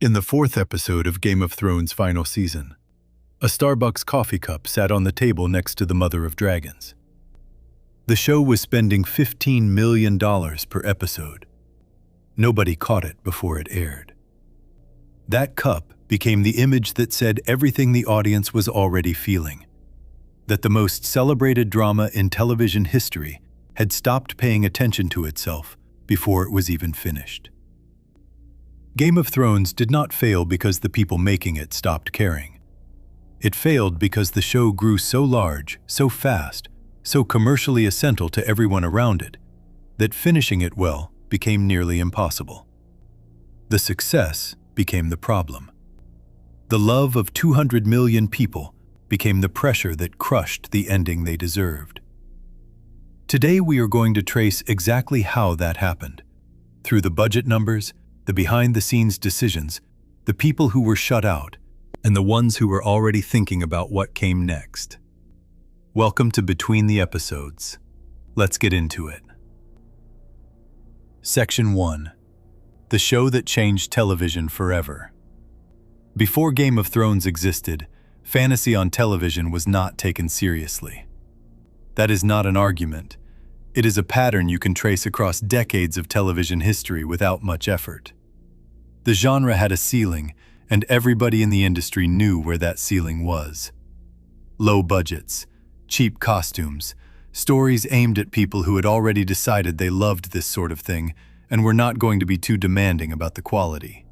In the fourth episode of Game of Thrones' final season, a Starbucks coffee cup sat on the table next to the Mother of Dragons. The show was spending $15 million per episode. Nobody caught it before it aired. That cup became the image that said everything the audience was already feeling, that the most celebrated drama in television history had stopped paying attention to itself before it was even finished. Game of Thrones did not fail because the people making it stopped caring. It failed because the show grew so large, so fast, so commercially essential to everyone around it, that finishing it well became nearly impossible. The success became the problem. The love of 200 million people became the pressure that crushed the ending they deserved. Today we are going to trace exactly how that happened, through the budget numbers, the behind-the-scenes decisions, the people who were shut out, and the ones who were already thinking about what came next. Welcome to Between the Episodes. Let's get into it. Section 1. The show that changed television forever. Before Game of Thrones existed, fantasy on television was not taken seriously. That is not an argument. It is a pattern you can trace across decades of television history without much effort. The genre had a ceiling, and everybody in the industry knew where that ceiling was. Low budgets, cheap costumes, stories aimed at people who had already decided they loved this sort of thing and were not going to be too demanding about the quality.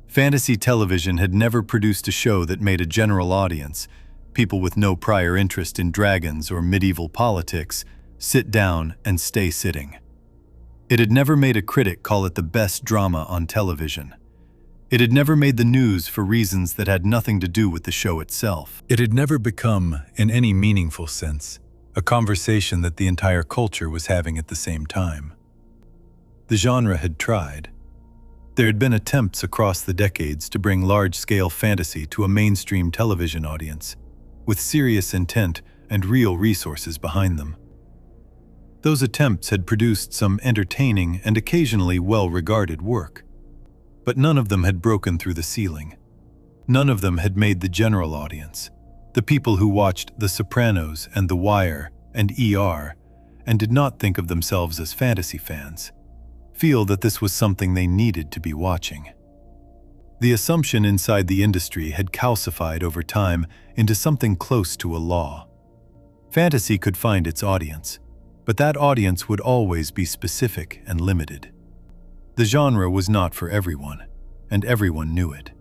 Fantasy television had never produced a show that made a general audience, people with no prior interest in dragons or medieval politics, sit down and stay sitting. It had never made a critic call it the best drama on television. It had never made the news for reasons that had nothing to do with the show itself. It had never become, in any meaningful sense, a conversation that the entire culture was having at the same time. The genre had tried. There had been attempts across the decades to bring large-scale fantasy to a mainstream television audience, with serious intent and real resources behind them. Those attempts had produced some entertaining and occasionally well-regarded work. But none of them had broken through the ceiling. None of them had made the general audience, the people who watched The Sopranos and The Wire and ER, and did not think of themselves as fantasy fans, feel that this was something they needed to be watching. The assumption inside the industry had calcified over time into something close to a law. Fantasy could find its audience, but that audience would always be specific and limited. The genre was not for everyone, and everyone knew it.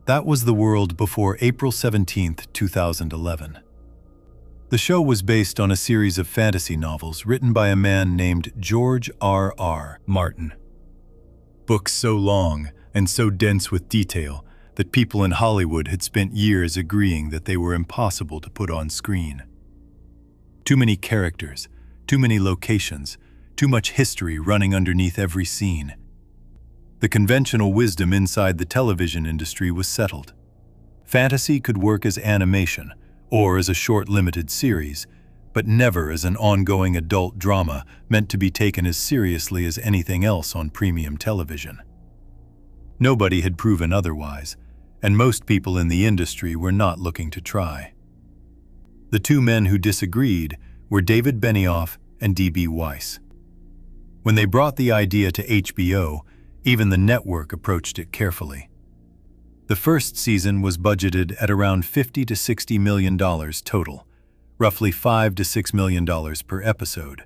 That was the world before April 17, 2011. The show was based on a series of fantasy novels written by a man named George R.R. Martin. Books so long and so dense with detail that people in Hollywood had spent years agreeing that they were impossible to put on screen. Too many characters, too many locations, too much history running underneath every scene. The conventional wisdom inside the television industry was settled. Fantasy could work as animation or as a short limited series, but never as an ongoing adult drama meant to be taken as seriously as anything else on premium television. Nobody had proven otherwise, and most people in the industry were not looking to try. The two men who disagreed were David Benioff and D.B. Weiss. When they brought the idea to HBO, even the network approached it carefully. The first season was budgeted at around $50 to $60 million total, roughly $5 to $6 million per episode.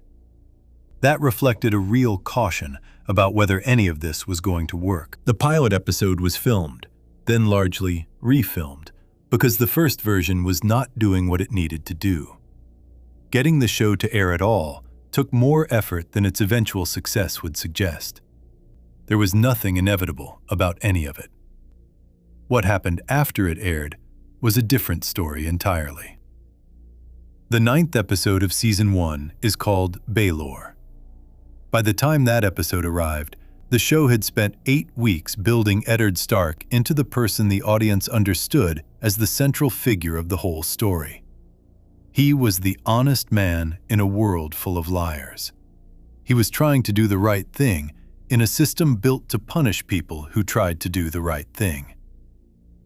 That reflected a real caution about whether any of this was going to work. The pilot episode was filmed, then largely refilmed, because the first version was not doing what it needed to do. Getting the show to air at all took more effort than its eventual success would suggest. There was nothing inevitable about any of it. What happened after it aired was a different story entirely. The 9th episode of Season 1 is called Baelor. By the time that episode arrived, the show had spent 8 weeks building Eddard Stark into the person the audience understood as the central figure of the whole story. He was the honest man in a world full of liars. He was trying to do the right thing in a system built to punish people who tried to do the right thing.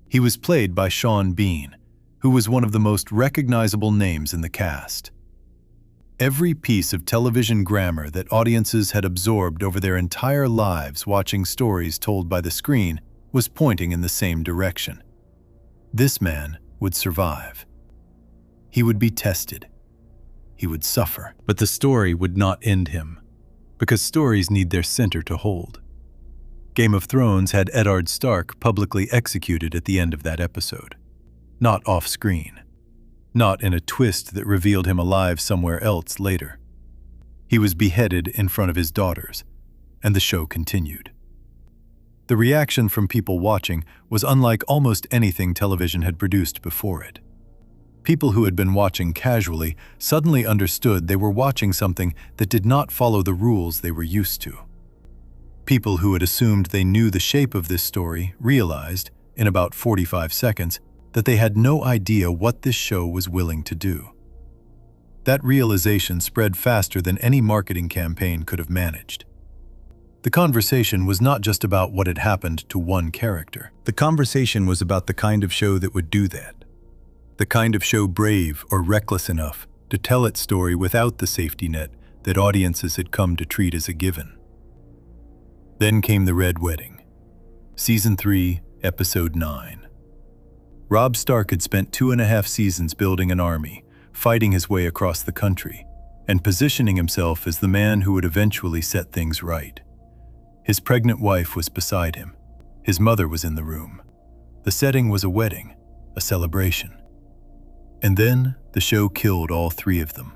He was played by Sean Bean, who was one of the most recognizable names in the cast. Every piece of television grammar that audiences had absorbed over their entire lives watching stories told by the screen was pointing in the same direction. This man would survive. He would be tested. He would suffer. But the story would not end him, because stories need their center to hold. Game of Thrones had Eddard Stark publicly executed at the end of that episode. Not off-screen. Not in a twist that revealed him alive somewhere else later. He was beheaded in front of his daughters, and the show continued. The reaction from people watching was unlike almost anything television had produced before it. People who had been watching casually suddenly understood they were watching something that did not follow the rules they were used to. People who had assumed they knew the shape of this story realized, in about 45 seconds, that they had no idea what this show was willing to do. That realization spread faster than any marketing campaign could have managed. The conversation was not just about what had happened to one character. The conversation was about the kind of show that would do that. The kind of show brave or reckless enough to tell its story without the safety net that audiences had come to treat as a given. Then came The Red Wedding, Season 3, Episode 9. Robb Stark had spent 2.5 seasons building an army, fighting his way across the country, and positioning himself as the man who would eventually set things right. His pregnant wife was beside him. His mother was in the room. The setting was a wedding, a celebration. And then the show killed all three of them,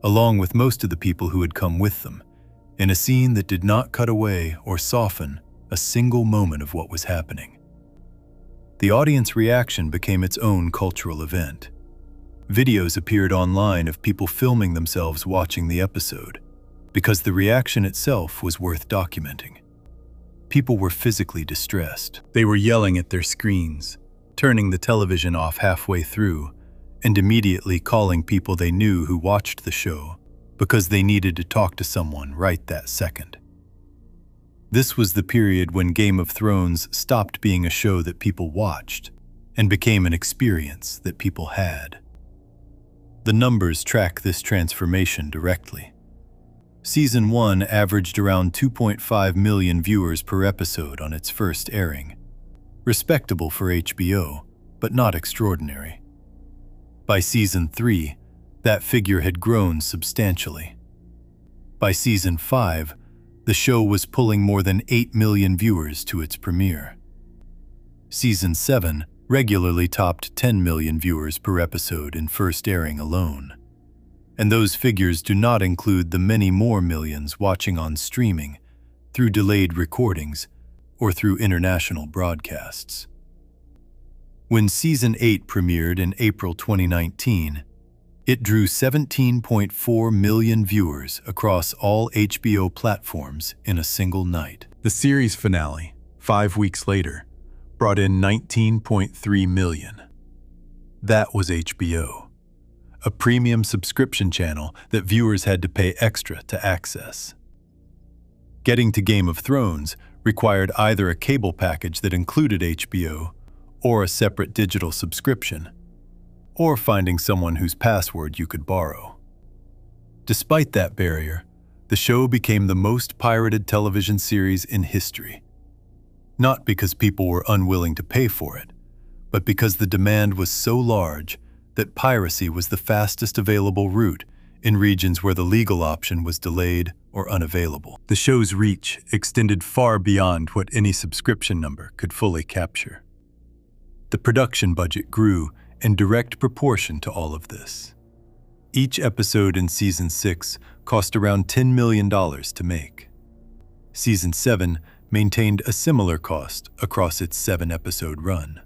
along with most of the people who had come with them, in a scene that did not cut away or soften a single moment of what was happening. The audience reaction became its own cultural event. Videos appeared online of people filming themselves watching the episode, because the reaction itself was worth documenting. People were physically distressed. They were yelling at their screens, turning the television off halfway through, and immediately calling people they knew who watched the show because they needed to talk to someone right that second. This was the period when Game of Thrones stopped being a show that people watched and became an experience that people had. The numbers track this transformation directly. Season 1 averaged around 2.5 million viewers per episode on its first airing. Respectable for HBO, but not extraordinary. By Season 3, that figure had grown substantially. By Season 5, the show was pulling more than 8 million viewers to its premiere. Season 7 regularly topped 10 million viewers per episode in first airing alone. And those figures do not include the many more millions watching on streaming, through delayed recordings, or through international broadcasts. When Season 8 premiered in April 2019, it drew 17.4 million viewers across all HBO platforms in a single night. The series finale, 5 weeks later, brought in 19.3 million. That was HBO, a premium subscription channel that viewers had to pay extra to access. Getting to Game of Thrones required either a cable package that included HBO or a separate digital subscription, or finding someone whose password you could borrow. Despite that barrier, the show became the most pirated television series in history. Not because people were unwilling to pay for it, but because the demand was so large that piracy was the fastest available route in regions where the legal option was delayed or unavailable. The show's reach extended far beyond what any subscription number could fully capture. The production budget grew in direct proportion to all of this. Each episode in Season 6 cost around $10 million to make. Season 7 maintained a similar cost across its 7-episode run.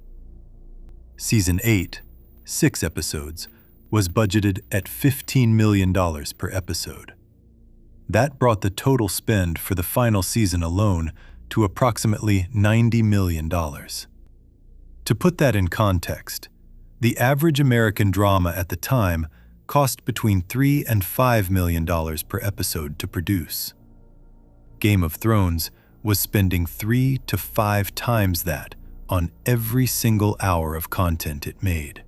Season 8, 6 episodes, was budgeted at $15 million per episode. That brought the total spend for the final season alone to approximately $90 million. To put that in context, the average American drama at the time cost between $3 and $5 million per episode to produce. Game of Thrones was spending 3 to 5 times that on every single hour of content it made.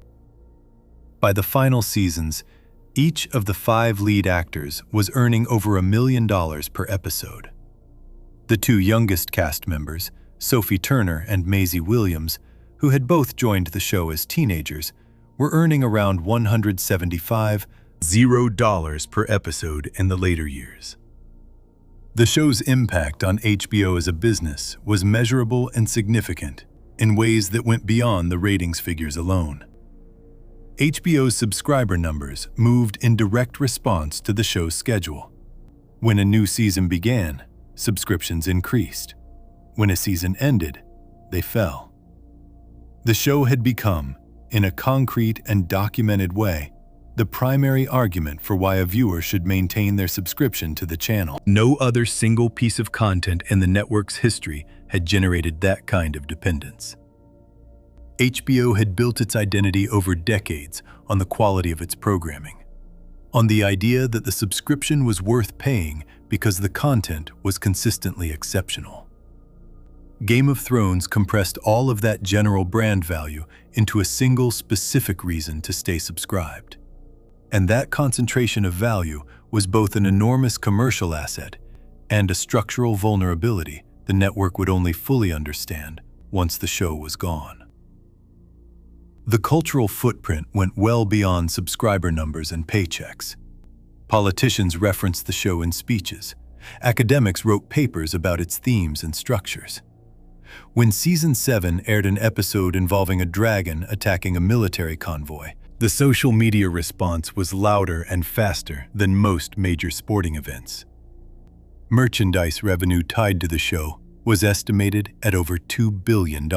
By the final seasons, each of the 5 lead actors was earning over $1 million per episode. The 2 youngest cast members, Sophie Turner and Maisie Williams, who had both joined the show as teenagers, were earning around $175,000 per episode in the later years. The show's impact on HBO as a business was measurable and significant in ways that went beyond the ratings figures alone. HBO's subscriber numbers moved in direct response to the show's schedule. When a new season began, subscriptions increased. When a season ended, they fell. The show had become, in a concrete and documented way, the primary argument for why a viewer should maintain their subscription to the channel. No other single piece of content in the network's history had generated that kind of dependence. HBO had built its identity over decades on the quality of its programming, on the idea that the subscription was worth paying because the content was consistently exceptional. Game of Thrones compressed all of that general brand value into a single specific reason to stay subscribed. And that concentration of value was both an enormous commercial asset and a structural vulnerability the network would only fully understand once the show was gone. The cultural footprint went well beyond subscriber numbers and paychecks. Politicians referenced the show in speeches. Academics wrote papers about its themes and structures. When Season 7 aired an episode involving a dragon attacking a military convoy, the social media response was louder and faster than most major sporting events. Merchandise revenue tied to the show was estimated at over $2 billion.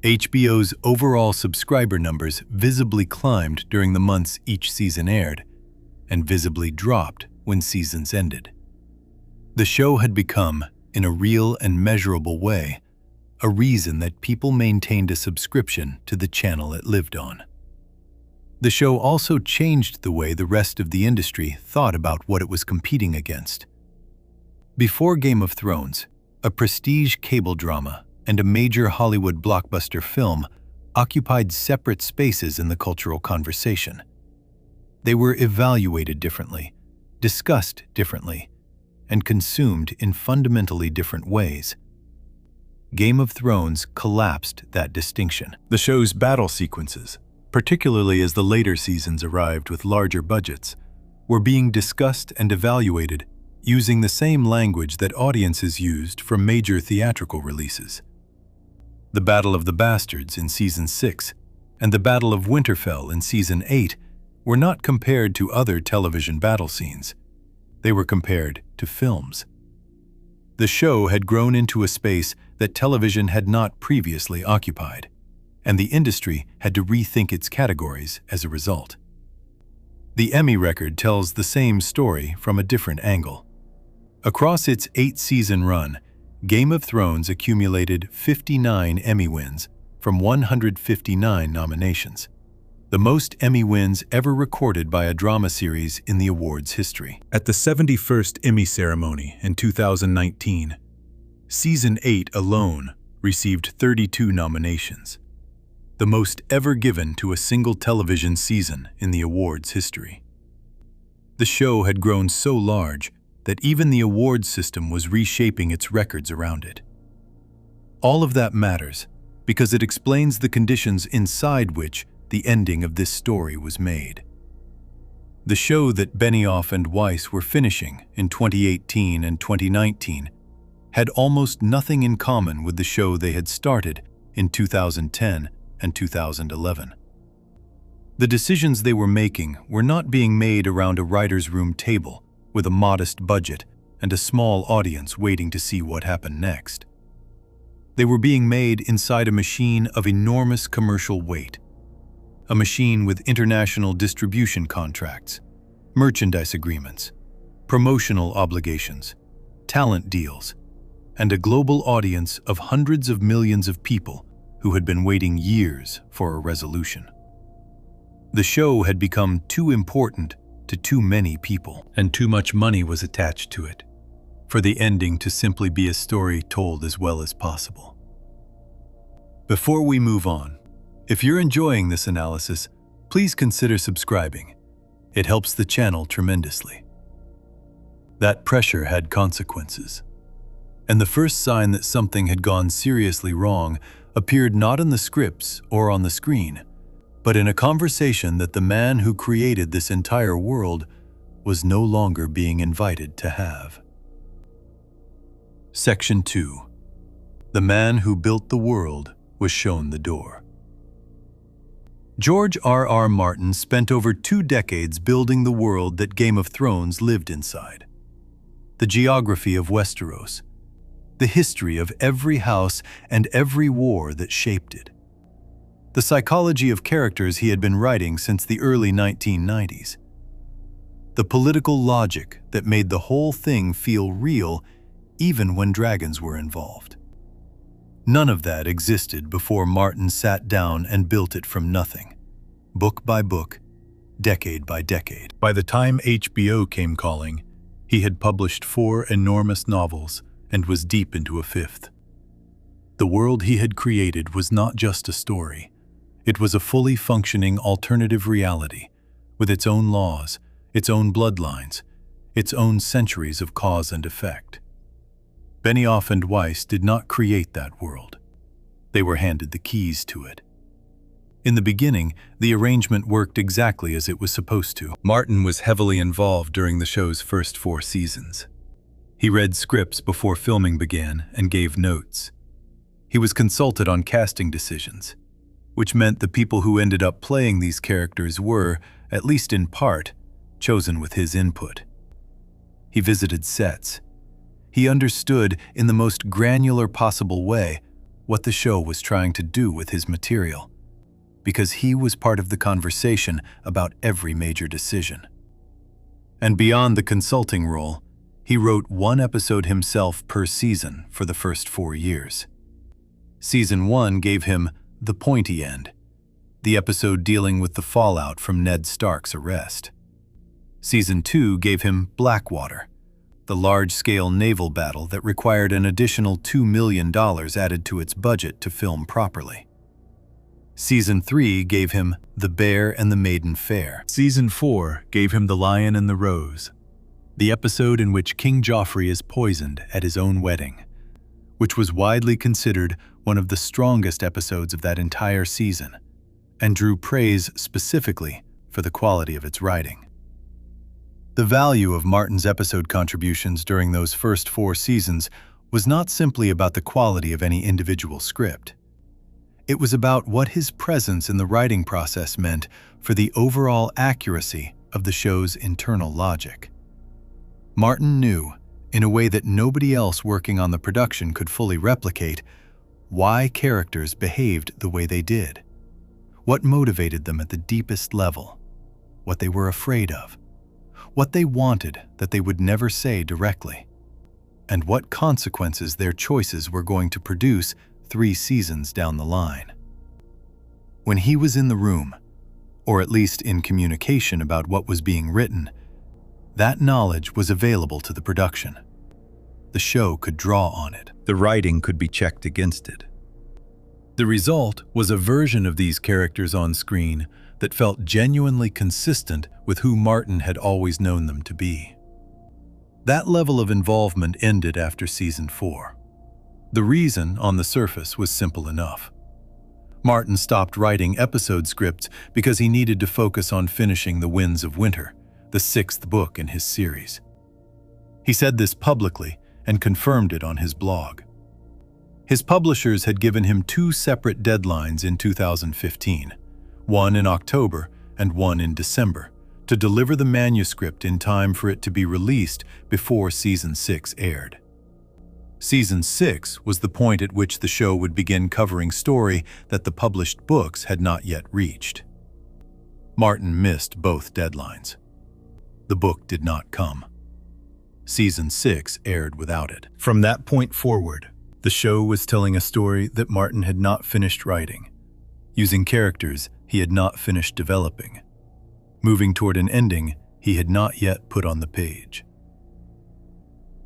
HBO's overall subscriber numbers visibly climbed during the months each season aired, and visibly dropped when seasons ended. The show had become, in a real and measurable way, a reason that people maintained a subscription to the channel it lived on. The show also changed the way the rest of the industry thought about what it was competing against. Before Game of Thrones, a prestige cable drama and a major Hollywood blockbuster film occupied separate spaces in the cultural conversation. They were evaluated differently, discussed differently, and consumed in fundamentally different ways. Game of Thrones collapsed that distinction. The show's battle sequences, particularly as the later seasons arrived with larger budgets, were being discussed and evaluated using the same language that audiences used for major theatrical releases. The Battle of the Bastards in Season 6 and the Battle of Winterfell in Season 8 were not compared to other television battle scenes. They were compared to films. The show had grown into a space that television had not previously occupied, and the industry had to rethink its categories as a result. The Emmy record tells the same story from a different angle. Across its 8-season run, Game of Thrones accumulated 59 Emmy wins from 159 nominations, the most Emmy wins ever recorded by a drama series in the awards history. At the 71st Emmy ceremony in 2019, Season 8 alone received 32 nominations, the most ever given to a single television season in the awards history. The show had grown so large that even the awards system was reshaping its records around it. All of that matters because it explains the conditions inside which the ending of this story was made. The show that Benioff and Weiss were finishing in 2018 and 2019 had almost nothing in common with the show they had started in 2010 and 2011. The decisions they were making were not being made around a writer's room table with a modest budget and a small audience waiting to see what happened next. They were being made inside a machine of enormous commercial weight, a machine with international distribution contracts, merchandise agreements, promotional obligations, talent deals, and a global audience of hundreds of millions of people who had been waiting years for a resolution. The show had become too important to too many people, and too much money was attached to it. for the ending to simply be a story told as well as possible. Before we move on, if you're enjoying this analysis, please consider subscribing. It helps the channel tremendously. That pressure had consequences, and the first sign that something had gone seriously wrong appeared not in the scripts or on the screen, but in a conversation that the man who created this entire world was no longer being invited to have. Section 2. The man who built the world was shown the door. George R.R. Martin spent over 2 decades building the world that Game of Thrones lived inside. The geography of Westeros, the history of every house and every war that shaped it, the psychology of characters he had been writing since the early 1990s, the political logic that made the whole thing feel real even when dragons were involved. None of that existed before Martin sat down and built it from nothing, book by book, decade by decade. By the time HBO came calling, he had published 4 enormous novels and was deep into a 5th. The world he had created was not just a story. It was a fully functioning alternative reality, with its own laws, its own bloodlines, its own centuries of cause and effect. Benioff and Weiss did not create that world. They were handed the keys to it. In the beginning, the arrangement worked exactly as it was supposed to. Martin was heavily involved during the show's first 4 seasons. He read scripts before filming began and gave notes. He was consulted on casting decisions, which meant the people who ended up playing these characters were, at least in part, chosen with his input. He visited sets. He understood in the most granular possible way what the show was trying to do with his material, because he was part of the conversation about every major decision. And beyond the consulting role, he wrote 1 episode himself per season for the first 4 years. Season 1 gave him The Pointy End, the episode dealing with the fallout from Ned Stark's arrest. Season 2 gave him Blackwater, the large-scale naval battle that required an additional $2 million added to its budget to film properly. Season 3 gave him The Bear and the Maiden Fair. Season 4 gave him The Lion and the Rose, the episode in which King Joffrey is poisoned at his own wedding, which was widely considered one of the strongest episodes of that entire season, and drew praise specifically for the quality of its writing. The value of Martin's episode contributions during those first 4 seasons was not simply about the quality of any individual script. It was about what his presence in the writing process meant for the overall accuracy of the show's internal logic. Martin knew, in a way that nobody else working on the production could fully replicate, why characters behaved the way they did, what motivated them at the deepest level, what they were afraid of, what they wanted that they would never say directly, and what consequences their choices were going to produce 3 seasons down the line. When he was in the room, or at least in communication about what was being written, that knowledge was available to the production. The show could draw on it. The writing could be checked against it. The result was a version of these characters on screen that felt genuinely consistent with who Martin had always known them to be. That level of involvement ended after Season 4. The reason, on the surface, was simple enough. Martin stopped writing episode scripts because he needed to focus on finishing The Winds of Winter, the 6th book in his series. He said this publicly and confirmed it on his blog. His publishers had given him 2 separate deadlines in 2015, one in October and one in December, to deliver the manuscript in time for it to be released before Season 6 aired. Season 6 was the point at which the show would begin covering story that the published books had not yet reached. Martin missed both deadlines. The book did not come. Season 6 aired without it. From that point forward, the show was telling a story that Martin had not finished writing, using characters he had not finished developing, moving toward an ending he had not yet put on the page.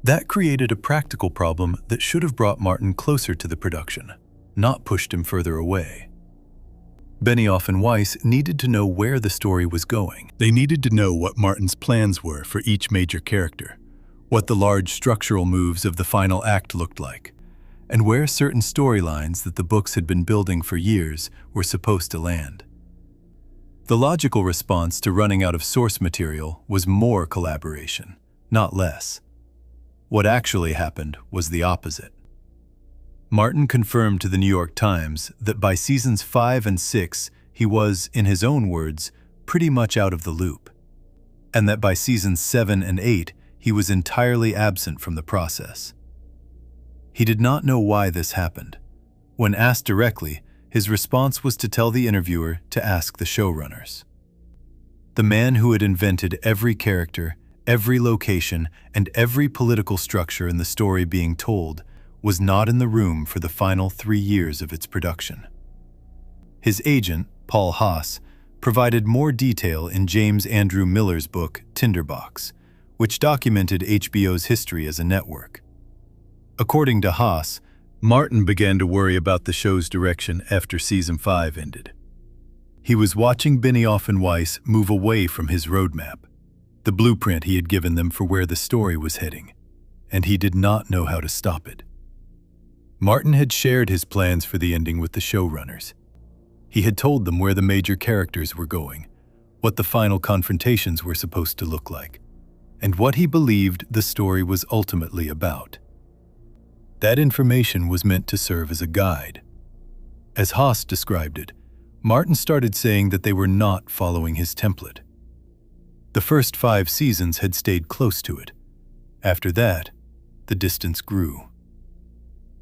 That created a practical problem that should have brought Martin closer to the production, not pushed him further away. Benioff and Weiss needed to know where the story was going. They needed to know what Martin's plans were for each major character, what the large structural moves of the final act looked like, and where certain storylines that the books had been building for years were supposed to land. The logical response to running out of source material was more collaboration, not less. What actually happened was the opposite. Martin confirmed to the New York Times that by seasons 5 and 6, he was, in his own words, pretty much out of the loop, and that by seasons 7 and 8, he was entirely absent from the process. He did not know why this happened. When asked directly, his response was to tell the interviewer to ask the showrunners. The man who had invented every character, every location, and every political structure in the story being told was not in the room for the final 3 years of its production. His agent, Paul Haas, provided more detail in James Andrew Miller's book, Tinderbox, which documented HBO's history as a network. According to Haas, Martin began to worry about the show's direction after season 5 ended. He was watching Benioff and Weiss move away from his roadmap, the blueprint he had given them for where the story was heading, and he did not know how to stop it. Martin had shared his plans for the ending with the showrunners. He had told them where the major characters were going, what the final confrontations were supposed to look like, and what he believed the story was ultimately about. That information was meant to serve as a guide. As Haas described it, Martin started saying that they were not following his template. The first 5 seasons had stayed close to it. After that, the distance grew.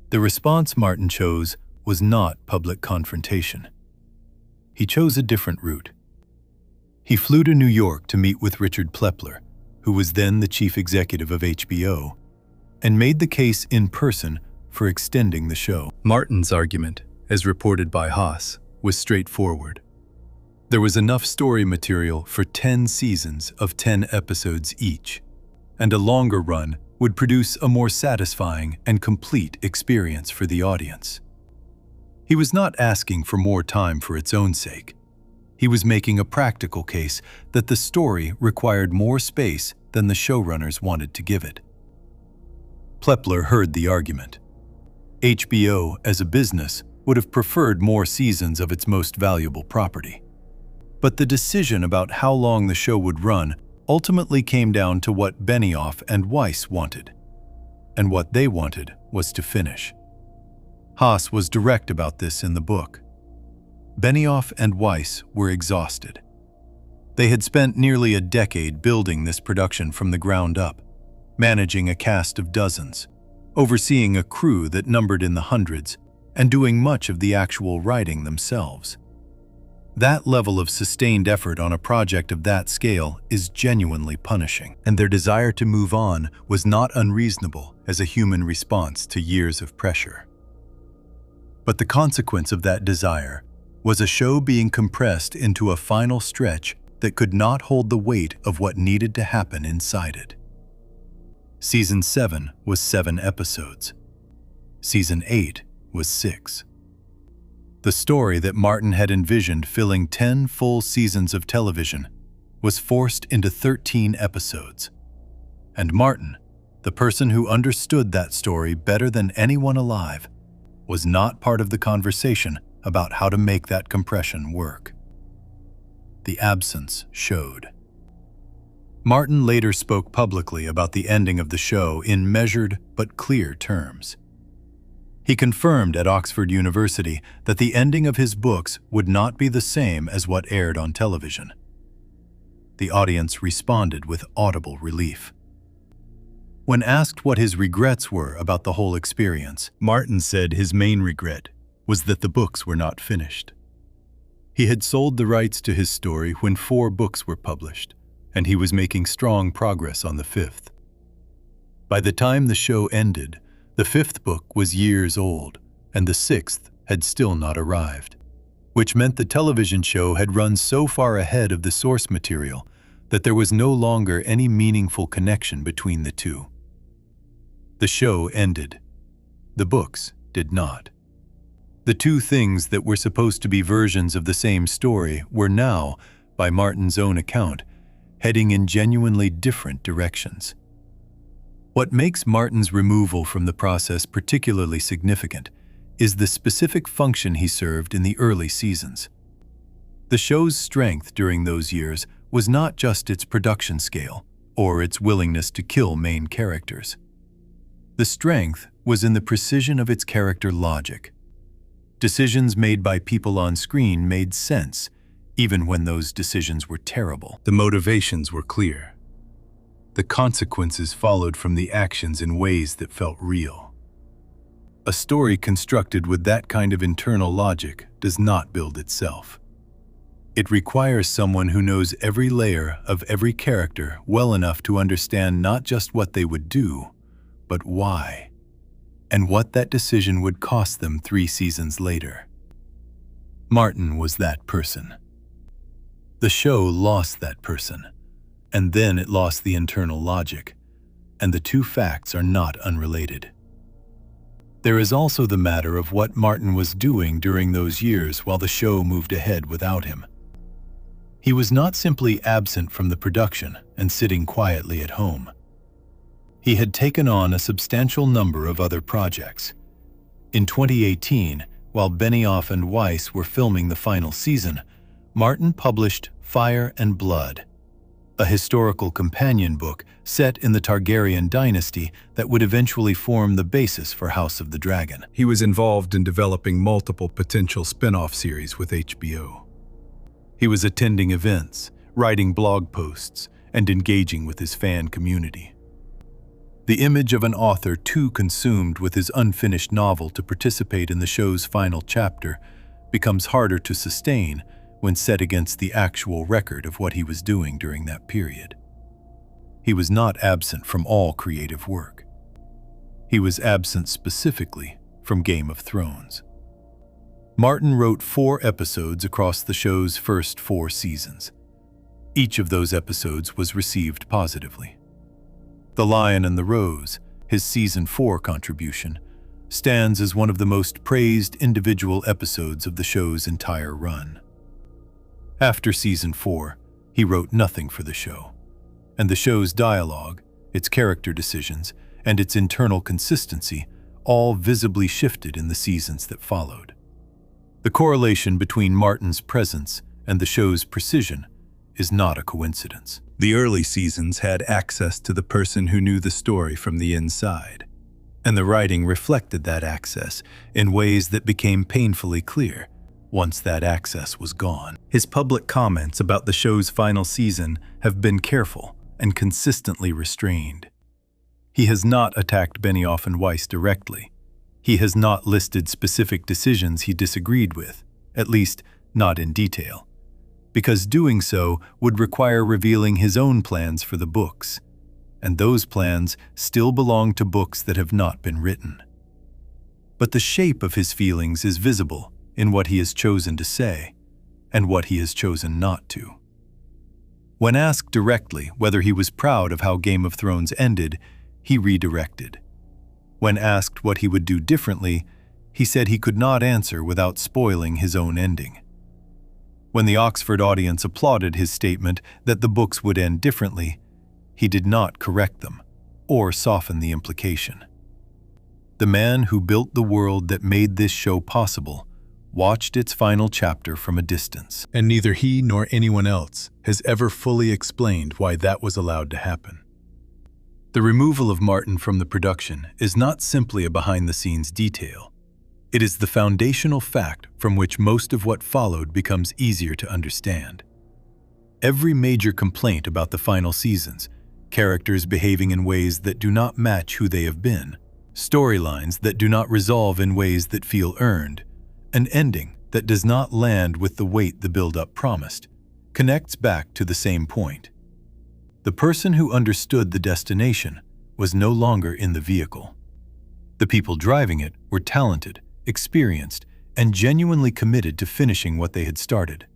The response Martin chose was not public confrontation. He chose a different route. He flew to New York to meet with Richard Plepler, who was then the chief executive of HBO, and made the case in person for extending the show. Martin's argument, as reported by Haas, was straightforward. There was enough story material for 10 seasons of 10 episodes each, and a longer run would produce a more satisfying and complete experience for the audience. He was not asking for more time for its own sake. He was making a practical case that the story required more space than the showrunners wanted to give it. Plepler heard the argument. HBO, as a business, would have preferred more seasons of its most valuable property. But the decision about how long the show would run ultimately came down to what Benioff and Weiss wanted. And what they wanted was to finish. Haas was direct about this in the book. Benioff and Weiss were exhausted. They had spent nearly a decade building this production from the ground up, managing a cast of dozens, overseeing a crew that numbered in the hundreds, and doing much of the actual writing themselves. That level of sustained effort on a project of that scale is genuinely punishing, and their desire to move on was not unreasonable as a human response to years of pressure. But the consequence of that desire was a show being compressed into a final stretch that could not hold the weight of what needed to happen inside it. Season 7 was 7 episodes. Season 8 was 6. The story that Martin had envisioned filling 10 full seasons of television was forced into 13 episodes. And Martin, the person who understood that story better than anyone alive, was not part of the conversation about how to make that compression work. The absence showed. Martin later spoke publicly about the ending of the show in measured but clear terms. He confirmed at Oxford University that the ending of his books would not be the same as what aired on television. The audience responded with audible relief. When asked what his regrets were about the whole experience, Martin said his main regret was that the books were not finished. He had sold the rights to his story when 4 books were published, and he was making strong progress on the 5th. By the time the show ended, the 5th book was years old, and the 6th had still not arrived, which meant the television show had run so far ahead of the source material that there was no longer any meaningful connection between the two. The show ended. The books did not. The two things that were supposed to be versions of the same story were now, by Martin's own account, heading in genuinely different directions. What makes Martin's removal from the process particularly significant is the specific function he served in the early seasons. The show's strength during those years was not just its production scale or its willingness to kill main characters. The strength was in the precision of its character logic. Decisions made by people on screen made sense, even when those decisions were terrible. The motivations were clear. The consequences followed from the actions in ways that felt real. A story constructed with that kind of internal logic does not build itself. It requires someone who knows every layer of every character well enough to understand not just what they would do, but why, and what that decision would cost them 3 seasons later. Martin was that person. The show lost that person, and then it lost the internal logic, and the two facts are not unrelated. There is also the matter of what Martin was doing during those years while the show moved ahead without him. He was not simply absent from the production and sitting quietly at home. He had taken on a substantial number of other projects. In 2018, while Benioff and Weiss were filming the final season, Martin published Fire and Blood, a historical companion book set in the Targaryen dynasty that would eventually form the basis for House of the Dragon. He was involved in developing multiple potential spin-off series with HBO. He was attending events, writing blog posts, and engaging with his fan community. The image of an author too consumed with his unfinished novel to participate in the show's final chapter becomes harder to sustain when set against the actual record of what he was doing during that period. He was not absent from all creative work. He was absent specifically from Game of Thrones. Martin wrote 4 episodes across the show's first 4 seasons. Each of those episodes was received positively. The Lion and the Rose, his season 4 contribution, stands as one of the most praised individual episodes of the show's entire run. After season 4, he wrote nothing for the show, and the show's dialogue, its character decisions, and its internal consistency all visibly shifted in the seasons that followed. The correlation between Martin's presence and the show's precision is not a coincidence. The early seasons had access to the person who knew the story from the inside, and the writing reflected that access in ways that became painfully clear once that access was gone. His public comments about the show's final season have been careful and consistently restrained. He has not attacked Benioff and Weiss directly. He has not listed specific decisions he disagreed with, at least not in detail, because doing so would require revealing his own plans for the books, and those plans still belong to books that have not been written. But the shape of his feelings is visible in what he has chosen to say and what he has chosen not to. When asked directly whether he was proud of how Game of Thrones ended, he redirected. When asked what he would do differently, he said he could not answer without spoiling his own ending. When the Oxford audience applauded his statement that the books would end differently, he did not correct them or soften the implication. The man who built the world that made this show possible watched its final chapter from a distance. And neither he nor anyone else has ever fully explained why that was allowed to happen. The removal of Martin from the production is not simply a behind-the-scenes detail. It is the foundational fact from which most of what followed becomes easier to understand. Every major complaint about the final seasons, characters behaving in ways that do not match who they have been, storylines that do not resolve in ways that feel earned, an ending that does not land with the weight the build-up promised, connects back to the same point. The person who understood the destination was no longer in the vehicle. The people driving it were talented, experienced, and genuinely committed to finishing what they had started.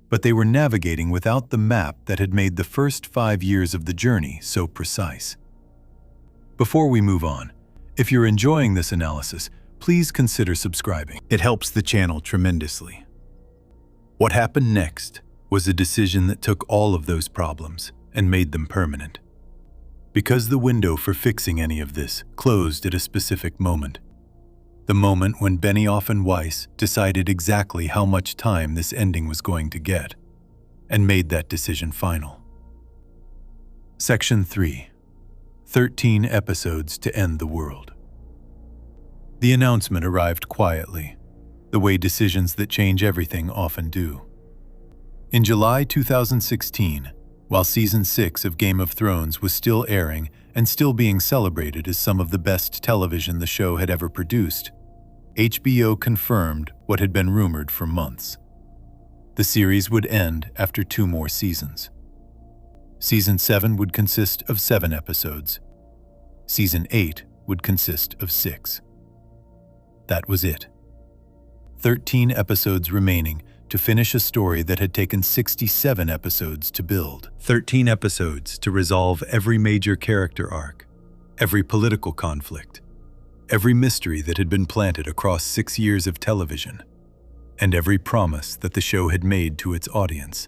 But they were navigating without the map that had made the first 5 years of the journey so precise. Before we move on, If you're enjoying this analysis, please consider subscribing. It helps the channel tremendously. What happened next was a decision that took all of those problems and made them permanent. Because the window for fixing any of this closed at a specific moment. The moment when Benioff and Weiss decided exactly how much time this ending was going to get, and made that decision final. Section 3. 13 episodes to end the world. The announcement arrived quietly, the way decisions that change everything often do. In July 2016, while Season 6 of Game of Thrones was still airing and still being celebrated as some of the best television the show had ever produced, HBO confirmed what had been rumored for months. The series would end after 2 more seasons. Season 7 would consist of 7 episodes. Season 8 would consist of 6. That was it. 13 episodes remaining to finish a story that had taken 67 episodes to build. 13 episodes to resolve every major character arc, every political conflict, every mystery that had been planted across 6 years of television, and every promise that the show had made to its audience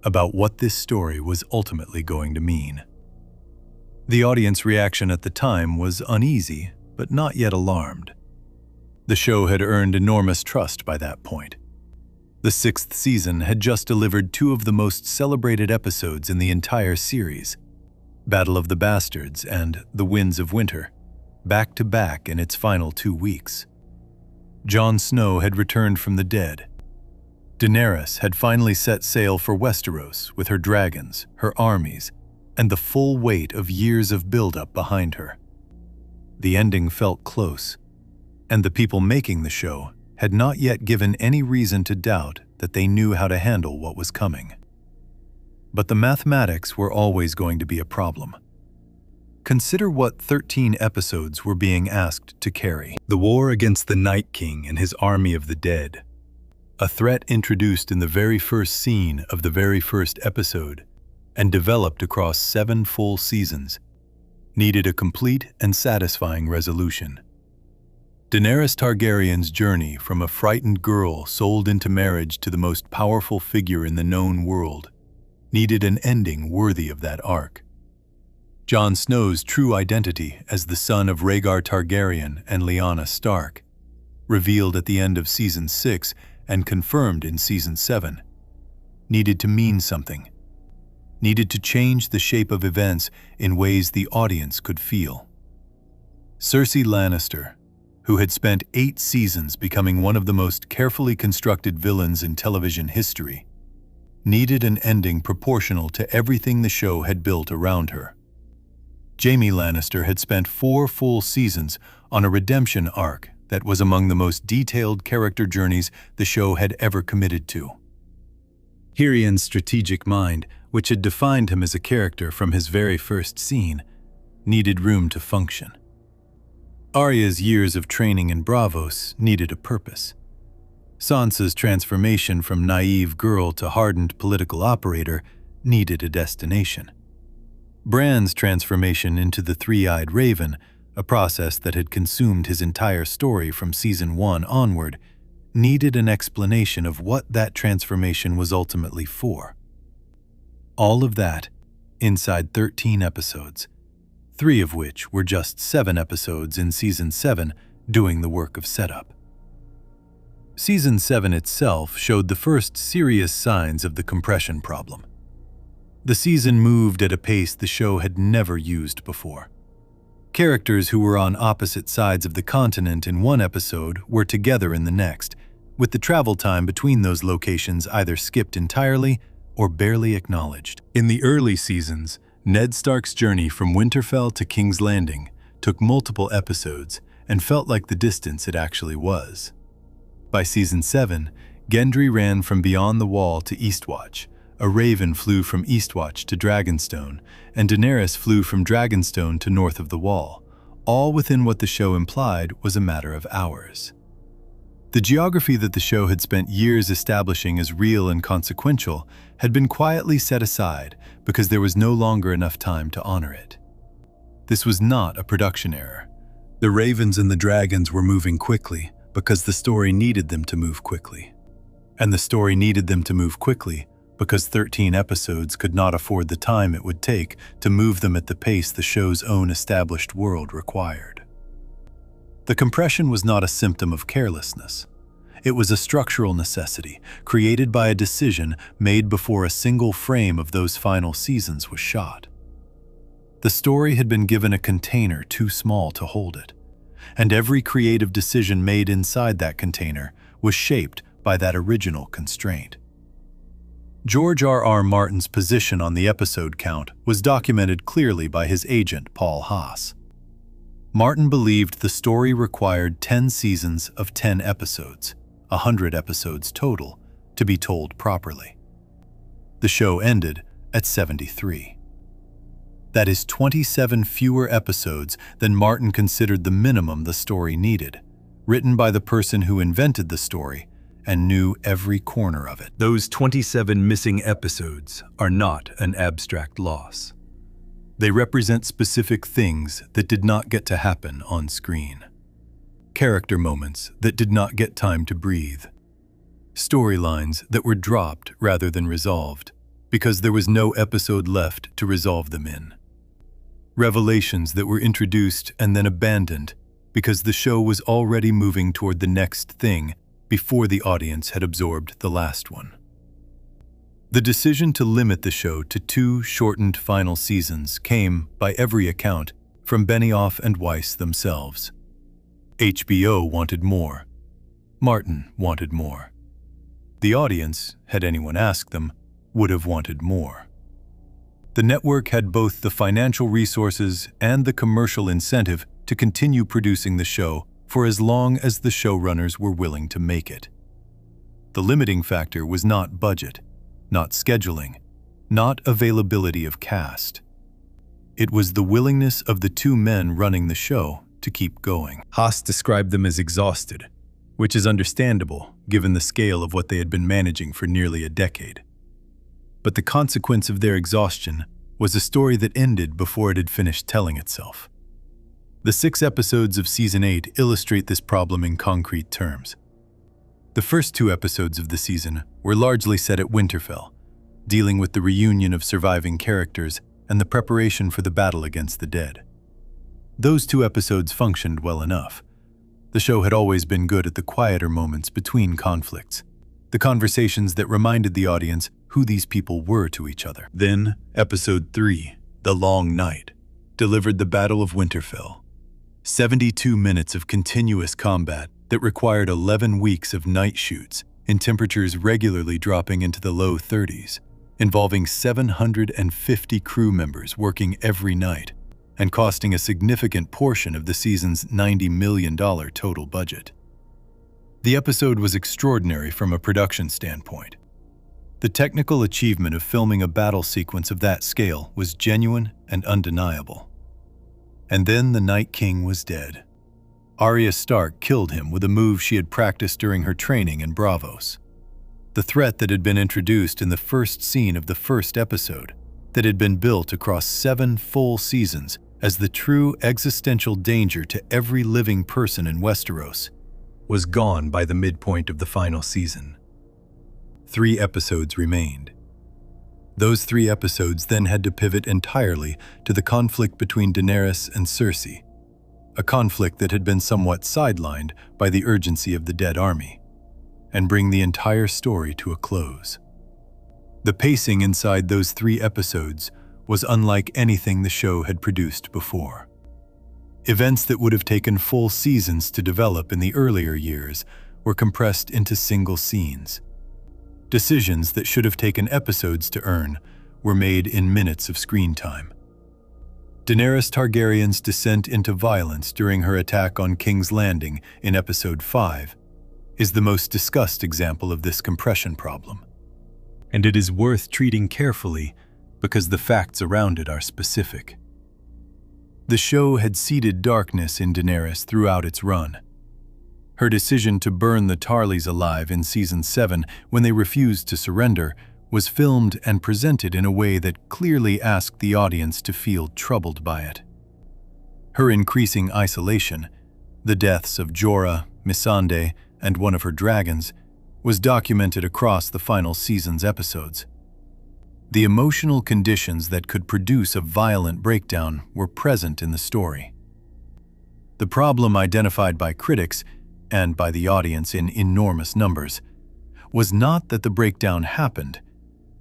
about what this story was ultimately going to mean. The audience reaction at the time was uneasy, but not yet alarmed. The show had earned enormous trust by that point. The 6th season had just delivered 2 of the most celebrated episodes in the entire series, Battle of the Bastards and The Winds of Winter, back to back in its final 2 weeks. Jon Snow had returned from the dead. Daenerys had finally set sail for Westeros with her dragons, her armies, and the full weight of years of buildup behind her. The ending felt close, and the people making the show had not yet given any reason to doubt that they knew how to handle what was coming. But the mathematics were always going to be a problem. Consider what 13 episodes were being asked to carry. The war against the Night King and his army of the dead, a threat introduced in the very first scene of the very first episode and developed across 7 full seasons, needed a complete and satisfying resolution. Daenerys Targaryen's journey from a frightened girl sold into marriage to the most powerful figure in the known world needed an ending worthy of that arc. Jon Snow's true identity as the son of Rhaegar Targaryen and Lyanna Stark, revealed at the end of Season 6 and confirmed in Season 7, needed to mean something, needed to change the shape of events in ways the audience could feel. Cersei Lannister, who had spent 8 seasons becoming one of the most carefully constructed villains in television history, needed an ending proportional to everything the show had built around her. Jaime Lannister had spent 4 full seasons on a redemption arc that was among the most detailed character journeys the show had ever committed to. Tyrion's strategic mind, which had defined him as a character from his very first scene, needed room to function. Arya's years of training in Braavos needed a purpose. Sansa's transformation from naive girl to hardened political operator needed a destination. Bran's transformation into the three-eyed raven, a process that had consumed his entire story from Season 1 onward, needed an explanation of what that transformation was ultimately for. All of that inside 13 episodes, 3 of which were just 7 episodes in Season 7 doing the work of setup. Season 7 itself showed the first serious signs of the compression problem. The season moved at a pace the show had never used before. Characters who were on opposite sides of the continent in one episode were together in the next, with the travel time between those locations either skipped entirely or barely acknowledged. In the early seasons, Ned Stark's journey from Winterfell to King's Landing took multiple episodes and felt like the distance it actually was. By Season 7, Gendry ran from beyond the wall to Eastwatch, a raven flew from Eastwatch to Dragonstone, and Daenerys flew from Dragonstone to north of the wall, all within what the show implied was a matter of hours. The geography that the show had spent years establishing as real and consequential had been quietly set aside because there was no longer enough time to honor it. This was not a production error. The ravens and the dragons were moving quickly because the story needed them to move quickly. And the story needed them to move quickly because 13 episodes could not afford the time it would take to move them at the pace the show's own established world required. The compression was not a symptom of carelessness. It was a structural necessity created by a decision made before a single frame of those final seasons was shot. The story had been given a container too small to hold it, and every creative decision made inside that container was shaped by that original constraint. George R.R. Martin's position on the episode count was documented clearly by his agent, Paul Haas. Martin believed the story required 10 seasons of 10 episodes, 100 episodes total, to be told properly. The show ended at 73. That is 27 fewer episodes than Martin considered the minimum the story needed, written by the person who invented the story and knew every corner of it. Those 27 missing episodes are not an abstract loss. They represent specific things that did not get to happen on screen. Character moments that did not get time to breathe. Storylines that were dropped rather than resolved, because there was no episode left to resolve them in. Revelations that were introduced and then abandoned because the show was already moving toward the next thing before the audience had absorbed the last one. The decision to limit the show to 2 shortened final seasons came, by every account, from Benioff and Weiss themselves. HBO wanted more. Martin wanted more. The audience, had anyone asked them, would have wanted more. The network had both the financial resources and the commercial incentive to continue producing the show for as long as the showrunners were willing to make it. The limiting factor was not budget, not scheduling, not availability of cast. It was the willingness of the 2 men running the show to keep going. Haas described them as exhausted, which is understandable given the scale of what they had been managing for nearly a decade. But the consequence of their exhaustion was a story that ended before it had finished telling itself. The 6 episodes of Season 8 illustrate this problem in concrete terms. The first 2 episodes of the season were largely set at Winterfell, dealing with the reunion of surviving characters and the preparation for the battle against the dead. Those 2 episodes functioned well enough. The show had always been good at the quieter moments between conflicts, the conversations that reminded the audience who these people were to each other. Then, Episode 3, The Long Night, delivered the Battle of Winterfell. 72 minutes of continuous combat that required 11 weeks of night shoots in temperatures regularly dropping into the low 30s, involving 750 crew members working every night and costing a significant portion of the season's $90 million total budget. The episode was extraordinary from a production standpoint. The technical achievement of filming a battle sequence of that scale was genuine and undeniable. And then the Night King was dead. Arya Stark killed him with a move she had practiced during her training in Braavos. The threat that had been introduced in the first scene of the first episode, that had been built across 7 full seasons as the true existential danger to every living person in Westeros, was gone by the midpoint of the final season. 3 episodes remained. Those 3 episodes then had to pivot entirely to the conflict between Daenerys and Cersei, a conflict that had been somewhat sidelined by the urgency of the dead army, and bring the entire story to a close. The pacing inside those 3 episodes was unlike anything the show had produced before. Events that would have taken full seasons to develop in the earlier years were compressed into single scenes. Decisions that should have taken episodes to earn were made in minutes of screen time. Daenerys Targaryen's descent into violence during her attack on King's Landing in Episode 5 is the most discussed example of this compression problem. And it is worth treating carefully because the facts around it are specific. The show had seeded darkness in Daenerys throughout its run. Her decision to burn the Tarlys alive in Season 7 when they refused to surrender was filmed and presented in a way that clearly asked the audience to feel troubled by it. Her increasing isolation, the deaths of Jorah, Missandei, and one of her dragons, was documented across the final season's episodes. The emotional conditions that could produce a violent breakdown were present in the story. The problem identified by critics, and by the audience in enormous numbers, was not that the breakdown happened,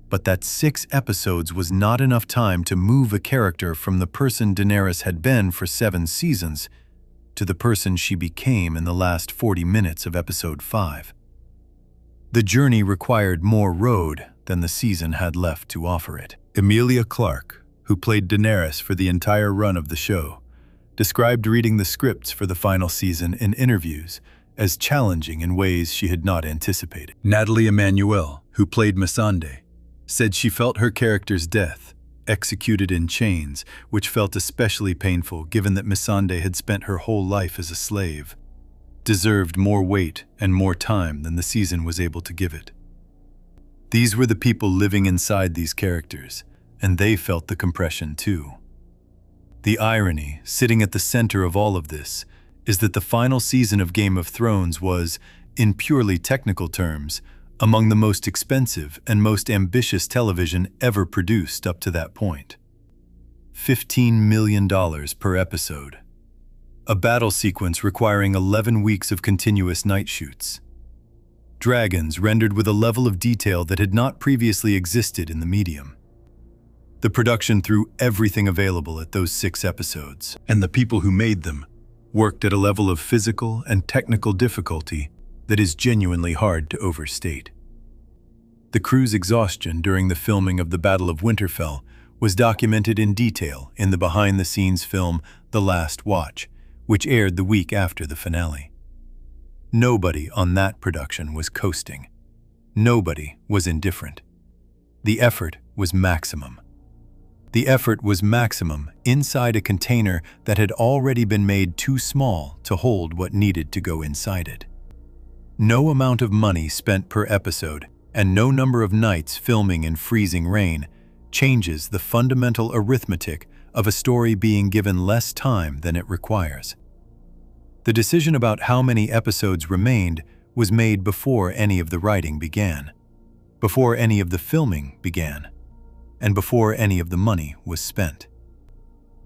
but that 6 episodes was not enough time to move a character from the person Daenerys had been for 7 seasons to the person she became in the last 40 minutes of episode 5. The journey required more road than the season had left to offer it. Emilia Clarke, who played Daenerys for the entire run of the show, described reading the scripts for the final season in interviews as challenging in ways she had not anticipated. Natalie Emmanuel, who played Missandei, said she felt her character's death, executed in chains, which felt especially painful given that Missandei had spent her whole life as a slave, deserved more weight and more time than the season was able to give it. These were the people living inside these characters, and they felt the compression too. The irony, sitting at the center of all of this, is that the final season of Game of Thrones was, in purely technical terms, among the most expensive and most ambitious television ever produced up to that point. $15 million per episode. A battle sequence requiring 11 weeks of continuous night shoots. Dragons rendered with a level of detail that had not previously existed in the medium. The production threw everything available at those 6 episodes, and the people who made them worked at a level of physical and technical difficulty that is genuinely hard to overstate. The crew's exhaustion during the filming of the Battle of Winterfell was documented in detail in the behind-the-scenes film The Last Watch, which aired the week after the finale. Nobody on that production was coasting. Nobody was indifferent. The effort was maximum. The effort was maximum inside a container that had already been made too small to hold what needed to go inside it. No amount of money spent per episode and no number of nights filming in freezing rain changes the fundamental arithmetic of a story being given less time than it requires. The decision about how many episodes remained was made before any of the writing began, before any of the filming began, and before any of the money was spent.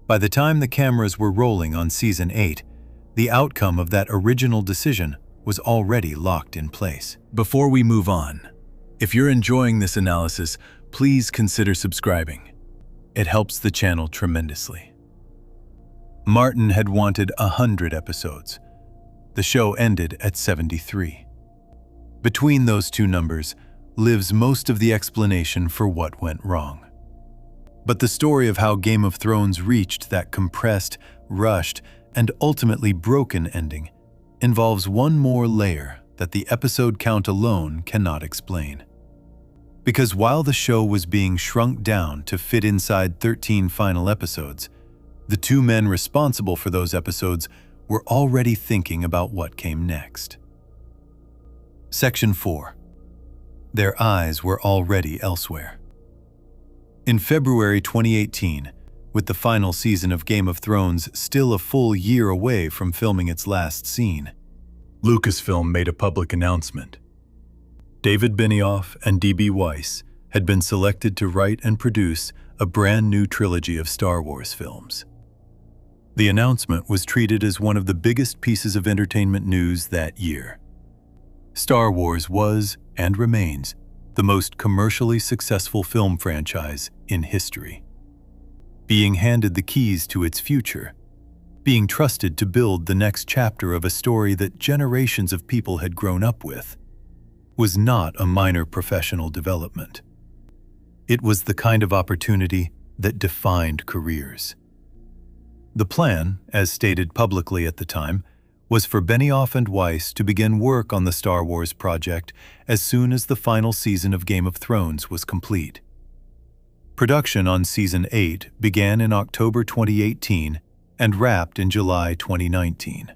By the time the cameras were rolling on Season 8, the outcome of that original decision was already locked in place. Before we move on, if you're enjoying this analysis, please consider subscribing. It helps the channel tremendously. Martin had wanted 100 episodes. The show ended at 73. Between those two numbers lives most of the explanation for what went wrong. But the story of how Game of Thrones reached that compressed, rushed, and ultimately broken ending involves one more layer that the episode count alone cannot explain. Because while the show was being shrunk down to fit inside 13 final episodes, the 2 men responsible for those episodes were already thinking about what came next. Section 4. Their eyes were already elsewhere. In February 2018, with the final season of Game of Thrones still a full year away from filming its last scene, Lucasfilm made a public announcement. David Benioff and D.B. Weiss had been selected to write and produce a brand new trilogy of Star Wars films. The announcement was treated as one of the biggest pieces of entertainment news that year. Star Wars was, and remains, the most commercially successful film franchise in history. Being handed the keys to its future, being trusted to build the next chapter of a story that generations of people had grown up with, was not a minor professional development. It was the kind of opportunity that defined careers. The plan, as stated publicly at the time, was for Benioff and Weiss to begin work on the Star Wars project as soon as the final season of Game of Thrones was complete. Production on Season 8 began in October 2018 and wrapped in July 2019.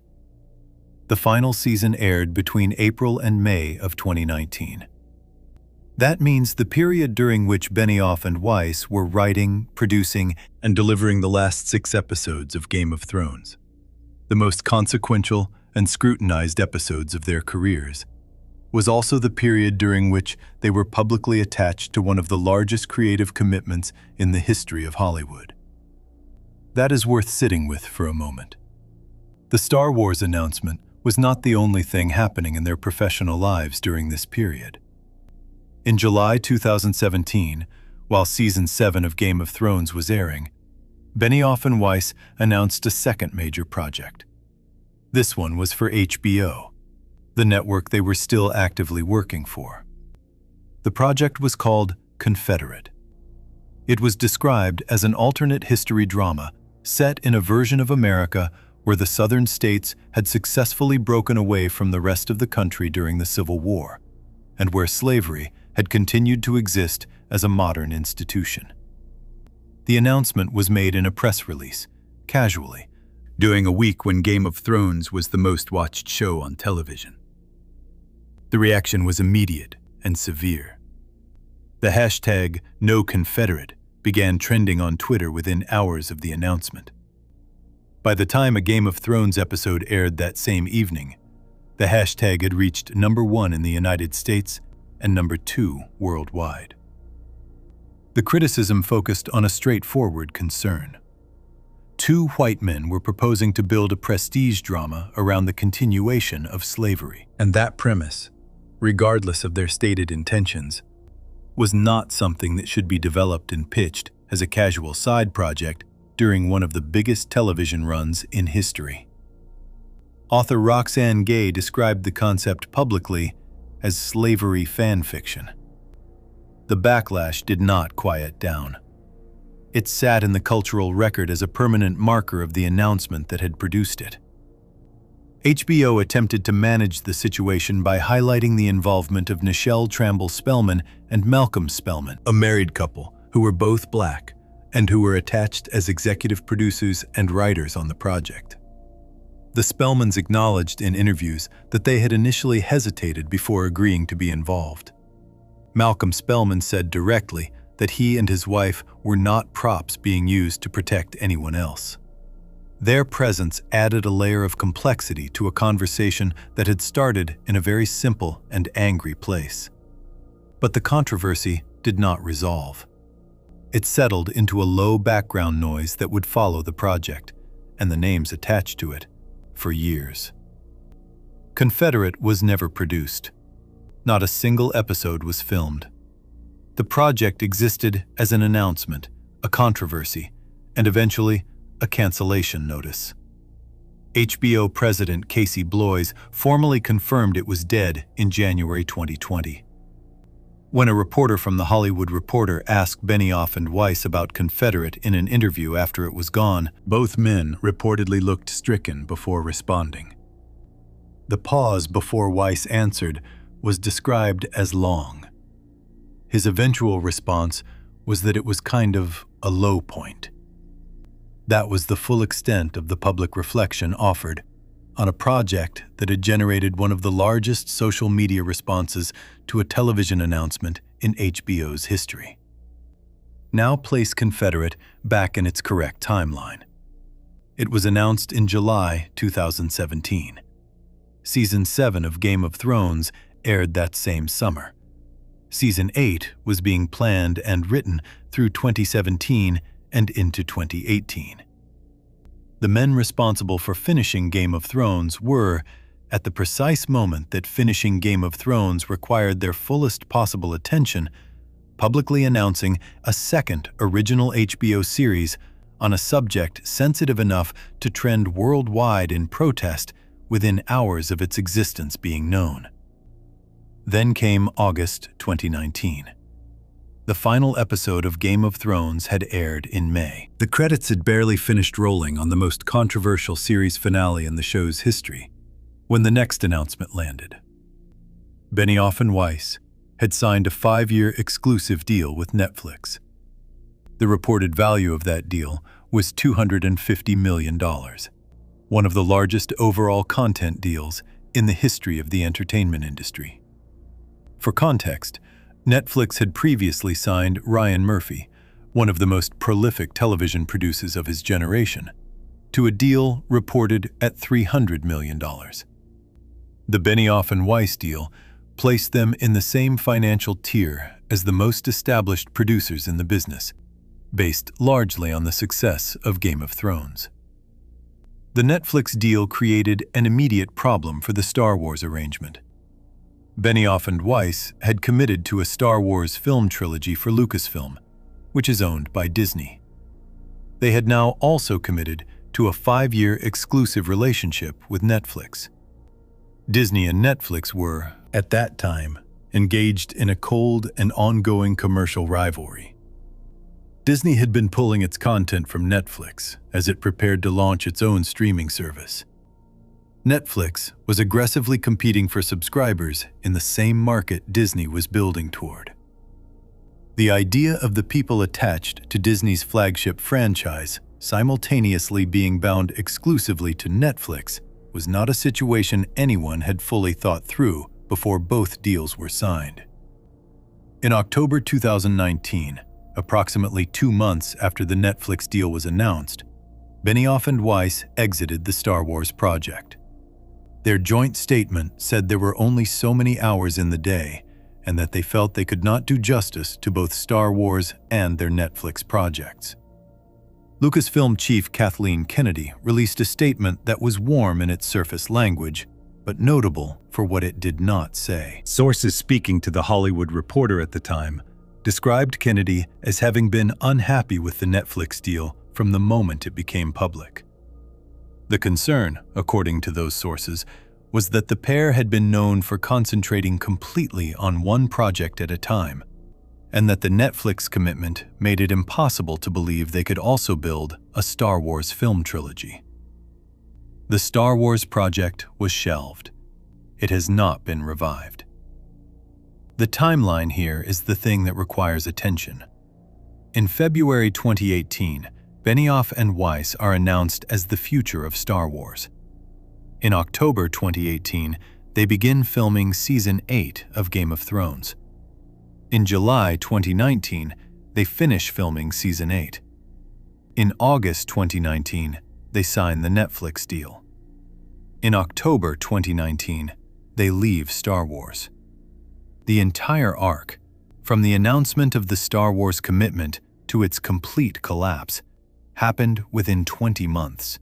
The final season aired between April and May of 2019. That means the period during which Benioff and Weiss were writing, producing, and delivering the last 6 episodes of Game of Thrones, the most consequential and scrutinized episodes of their careers, was also the period during which they were publicly attached to one of the largest creative commitments in the history of Hollywood. That is worth sitting with for a moment. The Star Wars announcement was not the only thing happening in their professional lives during this period. In July 2017, while Season 7 of Game of Thrones was airing, Benioff and Weiss announced a second major project. This one was for HBO, the network they were still actively working for. The project was called Confederate. It was described as an alternate history drama set in a version of America where the southern states had successfully broken away from the rest of the country during the Civil War, and where slavery had continued to exist as a modern institution. The announcement was made in a press release, casually, during a week when Game of Thrones was the most-watched show on television. The reaction was immediate and severe. The hashtag #NoConfederate began trending on Twitter within hours of the announcement. By the time a Game of Thrones episode aired that same evening, the hashtag had reached #1 in the United States and #2 worldwide. The criticism focused on a straightforward concern. 2 white men were proposing to build a prestige drama around the continuation of slavery. And that premise, regardless of their stated intentions, was not something that should be developed and pitched as a casual side project during one of the biggest television runs in history. Author Roxane Gay described the concept publicly as slavery fan fiction. The backlash did not quiet down. It sat in the cultural record as a permanent marker of the announcement that had produced it. HBO attempted to manage the situation by highlighting the involvement of Nichelle Tramble-Spellman and Malcolm Spellman, a married couple who were both Black and who were attached as executive producers and writers on the project. The Spellmans acknowledged in interviews that they had initially hesitated before agreeing to be involved. Malcolm Spellman said directly that he and his wife were not props being used to protect anyone else. Their presence added a layer of complexity to a conversation that had started in a very simple and angry place. But the controversy did not resolve. It settled into a low background noise that would follow the project, and the names attached to it, for years. Confederate was never produced. Not a single episode was filmed. The project existed as an announcement, a controversy, and eventually a cancellation notice. HBO President Casey Bloys formally confirmed it was dead in January 2020. When a reporter from The Hollywood Reporter asked Benioff and Weiss about Confederate in an interview after it was gone, both men reportedly looked stricken before responding. The pause before Weiss answered was described as long. His eventual response was that it was kind of a low point. That was the full extent of the public reflection offered on a project that had generated one of the largest social media responses to a television announcement in HBO's history. Now place Confederate back in its correct timeline. It was announced in July 2017. Season 7 of Game of Thrones aired that same summer. Season 8 was being planned and written through 2017 and into 2018. The men responsible for finishing Game of Thrones were, at the precise moment that finishing Game of Thrones required their fullest possible attention, publicly announcing a second original HBO series on a subject sensitive enough to trend worldwide in protest within hours of its existence being known. Then came August 2019. The final episode of Game of Thrones had aired in May. The credits had barely finished rolling on the most controversial series finale in the show's history when the next announcement landed. Benioff and Weiss had signed a 5-year exclusive deal with Netflix. The reported value of that deal was $250 million, one of the largest overall content deals in the history of the entertainment industry. For context, Netflix had previously signed Ryan Murphy, one of the most prolific television producers of his generation, to a deal reported at $300 million. The Benioff and Weiss deal placed them in the same financial tier as the most established producers in the business, based largely on the success of Game of Thrones. The Netflix deal created an immediate problem for the Star Wars arrangement. Benioff and Weiss had committed to a Star Wars film trilogy for Lucasfilm, which is owned by Disney. They had now also committed to a 5-year exclusive relationship with Netflix. Disney and Netflix were, at that time, engaged in a cold and ongoing commercial rivalry. Disney had been pulling its content from Netflix as it prepared to launch its own streaming service. Netflix was aggressively competing for subscribers in the same market Disney was building toward. The idea of the people attached to Disney's flagship franchise simultaneously being bound exclusively to Netflix was not a situation anyone had fully thought through before both deals were signed. In October 2019, approximately 2 months after the Netflix deal was announced, Benioff and Weiss exited the Star Wars project. Their joint statement said there were only so many hours in the day and that they felt they could not do justice to both Star Wars and their Netflix projects. Lucasfilm chief Kathleen Kennedy released a statement that was warm in its surface language, but notable for what it did not say. Sources speaking to The Hollywood Reporter at the time described Kennedy as having been unhappy with the Netflix deal from the moment it became public. The concern, according to those sources, was that the pair had been known for concentrating completely on one project at a time, and that the Netflix commitment made it impossible to believe they could also build a Star Wars film trilogy. The Star Wars project was shelved. It has not been revived. The timeline here is the thing that requires attention. In February 2018, Benioff and Weiss are announced as the future of Star Wars. In October 2018, they begin filming Season 8 of Game of Thrones. In July 2019, they finish filming Season 8. In August 2019, they sign the Netflix deal. In October 2019, they leave Star Wars. The entire arc, from the announcement of the Star Wars commitment to its complete collapse, happened within 20 months,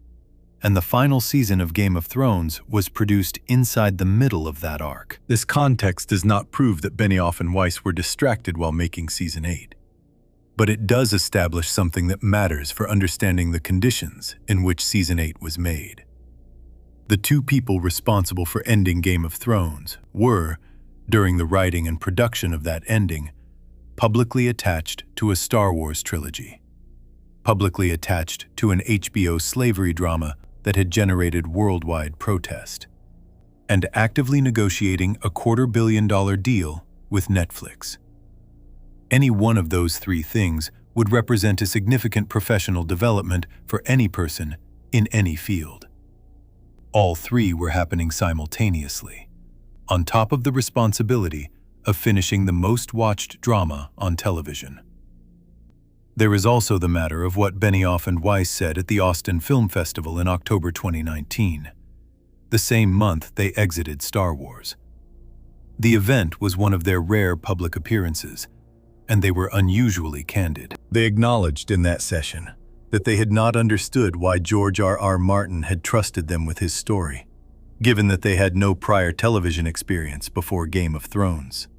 and the final season of Game of Thrones was produced inside the middle of that arc. This context does not prove that Benioff and Weiss were distracted while making Season 8, but it does establish something that matters for understanding the conditions in which Season 8 was made. The two people responsible for ending Game of Thrones were, during the writing and production of that ending, publicly attached to a Star Wars trilogy, publicly attached to an HBO slavery drama that had generated worldwide protest, and actively negotiating a $250 million deal with Netflix. Any one of those three things would represent a significant professional development for any person in any field. All three were happening simultaneously, on top of the responsibility of finishing the most watched drama on television. There is also the matter of what Benioff and Weiss said at the Austin Film Festival in October 2019, the same month they exited Star Wars. The event was one of their rare public appearances, and they were unusually candid. They acknowledged in that session that they had not understood why George R.R. Martin had trusted them with his story, given that they had no prior television experience before Game of Thrones.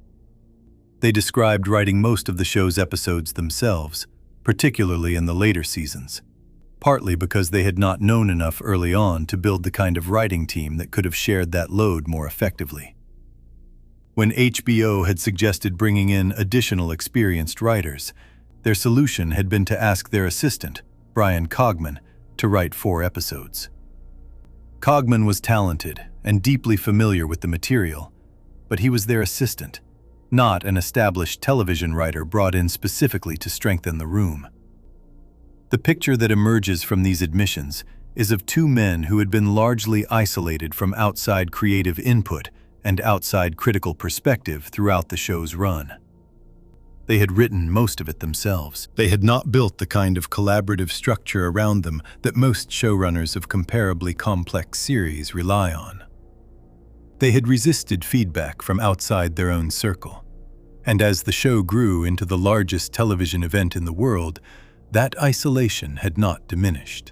They described writing most of the show's episodes themselves, particularly in the later seasons, partly because they had not known enough early on to build the kind of writing team that could have shared that load more effectively. When HBO had suggested bringing in additional experienced writers, their solution had been to ask their assistant, Brian Cogman, to write 4 episodes. Cogman was talented and deeply familiar with the material, but he was their assistant, not an established television writer brought in specifically to strengthen the room. The picture that emerges from these admissions is of 2 men who had been largely isolated from outside creative input and outside critical perspective throughout the show's run. They had written most of it themselves. They had not built the kind of collaborative structure around them that most showrunners of comparably complex series rely on. They had resisted feedback from outside their own circle. And as the show grew into the largest television event in the world, that isolation had not diminished.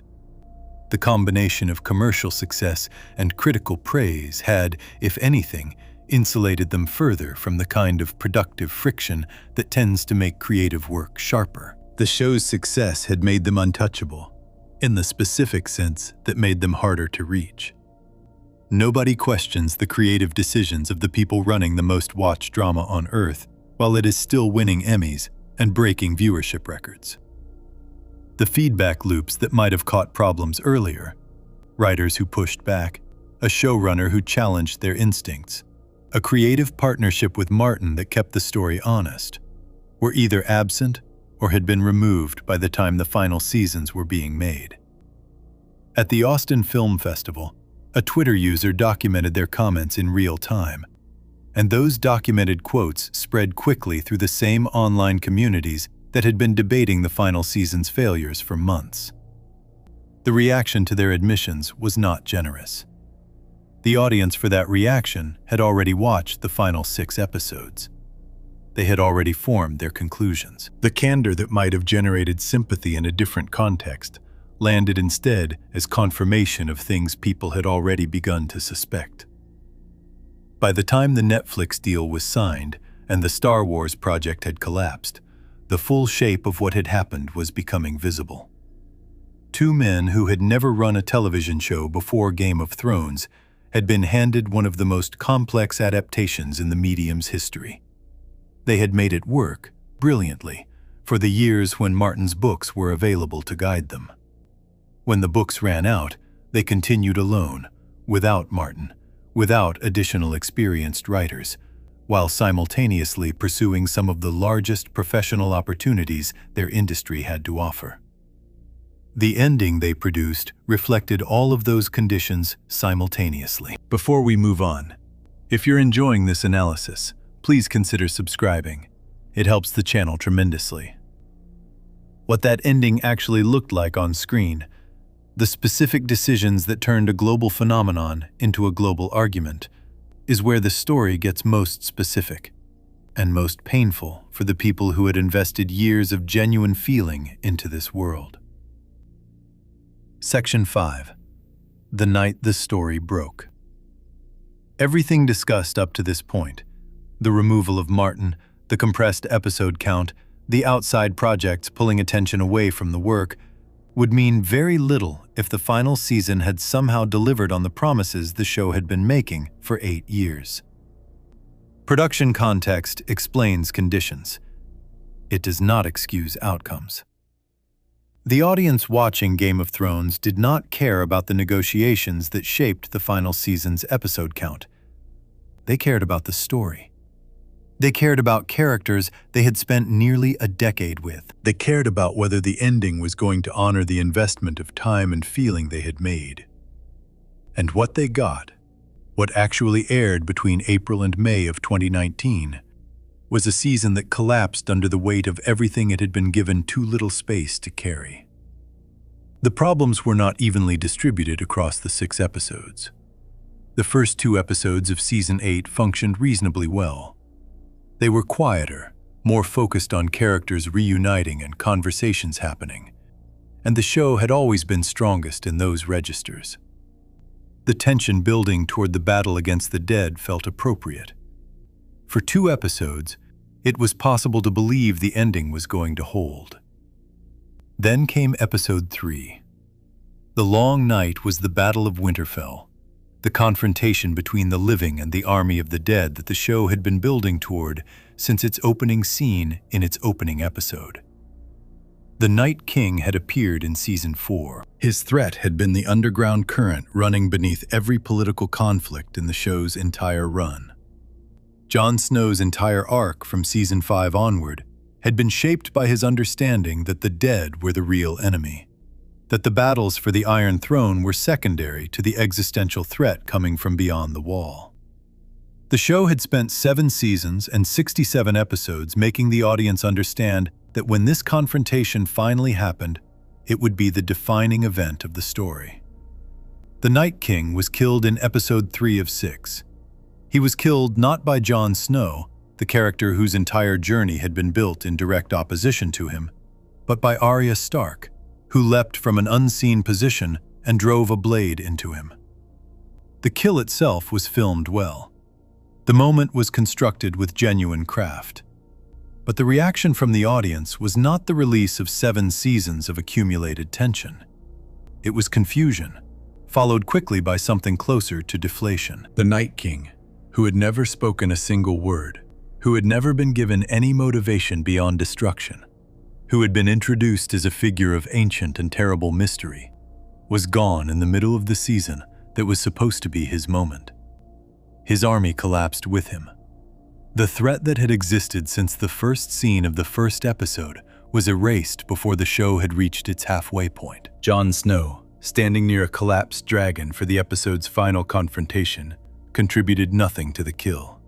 The combination of commercial success and critical praise had, if anything, insulated them further from the kind of productive friction that tends to make creative work sharper. The show's success had made them untouchable, in the specific sense that made them harder to reach. Nobody questions the creative decisions of the people running the most watched drama on Earth, while it is still winning Emmys and breaking viewership records. The feedback loops that might have caught problems earlier, writers who pushed back, a showrunner who challenged their instincts, a creative partnership with Martin that kept the story honest, were either absent or had been removed by the time the final seasons were being made. At the Austin Film Festival, a Twitter user documented their comments in real time, and those documented quotes spread quickly through the same online communities that had been debating the final season's failures for months. The reaction to their admissions was not generous. The audience for that reaction had already watched the final 6 episodes. They had already formed their conclusions. The candor that might have generated sympathy in a different context landed instead as confirmation of things people had already begun to suspect. By the time the Netflix deal was signed and the Star Wars project had collapsed, the full shape of what had happened was becoming visible. 2 men who had never run a television show before Game of Thrones had been handed one of the most complex adaptations in the medium's history. They had made it work, brilliantly, for the years when Martin's books were available to guide them. When the books ran out, they continued alone, without Martin, without additional experienced writers, while simultaneously pursuing some of the largest professional opportunities their industry had to offer. The ending they produced reflected all of those conditions simultaneously. Before we move on, if you're enjoying this analysis, please consider subscribing. It helps the channel tremendously. What that ending actually looked like on screen, the specific decisions that turned a global phenomenon into a global argument, is where the story gets most specific and most painful for the people who had invested years of genuine feeling into this world. Section 5. The Night the Story Broke. Everything discussed up to this point, the removal of Martin, the compressed episode count, the outside projects pulling attention away from the work, would mean very little if the final season had somehow delivered on the promises the show had been making for 8 years. Production context explains conditions. It does not excuse outcomes. The audience watching Game of Thrones did not care about the negotiations that shaped the final season's episode count. They cared about the story. They cared about characters they had spent nearly a decade with. They cared about whether the ending was going to honor the investment of time and feeling they had made. And what they got, what actually aired between April and May of 2019, was a season that collapsed under the weight of everything it had been given too little space to carry. The problems were not evenly distributed across the 6 episodes. The first 2 episodes of Season 8 functioned reasonably well. They were quieter, more focused on characters reuniting and conversations happening, and the show had always been strongest in those registers. The tension building toward the battle against the dead felt appropriate. For 2 episodes, it was possible to believe the ending was going to hold. Then came Episode 3. The long night was the Battle of Winterfell, the confrontation between the living and the army of the dead that the show had been building toward since its opening scene in its opening episode. The Night King had appeared in Season 4. His threat had been the underground current running beneath every political conflict in the show's entire run. Jon Snow's entire arc from Season 5 onward had been shaped by his understanding that the dead were the real enemy, that the battles for the Iron Throne were secondary to the existential threat coming from beyond the wall. The show had spent 7 seasons and 67 episodes making the audience understand that when this confrontation finally happened, it would be the defining event of the story. The Night King was killed in episode 3 of 6. He was killed not by Jon Snow, the character whose entire journey had been built in direct opposition to him, but by Arya Stark, who leapt from an unseen position and drove a blade into him. The kill itself was filmed well. The moment was constructed with genuine craft. But the reaction from the audience was not the release of 7 seasons of accumulated tension. It was confusion, followed quickly by something closer to deflation. The Night King, who had never spoken a single word, who had never been given any motivation beyond destruction, who had been introduced as a figure of ancient and terrible mystery, was gone in the middle of the season that was supposed to be his moment. His army collapsed with him. The threat that had existed since the first scene of the first episode was erased before the show had reached its halfway point. Jon Snow, standing near a collapsed dragon for the episode's final confrontation, contributed nothing to the kill.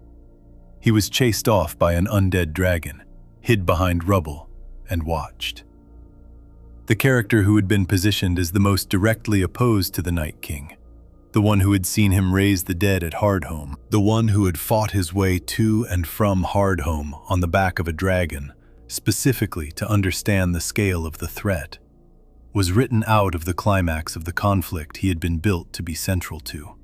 He was chased off by an undead dragon, hid behind rubble, and watched. The character who had been positioned as the most directly opposed to the Night King, the one who had seen him raise the dead at Hardhome, the one who had fought his way to and from Hardhome on the back of a dragon, specifically to understand the scale of the threat, was written out of the climax of the conflict he had been built to be central to.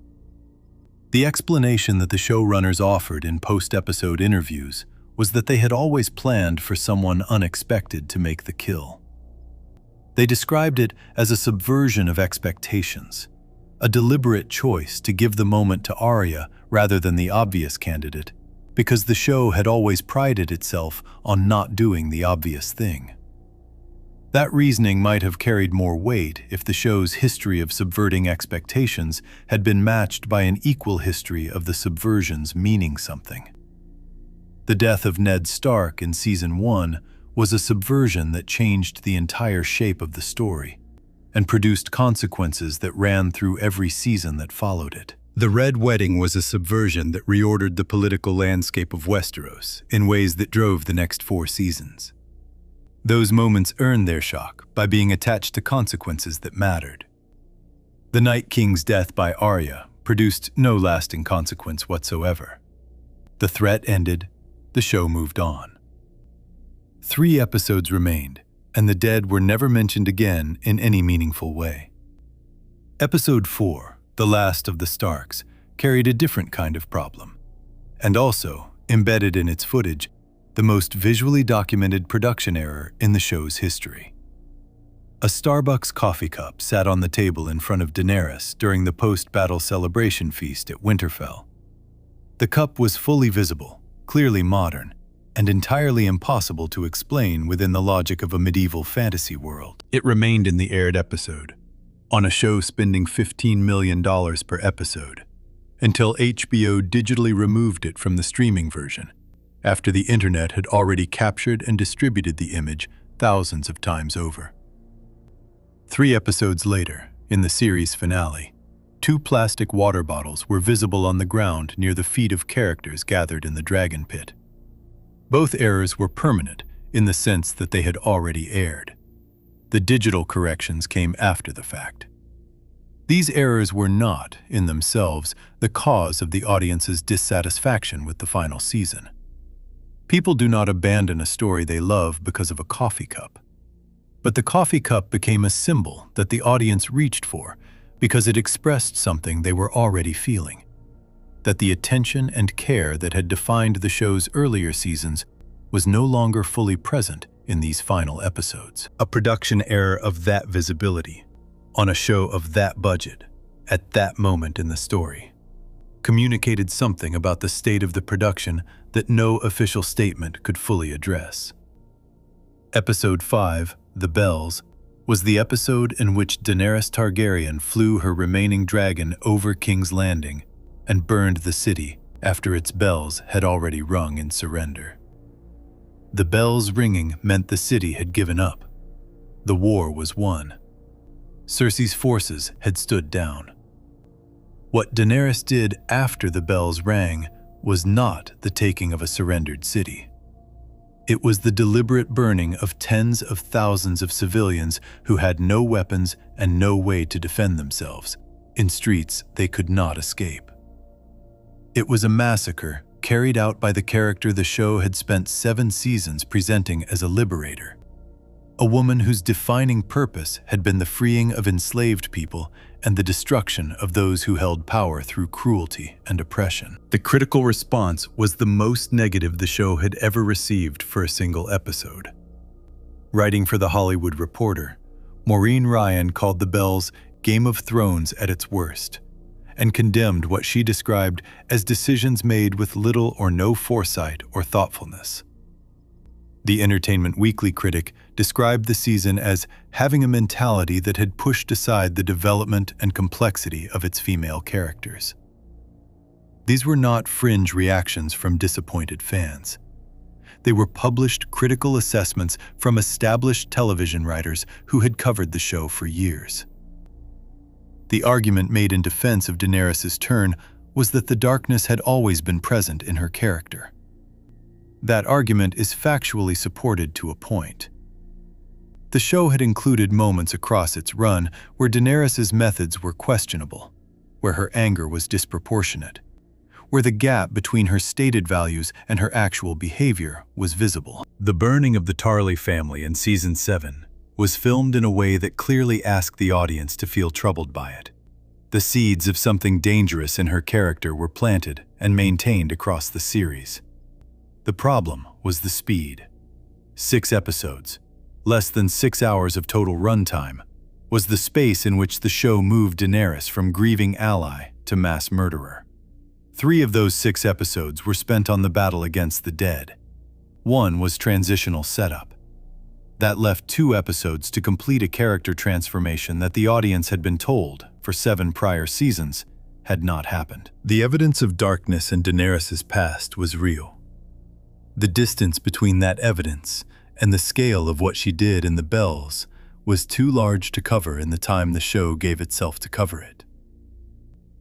The explanation that the showrunners offered in post-episode interviews was that they had always planned for someone unexpected to make the kill. They described it as a subversion of expectations, a deliberate choice to give the moment to Arya rather than the obvious candidate, because the show had always prided itself on not doing the obvious thing. That reasoning might have carried more weight if the show's history of subverting expectations had been matched by an equal history of the subversions meaning something. The death of Ned Stark in Season 1 was a subversion that changed the entire shape of the story and produced consequences that ran through every season that followed it. The Red Wedding was a subversion that reordered the political landscape of Westeros in ways that drove the next 4 seasons. Those moments earned their shock by being attached to consequences that mattered. The Night King's death by Arya produced no lasting consequence whatsoever. The threat ended, the show moved on. 3 episodes remained, and the dead were never mentioned again in any meaningful way. Episode 4, The Last of the Starks, carried a different kind of problem, and also, embedded in its footage, the most visually documented production error in the show's history. A Starbucks coffee cup sat on the table in front of Daenerys during the post-battle celebration feast at Winterfell. The cup was fully visible, clearly modern, and entirely impossible to explain within the logic of a medieval fantasy world. It remained in the aired episode, on a show spending $15 million per episode, until HBO digitally removed it from the streaming version, after the internet had already captured and distributed the image thousands of times over. 3 episodes later, in the series finale, 2 plastic water bottles were visible on the ground near the feet of characters gathered in the dragon pit. Both errors were permanent in the sense that they had already aired. The digital corrections came after the fact. These errors were not, in themselves, the cause of the audience's dissatisfaction with the final season. People do not abandon a story they love because of a coffee cup. But the coffee cup became a symbol that the audience reached for because it expressed something they were already feeling. That the attention and care that had defined the show's earlier seasons was no longer fully present in these final episodes. A production error of that visibility, on a show of that budget, at that moment in the story, communicated something about the state of the production that no official statement could fully address. Episode 5, The Bells, was the episode in which Daenerys Targaryen flew her remaining dragon over King's Landing and burned the city after its bells had already rung in surrender. The bells ringing meant the city had given up. The war was won. Cersei's forces had stood down. What Daenerys did after the bells rang was not the taking of a surrendered city. It was the deliberate burning of tens of thousands of civilians who had no weapons and no way to defend themselves, in streets they could not escape. It was a massacre carried out by the character the show had spent 7 seasons presenting as a liberator, a woman whose defining purpose had been the freeing of enslaved people and the destruction of those who held power through cruelty and oppression. The critical response was the most negative the show had ever received for a single episode. Writing for The Hollywood Reporter, Maureen Ryan called The Bells Game of Thrones at its worst, and condemned what she described as decisions made with little or no foresight or thoughtfulness. The Entertainment Weekly critic described the season as having a mentality that had pushed aside the development and complexity of its female characters. These were not fringe reactions from disappointed fans. They were published critical assessments from established television writers who had covered the show for years. The argument made in defense of Daenerys' turn was that the darkness had always been present in her character. That argument is factually supported to a point. The show had included moments across its run where Daenerys' methods were questionable, where her anger was disproportionate, where the gap between her stated values and her actual behavior was visible. The burning of the Tarly family in Season 7 was filmed in a way that clearly asked the audience to feel troubled by it. The seeds of something dangerous in her character were planted and maintained across the series. The problem was the speed. 6 episodes, less than 6 hours of total runtime, was the space in which the show moved Daenerys from grieving ally to mass murderer. 3 of those 6 episodes were spent on the battle against the dead. 1 was transitional setup. That left 2 episodes to complete a character transformation that the audience had been told, for 7 prior seasons, had not happened. The evidence of darkness in Daenerys' past was real. The distance between that evidence and the scale of what she did in The Bells was too large to cover in the time the show gave itself to cover it.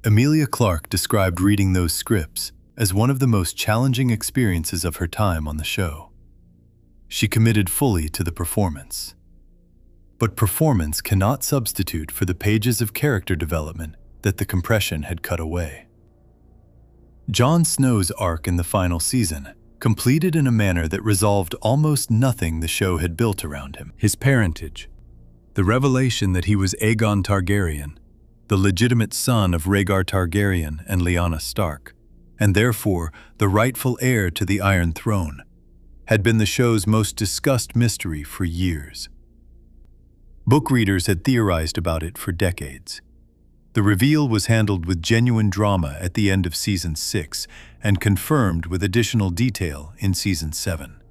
Emilia Clarke described reading those scripts as one of the most challenging experiences of her time on the show. She committed fully to the performance. But performance cannot substitute for the pages of character development that the compression had cut away. Jon Snow's arc in the final season completed in a manner that resolved almost nothing the show had built around him. His parentage, the revelation that he was Aegon Targaryen, the legitimate son of Rhaegar Targaryen and Lyanna Stark, and therefore the rightful heir to the Iron Throne, had been the show's most discussed mystery for years. Book readers had theorized about it for decades. The reveal was handled with genuine drama at the end of Season 6 and confirmed with additional detail in Season 7.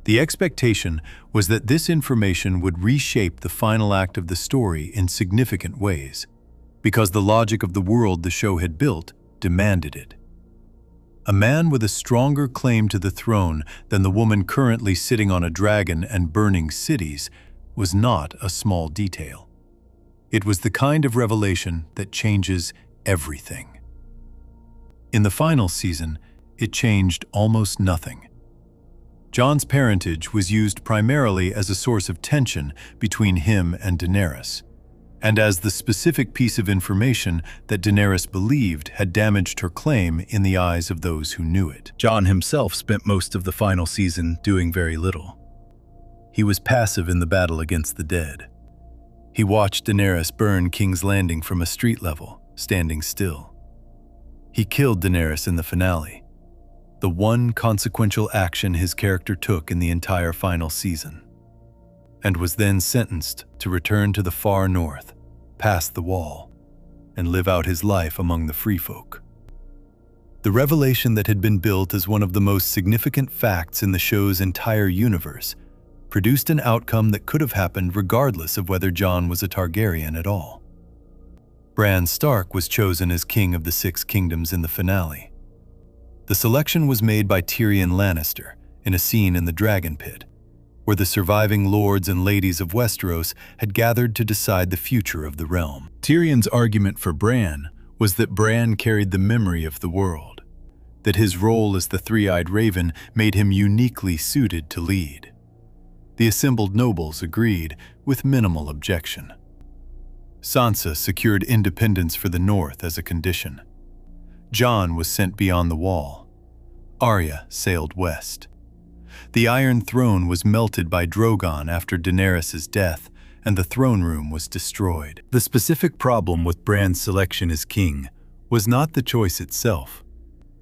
The expectation was that this information would reshape the final act of the story in significant ways, because the logic of the world the show had built demanded it. A man with a stronger claim to the throne than the woman currently sitting on a dragon and burning cities was not a small detail. It was the kind of revelation that changes everything. In the final season, it changed almost nothing. Jon's parentage was used primarily as a source of tension between him and Daenerys, and as the specific piece of information that Daenerys believed had damaged her claim in the eyes of those who knew it. Jon himself spent most of the final season doing very little. He was passive in the battle against the dead. He watched Daenerys burn King's Landing from a street level, standing still. He killed Daenerys in the finale, the one consequential action his character took in the entire final season, and was then sentenced to return to the far north, past the Wall, and live out his life among the free folk. The revelation that had been built as one of the most significant facts in the show's entire universe produced an outcome that could have happened regardless of whether Jon was a Targaryen at all. Bran Stark was chosen as king of the 6 kingdoms in the finale. The selection was made by Tyrion Lannister in a scene in the Dragon Pit, where the surviving lords and ladies of Westeros had gathered to decide the future of the realm. Tyrion's argument for Bran was that Bran carried the memory of the world, that his role as the three-eyed raven made him uniquely suited to lead. The assembled nobles agreed with minimal objection. Sansa secured independence for the north as a condition. Jon was sent beyond the wall. Arya sailed west. The Iron Throne was melted by Drogon after Daenerys' death, and the throne room was destroyed. The specific problem with Bran's selection as king was not the choice itself,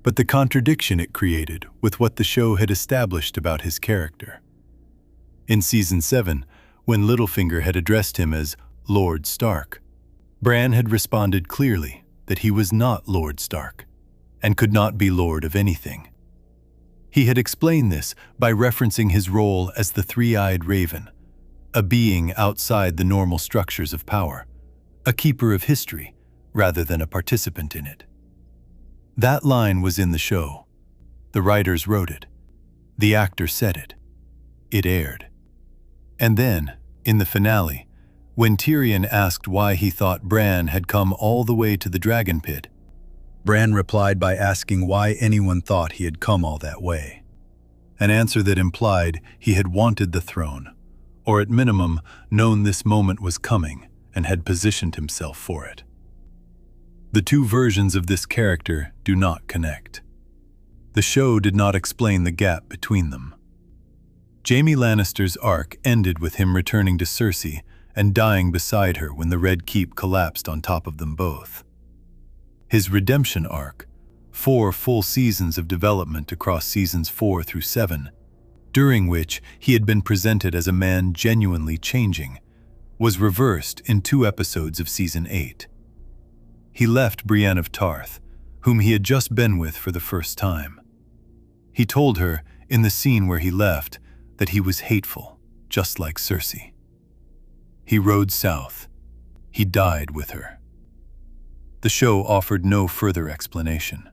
but the contradiction it created with what the show had established about his character. In Season 7, when Littlefinger had addressed him as Lord Stark, Bran had responded clearly that he was not Lord Stark and could not be lord of anything. He had explained this by referencing his role as the three-eyed raven, a being outside the normal structures of power, a keeper of history rather than a participant in it. That line was in the show. The writers wrote it. The actor said it. It aired. And then, in the finale, when Tyrion asked why he thought Bran had come all the way to the dragon pit, Bran replied by asking why anyone thought he had come all that way. An answer that implied he had wanted the throne, or at minimum known this moment was coming and had positioned himself for it. The two versions of this character do not connect. The show did not explain the gap between them. Jaime Lannister's arc ended with him returning to Cersei and dying beside her when the Red Keep collapsed on top of them both. His redemption arc, 4 full seasons of development across seasons 4 through 7, during which he had been presented as a man genuinely changing, was reversed in 2 episodes of Season 8. He left Brienne of Tarth, whom he had just been with for the first time. He told her, in the scene where he left, that he was hateful, just like Cersei. He rode south. He died with her. The show offered no further explanation.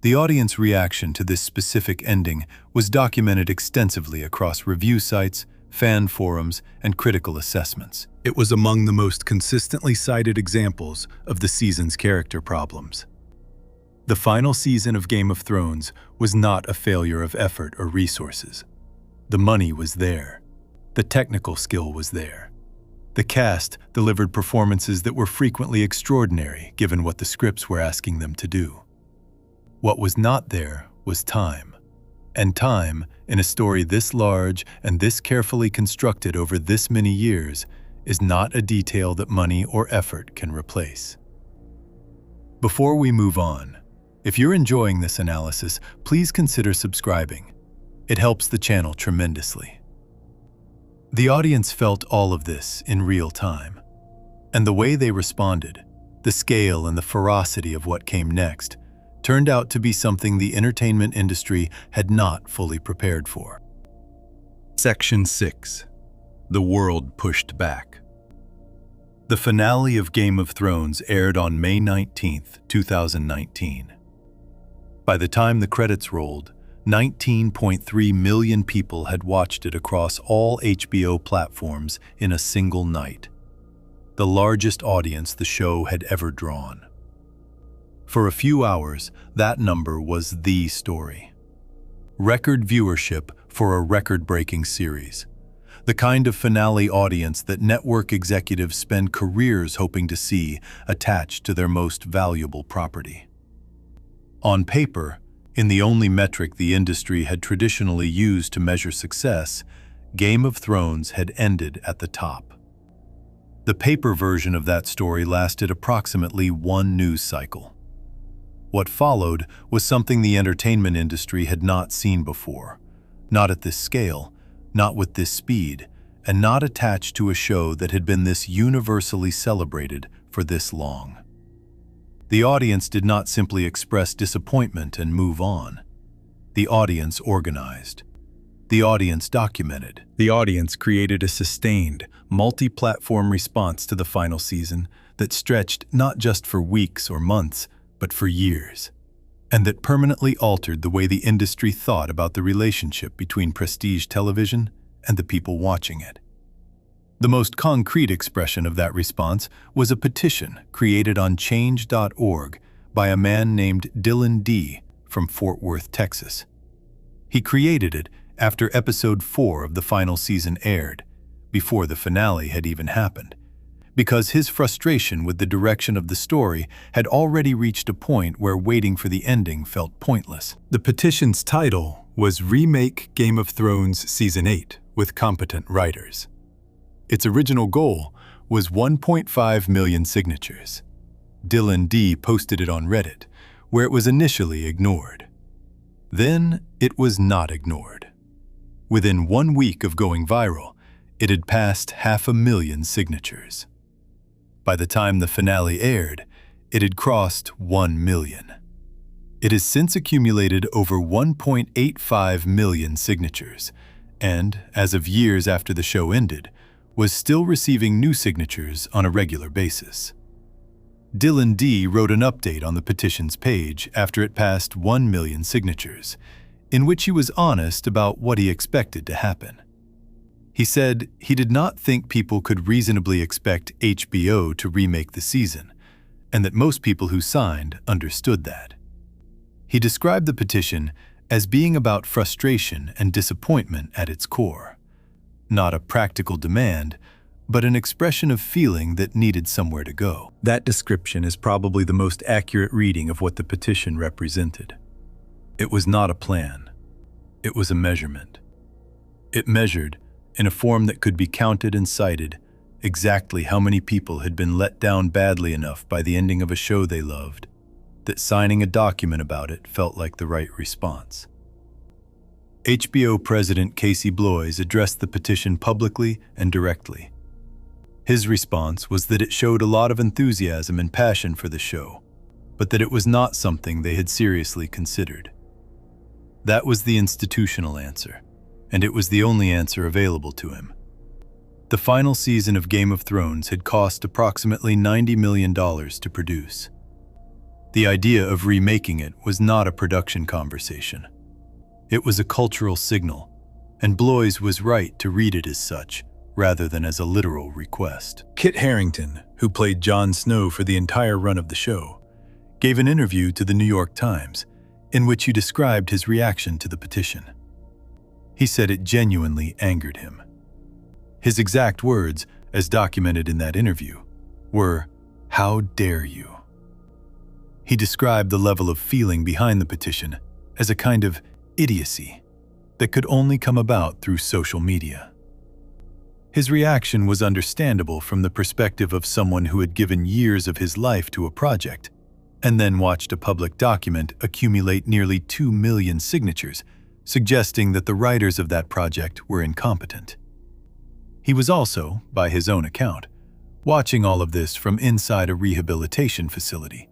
The audience reaction to this specific ending was documented extensively across review sites, fan forums, and critical assessments. It was among the most consistently cited examples of the season's character problems. The final season of Game of Thrones was not a failure of effort or resources. The money was there. The technical skill was there. The cast delivered performances that were frequently extraordinary given what the scripts were asking them to do. What was not there was time. And time, in a story this large and this carefully constructed over this many years, is not a detail that money or effort can replace. Before we move on, if you're enjoying this analysis, please consider subscribing. It helps the channel tremendously. The audience felt all of this in real time, and the way they responded, the scale and the ferocity of what came next, turned out to be something the entertainment industry had not fully prepared for. Section 6. The world pushed back. The finale of Game of Thrones aired on May 19, 2019. By the time the credits rolled, 19.3 million people had watched it across all HBO platforms in a single night, the largest audience the show had ever drawn. For a few hours, that number was the story. Record viewership for a record-breaking series, the kind of finale audience that network executives spend careers hoping to see attached to their most valuable property. On paper, in the only metric the industry had traditionally used to measure success, Game of Thrones had ended at the top. The paper version of that story lasted approximately 1 news cycle. What followed was something the entertainment industry had not seen before, not at this scale, not with this speed, and not attached to a show that had been this universally celebrated for this long. The audience did not simply express disappointment and move on. The audience organized. The audience documented. The audience created a sustained, multi-platform response to the final season that stretched not just for weeks or months, but for years, and that permanently altered the way the industry thought about the relationship between prestige television and the people watching it. The most concrete expression of that response was a petition created on change.org by a man named Dylan D. from Fort Worth, Texas. He created it after episode 4 of the final season aired, before the finale had even happened, because his frustration with the direction of the story had already reached a point where waiting for the ending felt pointless. The petition's title was Remake Game of Thrones Season 8 with Competent Writers. Its original goal was 1.5 million signatures. Dylan D. posted it on Reddit, where it was initially ignored. Then it was not ignored. Within 1 week of going viral, it had passed 500,000 signatures. By the time the finale aired, it had crossed 1 million. It has since accumulated over 1.85 million signatures, and, as of years after the show ended, was still receiving new signatures on a regular basis. Dylan D. wrote an update on the petition's page after it passed 1 million signatures, in which he was honest about what he expected to happen. He said he did not think people could reasonably expect HBO to remake the season, and that most people who signed understood that. He described the petition as being about frustration and disappointment at its core. Not a practical demand, but an expression of feeling that needed somewhere to go. That description is probably the most accurate reading of what the petition represented. It was not a plan. It was a measurement. It measured, in a form that could be counted and cited, exactly how many people had been let down badly enough by the ending of a show they loved, that signing a document about it felt like the right response. HBO President Casey Bloys addressed the petition publicly and directly. His response was that it showed a lot of enthusiasm and passion for the show, but that it was not something they had seriously considered. That was the institutional answer, and it was the only answer available to him. The final season of Game of Thrones had cost approximately $90 million to produce. The idea of remaking it was not a production conversation. It was a cultural signal, and Bloys was right to read it as such, rather than as a literal request. Kit Harington, who played Jon Snow for the entire run of the show, gave an interview to the New York Times in which he described his reaction to the petition. He said it genuinely angered him. His exact words, as documented in that interview, were, "How dare you?" He described the level of feeling behind the petition as a kind of idiocy that could only come about through social media. His reaction was understandable from the perspective of someone who had given years of his life to a project and then watched a public document accumulate nearly 2 million signatures, suggesting that the writers of that project were incompetent. He was also, by his own account, watching all of this from inside a rehabilitation facility,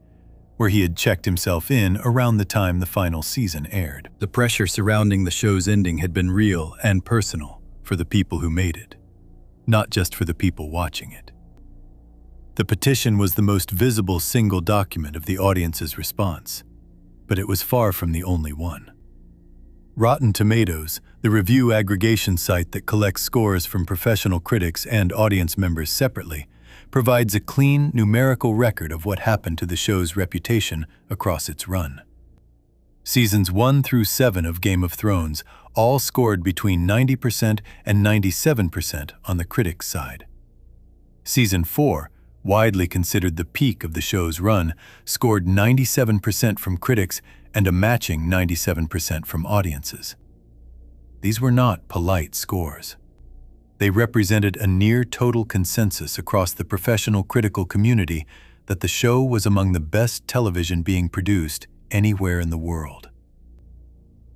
where he had checked himself in around the time the final season aired. The pressure surrounding the show's ending had been real and personal for the people who made it, not just for the people watching it. The petition was the most visible single document of the audience's response, but it was far from the only one. Rotten Tomatoes, the review aggregation site that collects scores from professional critics and audience members separately, provides a clean, numerical record of what happened to the show's reputation across its run. Seasons 1 through 7 of Game of Thrones all scored between 90% and 97% on the critics' side. Season 4, widely considered the peak of the show's run, scored 97% from critics and a matching 97% from audiences. These were not polite scores. They represented a near-total consensus across the professional critical community that the show was among the best television being produced anywhere in the world.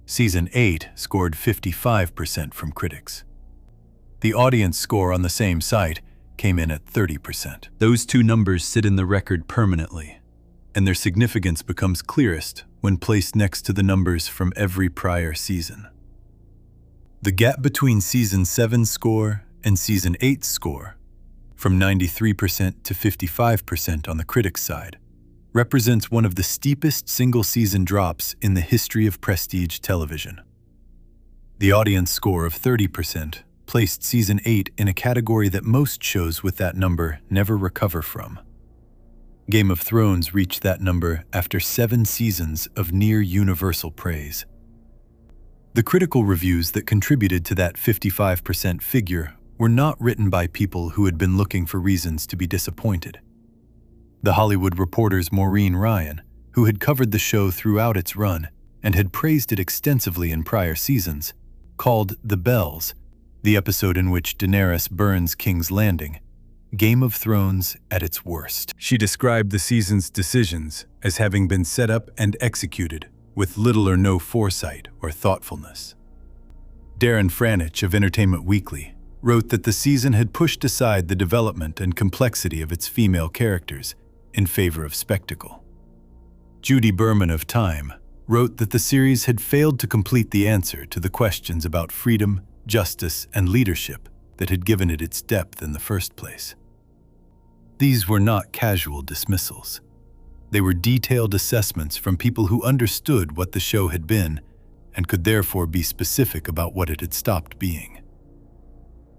Season 8 scored 55% from critics. The audience score on the same site came in at 30%. Those two numbers sit in the record permanently, and their significance becomes clearest when placed next to the numbers from every prior season. The gap between Season 7's score and Season 8's score, from 93% to 55% on the critics' side, represents one of the steepest single-season drops in the history of prestige television. The audience score of 30% placed Season 8 in a category that most shows with that number never recover from. Game of Thrones reached that number after 7 seasons of near-universal praise. The critical reviews that contributed to that 55% figure were not written by people who had been looking for reasons to be disappointed. The Hollywood Reporter's Maureen Ryan, who had covered the show throughout its run and had praised it extensively in prior seasons, called The Bells, the episode in which Daenerys burns King's Landing, Game of Thrones at its worst. She described the season's decisions as having been set up and executed with little or no foresight or thoughtfulness. Darren Franich of Entertainment Weekly wrote that the season had pushed aside the development and complexity of its female characters in favor of spectacle. Judy Berman of Time wrote that the series had failed to complete the answer to the questions about freedom, justice, and leadership that had given it its depth in the first place. These were not casual dismissals. They were detailed assessments from people who understood what the show had been and could therefore be specific about what it had stopped being.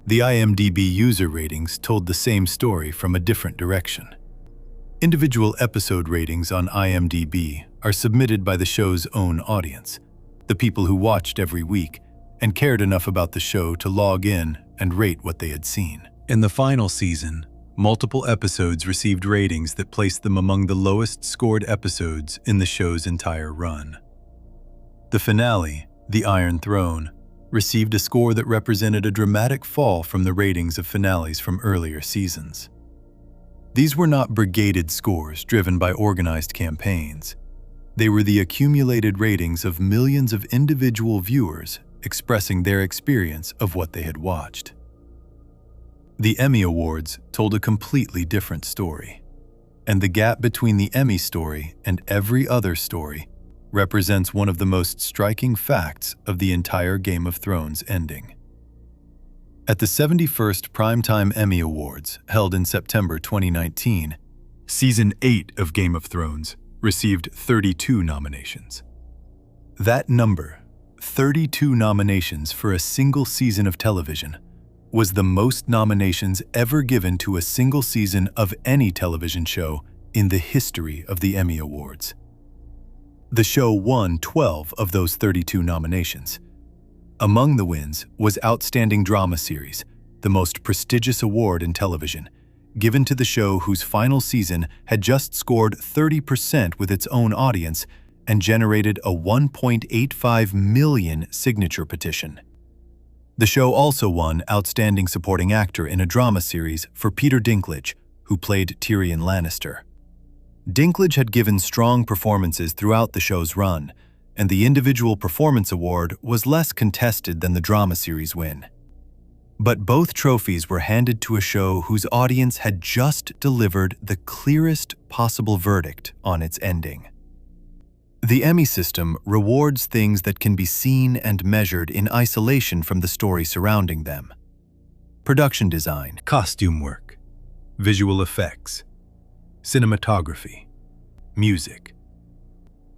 The IMDb user ratings told the same story from a different direction. Individual episode ratings on IMDb are submitted by the show's own audience, the people who watched every week and cared enough about the show to log in and rate what they had seen. In the final season, multiple episodes received ratings that placed them among the lowest scored episodes in the show's entire run. The finale, The Iron Throne, received a score that represented a dramatic fall from the ratings of finales from earlier seasons. These were not brigaded scores driven by organized campaigns. They were the accumulated ratings of millions of individual viewers expressing their experience of what they had watched. The Emmy Awards told a completely different story, and the gap between the Emmy story and every other story represents one of the most striking facts of the entire Game of Thrones ending. At the 71st Primetime Emmy Awards, held in September 2019, Season 8 of Game of Thrones received 32 nominations. That number, 32 nominations for a single season of television, was the most nominations ever given to a single season of any television show in the history of the Emmy Awards. The show won 12 of those 32 nominations. Among the wins was Outstanding Drama Series, the most prestigious award in television, given to the show whose final season had just scored 30% with its own audience and generated a 1.85 million signature petition. The show also won Outstanding Supporting Actor in a Drama Series for Peter Dinklage, who played Tyrion Lannister. Dinklage had given strong performances throughout the show's run, and the individual performance award was less contested than the drama series win. But both trophies were handed to a show whose audience had just delivered the clearest possible verdict on its ending. The Emmy system rewards things that can be seen and measured in isolation from the story surrounding them. Production design, costume work, visual effects, cinematography, music.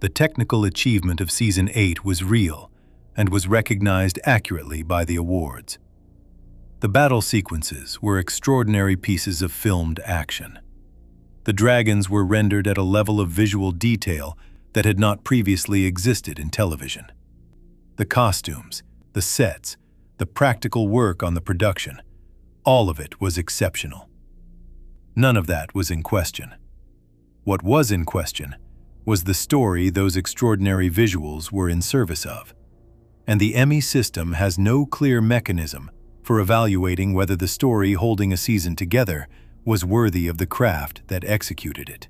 The technical achievement of Season 8 was real and was recognized accurately by the awards. The battle sequences were extraordinary pieces of filmed action. The dragons were rendered at a level of visual detail that had not previously existed in television. The costumes, the sets, the practical work on the production, all of it was exceptional. None of that was in question. What was in question was the story those extraordinary visuals were in service of. And the Emmy system has no clear mechanism for evaluating whether the story holding a season together was worthy of the craft that executed it.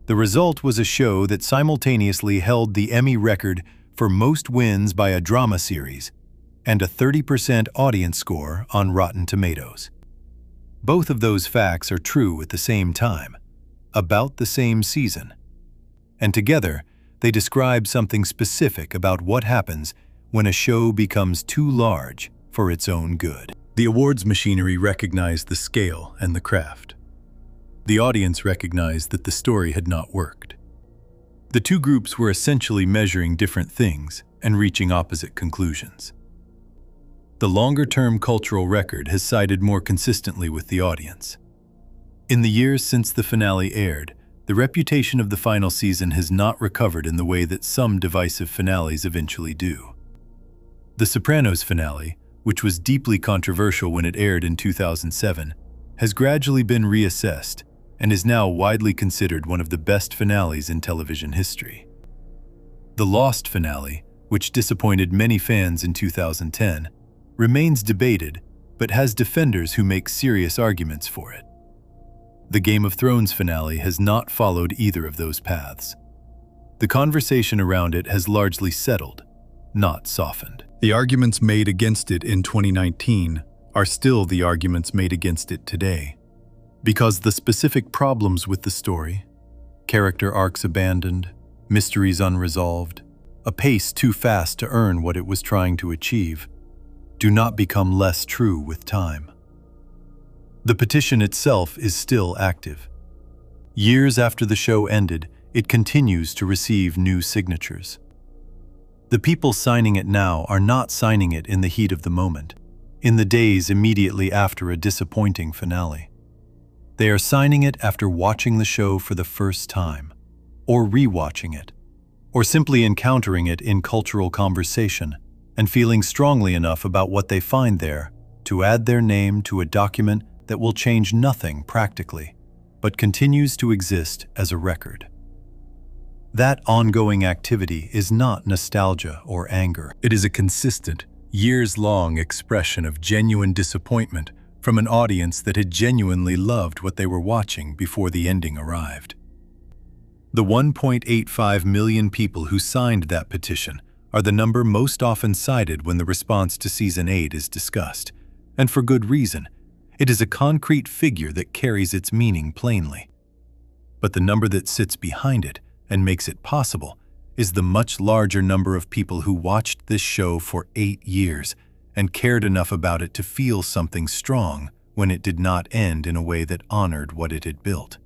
The result was a show that simultaneously held the Emmy record for most wins by a drama series and a 30% audience score on Rotten Tomatoes. Both of those facts are true at the same time, about the same season. And together, they describe something specific about what happens when a show becomes too large for its own good. The awards machinery recognized the scale and the craft. The audience recognized that the story had not worked. The two groups were essentially measuring different things and reaching opposite conclusions. The longer-term cultural record has sided more consistently with the audience. In the years since the finale aired, the reputation of the final season has not recovered in the way that some divisive finales eventually do. The Sopranos finale, which was deeply controversial when it aired in 2007, has gradually been reassessed and is now widely considered one of the best finales in television history. The Lost finale, which disappointed many fans in 2010, remains debated but has defenders who make serious arguments for it. The Game of Thrones finale has not followed either of those paths. The conversation around it has largely settled, not softened. The arguments made against it in 2019 are still the arguments made against it today, because the specific problems with the story, character arcs abandoned, mysteries unresolved, a pace too fast to earn what it was trying to achieve, do not become less true with time. The petition itself is still active. Years after the show ended, it continues to receive new signatures. The people signing it now are not signing it in the heat of the moment, in the days immediately after a disappointing finale. They are signing it after watching the show for the first time, or rewatching it, or simply encountering it in cultural conversation and feeling strongly enough about what they find there to add their name to a document that will change nothing practically, but continues to exist as a record. That ongoing activity is not nostalgia or anger. It is a consistent, years-long expression of genuine disappointment from an audience that had genuinely loved what they were watching before the ending arrived. The 1.85 million people who signed that petition are the number most often cited when the response to Season 8 is discussed, and for good reason. It is a concrete figure that carries its meaning plainly. But the number that sits behind it and makes it possible is the much larger number of people who watched this show for 8 years and cared enough about it to feel something strong when it did not end in a way that honored what it had built.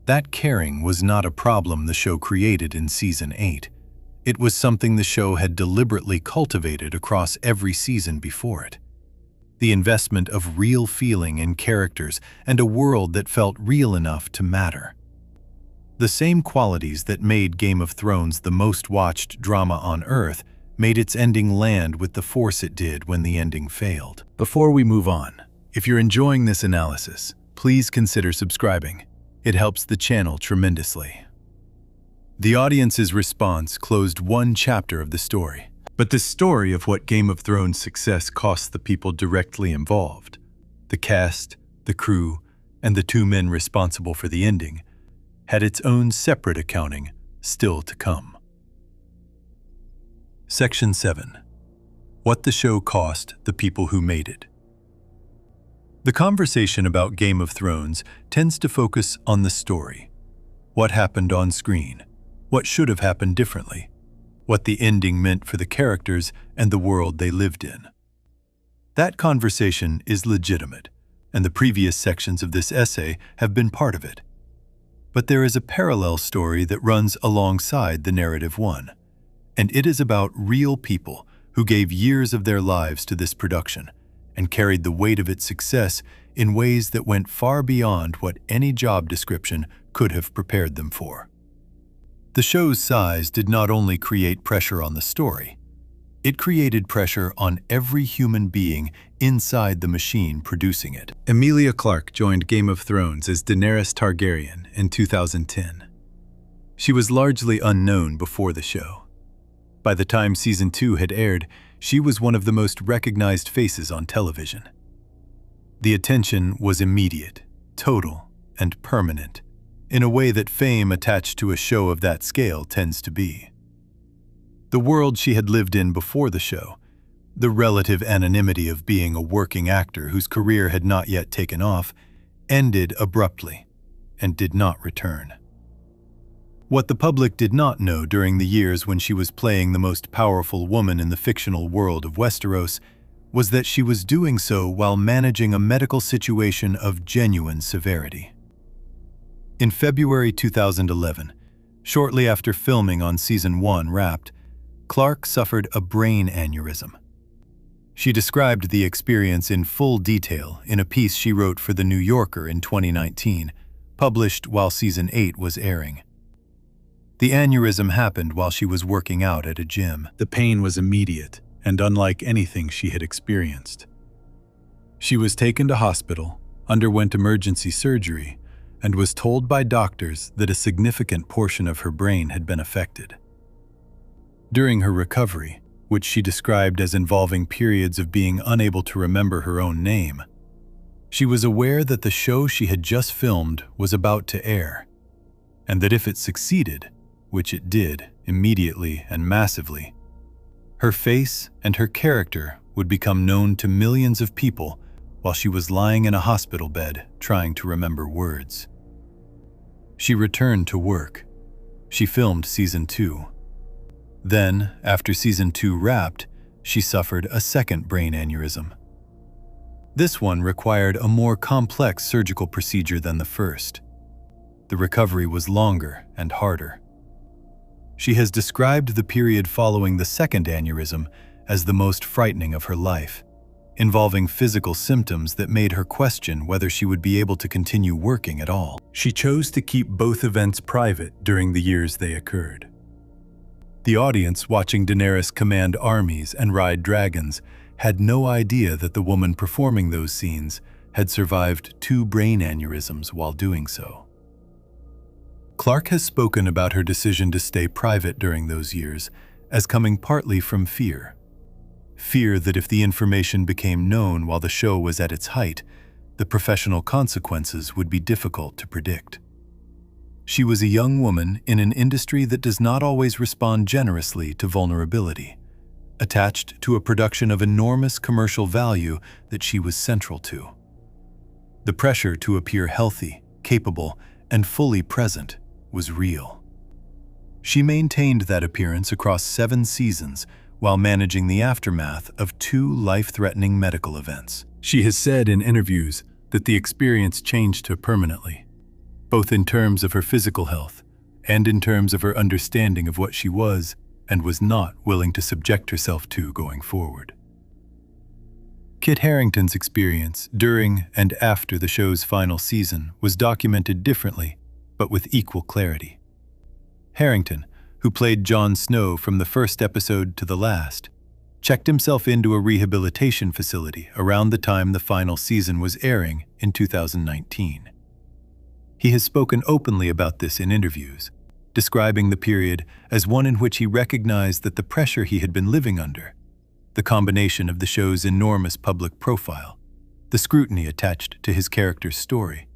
That caring was not a problem the show created in Season 8. It was something the show had deliberately cultivated across every season before it. The investment of real feeling in characters and a world that felt real enough to matter. The same qualities that made Game of Thrones the most watched drama on Earth made its ending land with the force it did when the ending failed. Before we move on, if you're enjoying this analysis, please consider subscribing. It helps the channel tremendously. The audience's response closed one chapter of the story. But the story of what Game of Thrones' success cost the people directly involved, the cast, the crew, and the 2 men responsible for the ending, had its own separate accounting still to come. Section 7. What the show cost the people who made it. The conversation about Game of Thrones tends to focus on the story. What happened on screen? What should have happened differently? What the ending meant for the characters and the world they lived in. That conversation is legitimate, and the previous sections of this essay have been part of it. But there is a parallel story that runs alongside the narrative one, and it is about real people who gave years of their lives to this production and carried the weight of its success in ways that went far beyond what any job description could have prepared them for. The show's size did not only create pressure on the story, it created pressure on every human being inside the machine producing it. Emilia Clarke joined Game of Thrones as Daenerys Targaryen in 2010. She was largely unknown before the show. By the time Season 2 had aired, she was one of the most recognized faces on television. The attention was immediate, total, and permanent, in a way that fame attached to a show of that scale tends to be. The world she had lived in before the show, the relative anonymity of being a working actor whose career had not yet taken off, ended abruptly and did not return. What the public did not know during the years when she was playing the most powerful woman in the fictional world of Westeros was that she was doing so while managing a medical situation of genuine severity. In February 2011, shortly after filming on Season 1 wrapped, Clarke suffered a brain aneurysm. She described the experience in full detail in a piece she wrote for The New Yorker in 2019, published while Season 8 was airing. The aneurysm happened while she was working out at a gym. The pain was immediate and unlike anything she had experienced. She was taken to hospital, underwent emergency surgery, and was told by doctors that a significant portion of her brain had been affected. During her recovery, which she described as involving periods of being unable to remember her own name, she was aware that the show she had just filmed was about to air, and that if it succeeded, which it did immediately and massively, her face and her character would become known to millions of people while she was lying in a hospital bed trying to remember words. She returned to work. She filmed Season 2. Then, after Season 2 wrapped, she suffered a second brain aneurysm. This one required a more complex surgical procedure than the first. The recovery was longer and harder. She has described the period following the second aneurysm as the most frightening of her life, involving physical symptoms that made her question whether she would be able to continue working at all. She chose to keep both events private during the years they occurred. The audience watching Daenerys command armies and ride dragons had no idea that the woman performing those scenes had survived 2 brain aneurysms while doing so. Clarke has spoken about her decision to stay private during those years as coming partly from fear. Fear that if the information became known while the show was at its height, the professional consequences would be difficult to predict. She was a young woman in an industry that does not always respond generously to vulnerability, attached to a production of enormous commercial value that she was central to. The pressure to appear healthy, capable, and fully present was real. She maintained that appearance across 7 seasons while managing the aftermath of 2 life-threatening medical events. She has said in interviews that the experience changed her permanently, both in terms of her physical health and in terms of her understanding of what she was and was not willing to subject herself to going forward. Kit Harington's experience during and after the show's final season was documented differently, but with equal clarity. Harington, who played Jon Snow from the first episode to the last, checked himself into a rehabilitation facility around the time the final season was airing in 2019. He has spoken openly about this in interviews, describing the period as one in which he recognized that the pressure he had been living under, the combination of the show's enormous public profile, the scrutiny attached to his character's story,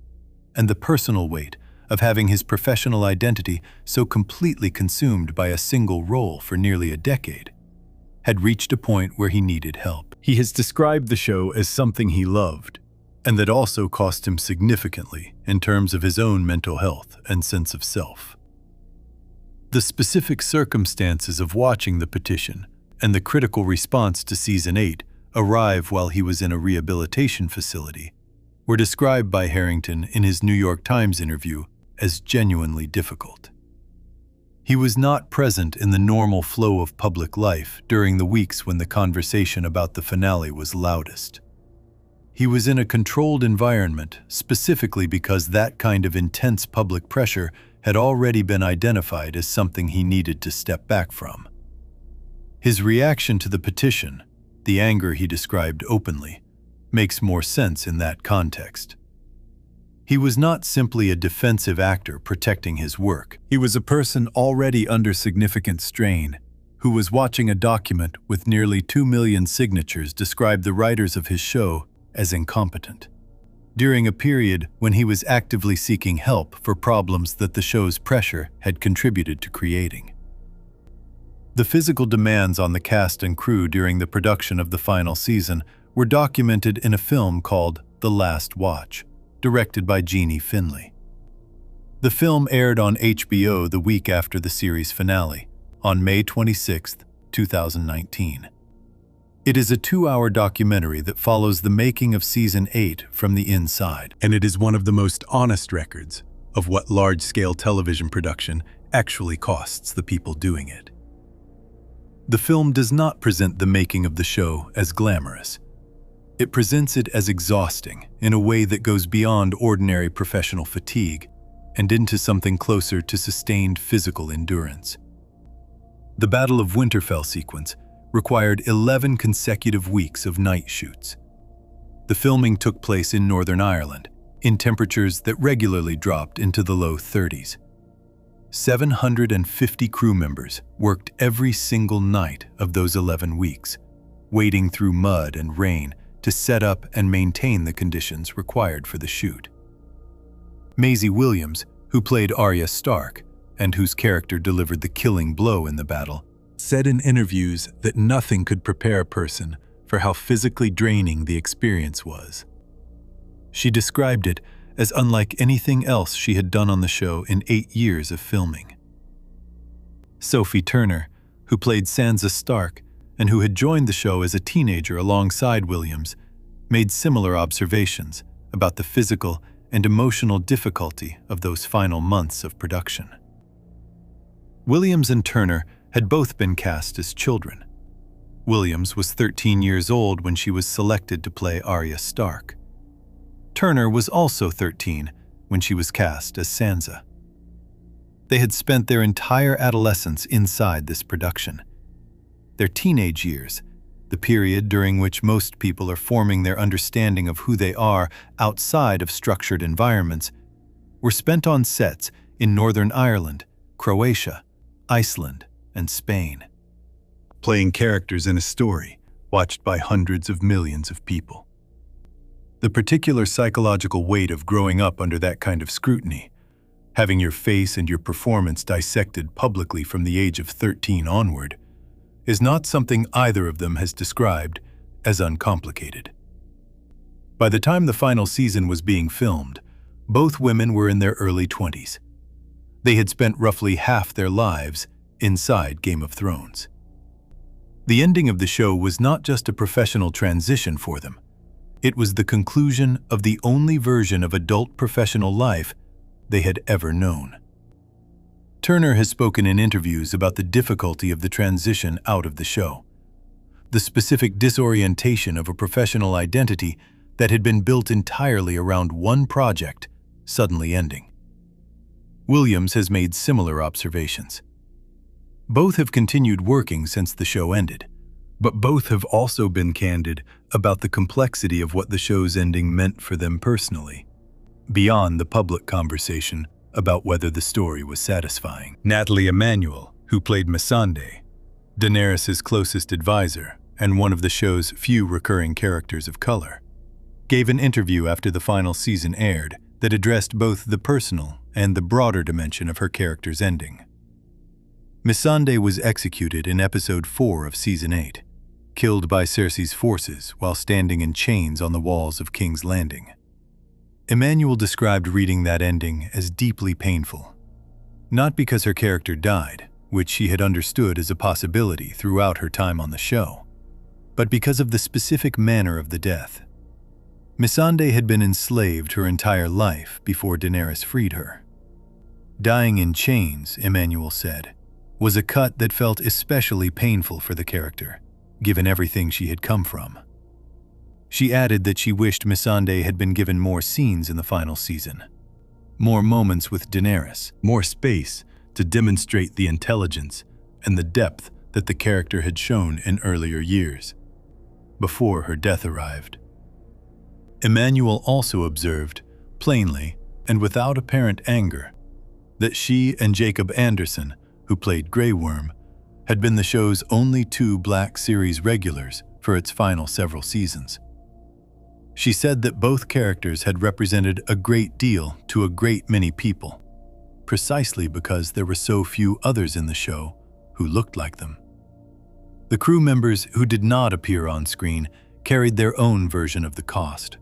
and the personal weight of having his professional identity so completely consumed by a single role for nearly a decade, had reached a point where he needed help. He has described the show as something he loved, and that also cost him significantly in terms of his own mental health and sense of self. The specific circumstances of watching the petition and the critical response to Season 8 arrive while he was in a rehabilitation facility were described by Harington in his New York Times interview as genuinely difficult. He was not present in the normal flow of public life during the weeks when the conversation about the finale was loudest. He was in a controlled environment specifically because that kind of intense public pressure had already been identified as something he needed to step back from. His reaction to the petition, the anger he described openly, makes more sense in that context. He was not simply a defensive actor protecting his work. He was a person already under significant strain, who was watching a document with nearly 2 million signatures describe the writers of his show as incompetent, during a period when he was actively seeking help for problems that the show's pressure had contributed to creating. The physical demands on the cast and crew during the production of the final season were documented in a film called The Last Watch, directed by Jeannie Finley. The film aired on HBO the week after the series finale, on May 26, 2019. It is a 2-hour documentary that follows the making of Season 8 from the inside, and it is one of the most honest records of what large-scale television production actually costs the people doing it. The film does not present the making of the show as glamorous. It presents it as exhausting in a way that goes beyond ordinary professional fatigue and into something closer to sustained physical endurance. The Battle of Winterfell sequence required 11 consecutive weeks of night shoots. The filming took place in Northern Ireland, in temperatures that regularly dropped into the low 30s. 750 crew members worked every single night of those 11 weeks, wading through mud and rain to set up and maintain the conditions required for the shoot. Maisie Williams, who played Arya Stark, and whose character delivered the killing blow in the battle, said in interviews that nothing could prepare a person for how physically draining the experience was. She described it as unlike anything else she had done on the show in 8 years of filming. Sophie Turner, who played Sansa Stark and who had joined the show as a teenager alongside Williams, made similar observations about the physical and emotional difficulty of those final months of production. Williams and Turner had both been cast as children. Williams was 13 years old when she was selected to play Arya Stark. Turner was also 13 when she was cast as Sansa. They had spent their entire adolescence inside this production. Their teenage years, the period during which most people are forming their understanding of who they are outside of structured environments, were spent on sets in Northern Ireland, Croatia, Iceland, and Spain, playing characters in a story watched by hundreds of millions of people. The particular psychological weight of growing up under that kind of scrutiny, having your face and your performance dissected publicly from the age of 13 onward, is not something either of them has described as uncomplicated. By the time the final season was being filmed, both women were in their early 20s. They had spent roughly half their lives inside Game of Thrones. The ending of the show was not just a professional transition for them. It was the conclusion of the only version of adult professional life they had ever known. Turner has spoken in interviews about the difficulty of the transition out of the show, the specific disorientation of a professional identity that had been built entirely around one project suddenly ending. Williams has made similar observations. Both have continued working since the show ended, but both have also been candid about the complexity of what the show's ending meant for them personally, beyond the public conversation about whether the story was satisfying. Natalie Emmanuel, who played Missandei, Daenerys' closest advisor and one of the show's few recurring characters of color, gave an interview after the final season aired that addressed both the personal and the broader dimension of her character's ending. Missandei was executed in episode 4 of season 8, killed by Cersei's forces while standing in chains on the walls of King's Landing. Emmanuel described reading that ending as deeply painful, not because her character died, which she had understood as a possibility throughout her time on the show, but because of the specific manner of the death. Missandei had been enslaved her entire life before Daenerys freed her. Dying in chains, Emmanuel said, was a cut that felt especially painful for the character, given everything she had come from. She added that she wished Missandei had been given more scenes in the final season, more moments with Daenerys, more space to demonstrate the intelligence and the depth that the character had shown in earlier years, before her death arrived. Emmanuel also observed, plainly and without apparent anger, that she and Jacob Anderson, who played Grey Worm, had been the show's only 2 Black Series regulars for its final several seasons. She said that both characters had represented a great deal to a great many people, precisely because there were so few others in the show who looked like them. The crew members who did not appear on screen carried their own version of the cost.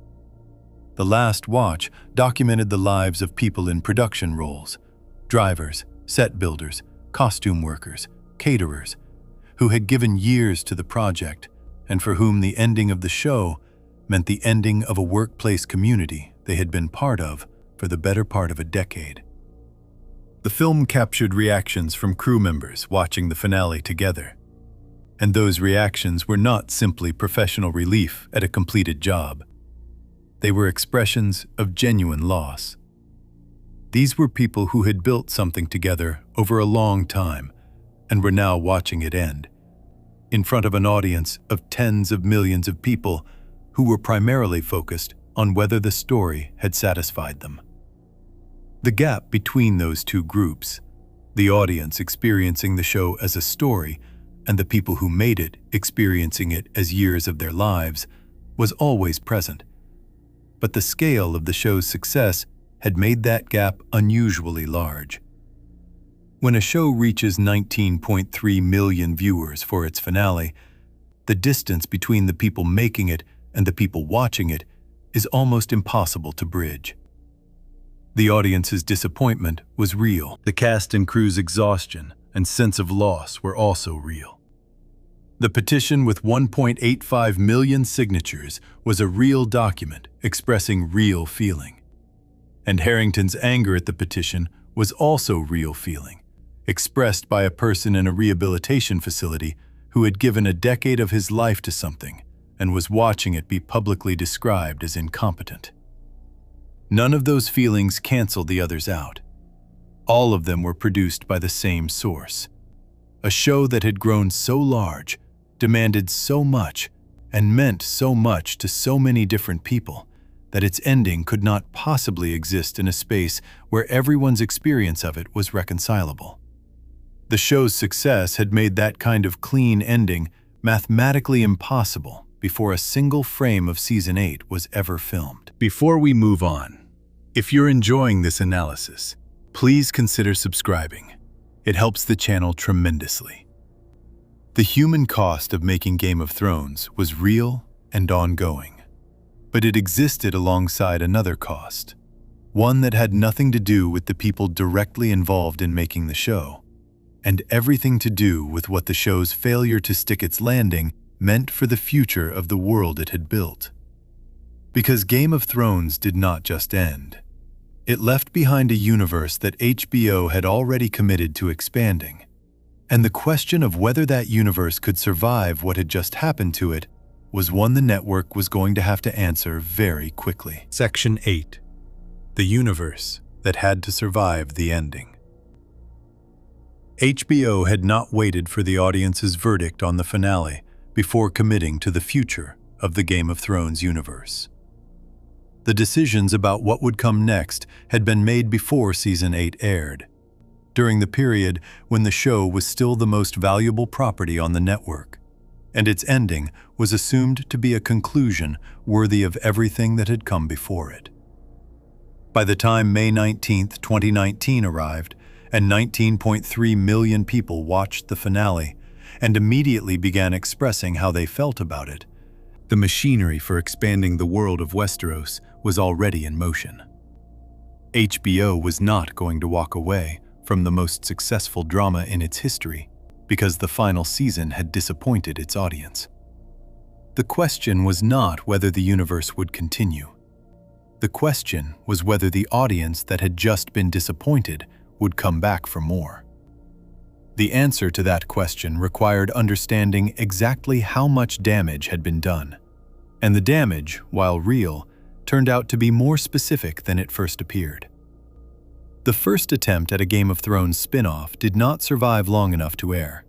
The Last Watch documented the lives of people in production roles, drivers, set builders, costume workers, caterers, who had given years to the project and for whom the ending of the show meant the ending of a workplace community they had been part of for the better part of a decade. The film captured reactions from crew members watching the finale together. And those reactions were not simply professional relief at a completed job. They were expressions of genuine loss. These were people who had built something together over a long time and were now watching it end, in front of an audience of tens of millions of people who were primarily focused on whether the story had satisfied them. The gap between those two groups, the audience experiencing the show as a story and the people who made it experiencing it as years of their lives, was always present. But the scale of the show's success had made that gap unusually large. When a show reaches 19.3 million viewers for its finale, the distance between the people making it and the people watching it is almost impossible to bridge. The audience's disappointment was real. The cast and crew's exhaustion and sense of loss were also real. The petition with 1.85 million signatures was a real document expressing real feeling. And Harrington's anger at the petition was also real feeling, expressed by a person in a rehabilitation facility who had given a decade of his life to something and was watching it be publicly described as incompetent. None of those feelings canceled the others out. All of them were produced by the same source. A show that had grown so large, demanded so much, and meant so much to so many different people that its ending could not possibly exist in a space where everyone's experience of it was reconcilable. The show's success had made that kind of clean ending mathematically impossible before a single frame of Season 8 was ever filmed. Before we move on, if you're enjoying this analysis, please consider subscribing. It helps the channel tremendously. The human cost of making Game of Thrones was real and ongoing, but it existed alongside another cost, one that had nothing to do with the people directly involved in making the show, and everything to do with what the show's failure to stick its landing meant for the future of the world it had built. Because Game of Thrones did not just end. It left behind a universe that HBO had already committed to expanding. And the question of whether that universe could survive what had just happened to it was one the network was going to have to answer very quickly. Section 8. The universe that had to survive the ending. HBO had not waited for the audience's verdict on the finale before committing to the future of the Game of Thrones universe. The decisions about what would come next had been made before Season 8 aired, during the period when the show was still the most valuable property on the network, and its ending was assumed to be a conclusion worthy of everything that had come before it. By the time May 19, 2019 arrived, and 19.3 million people watched the finale and immediately began expressing how they felt about it, the machinery for expanding the world of Westeros was already in motion. HBO was not going to walk away from the most successful drama in its history because the final season had disappointed its audience. The question was not whether the universe would continue. The question was whether the audience that had just been disappointed would come back for more. The answer to that question required understanding exactly how much damage had been done. And the damage, while real, turned out to be more specific than it first appeared. The first attempt at a Game of Thrones spin-off did not survive long enough to air.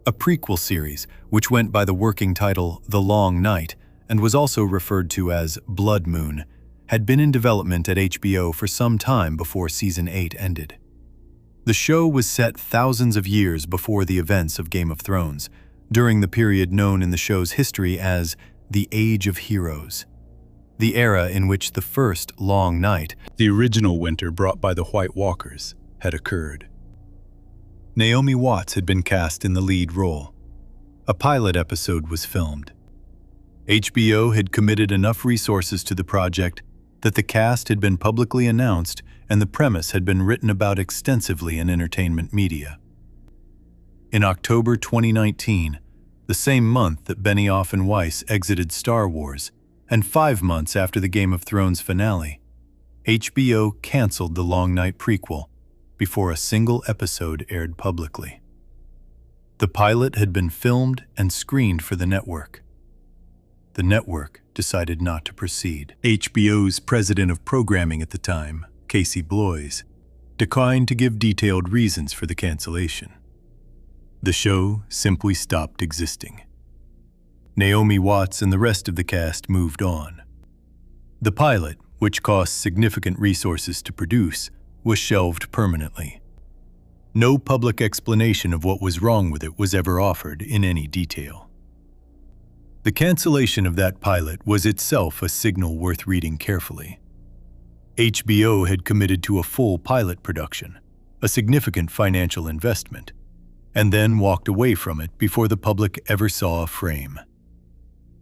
A prequel series, which went by the working title The Long Night and was also referred to as Blood Moon, had been in development at HBO for some time before Season 8 ended. The show was set thousands of years before the events of Game of Thrones, during the period known in the show's history as the Age of Heroes, the era in which the first Long Night, the original winter brought by the White Walkers, had occurred. Naomi Watts had been cast in the lead role. A pilot episode was filmed. HBO had committed enough resources to the project that the cast had been publicly announced and the premise had been written about extensively in entertainment media. In October 2019, the same month that Benioff and Weiss exited Star Wars, and 5 months after the Game of Thrones finale, HBO canceled the Long Night prequel before a single episode aired publicly. The pilot had been filmed and screened for the network. The network decided not to proceed. HBO's president of programming at the time, Casey Bloys, declined to give detailed reasons for the cancellation. The show simply stopped existing. Naomi Watts and the rest of the cast moved on. The pilot, which cost significant resources to produce, was shelved permanently. No public explanation of what was wrong with it was ever offered in any detail. The cancellation of that pilot was itself a signal worth reading carefully. HBO had committed to a full pilot production, a significant financial investment, and then walked away from it before the public ever saw a frame.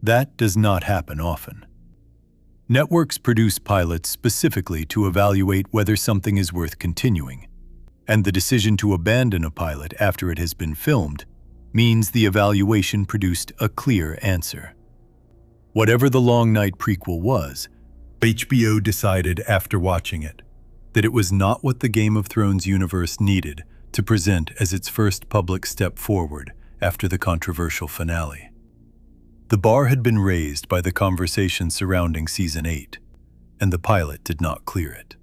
That does not happen often. Networks produce pilots specifically to evaluate whether something is worth continuing, and the decision to abandon a pilot after it has been filmed means the evaluation produced a clear answer. Whatever the Long Night prequel was, HBO decided after watching it that it was not what the Game of Thrones universe needed to present as its first public step forward after the controversial finale. The bar had been raised by the conversation surrounding Season 8, and the pilot did not clear it.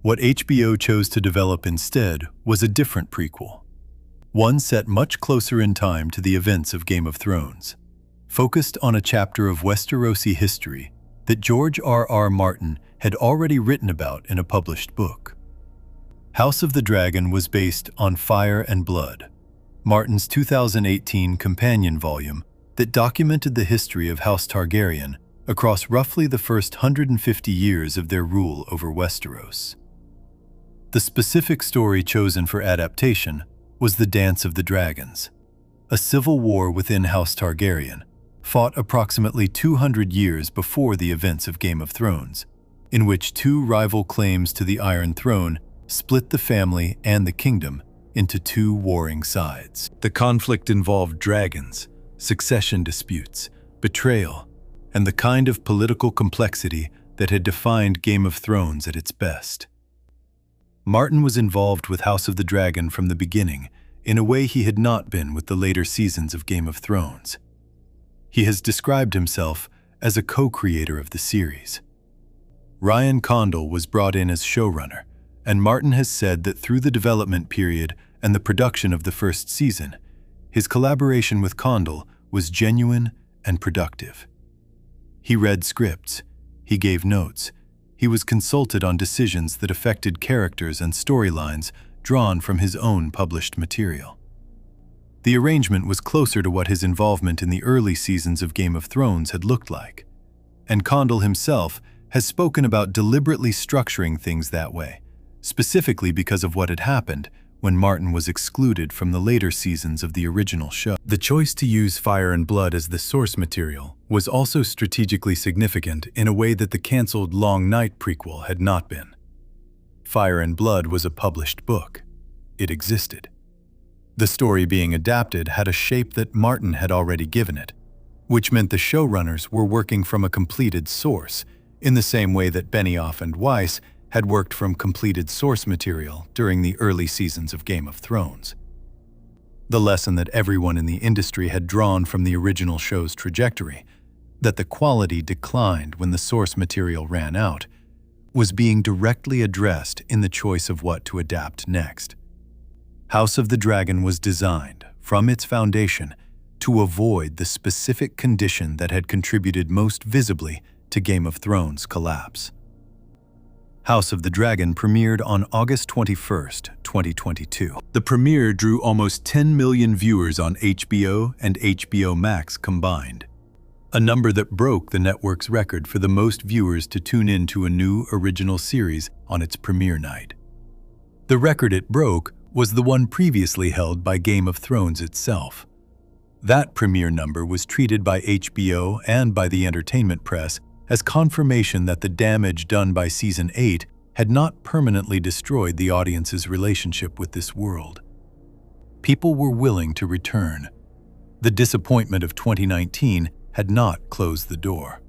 What HBO chose to develop instead was a different prequel, one set much closer in time to the events of Game of Thrones, focused on a chapter of Westerosi history that George R.R. Martin had already written about in a published book. House of the Dragon was based on Fire and Blood, Martin's 2018 companion volume that documented the history of House Targaryen across roughly the first 150 years of their rule over Westeros. The specific story chosen for adaptation was the Dance of the Dragons, a civil war within House Targaryen, fought approximately 200 years before the events of Game of Thrones, in which two rival claims to the Iron Throne split the family and the kingdom into two warring sides. The conflict involved dragons, succession disputes, betrayal, and the kind of political complexity that had defined Game of Thrones at its best. Martin was involved with House of the Dragon from the beginning in a way he had not been with the later seasons of Game of Thrones. He has described himself as a co-creator of the series. Ryan Condal was brought in as showrunner, and Martin has said that through the development period and the production of the first season, his collaboration with Condal was genuine and productive. He read scripts, he gave notes, he was consulted on decisions that affected characters and storylines drawn from his own published material. The arrangement was closer to what his involvement in the early seasons of Game of Thrones had looked like, and Condal himself has spoken about deliberately structuring things that way, specifically because of what had happened when Martin was excluded from the later seasons of the original show. The choice to use Fire and Blood as the source material was also strategically significant in a way that the cancelled Long Night prequel had not been. Fire and Blood was a published book. It existed. The story being adapted had a shape that Martin had already given it, which meant the showrunners were working from a completed source, in the same way that Benioff and Weiss had worked from completed source material during the early seasons of Game of Thrones. The lesson that everyone in the industry had drawn from the original show's trajectory, that the quality declined when the source material ran out, was being directly addressed in the choice of what to adapt next. House of the Dragon was designed, from its foundation, to avoid the specific condition that had contributed most visibly to Game of Thrones' collapse. House of the Dragon premiered on August 21, 2022. The premiere drew almost 10 million viewers on HBO and HBO Max combined, a number that broke the network's record for the most viewers to tune in to a new original series on its premiere night. The record it broke was the one previously held by Game of Thrones itself. That premiere number was treated by HBO and by the entertainment press as confirmation that the damage done by Season 8 had not permanently destroyed the audience's relationship with this world. People were willing to return. The disappointment of 2019 had not closed the door.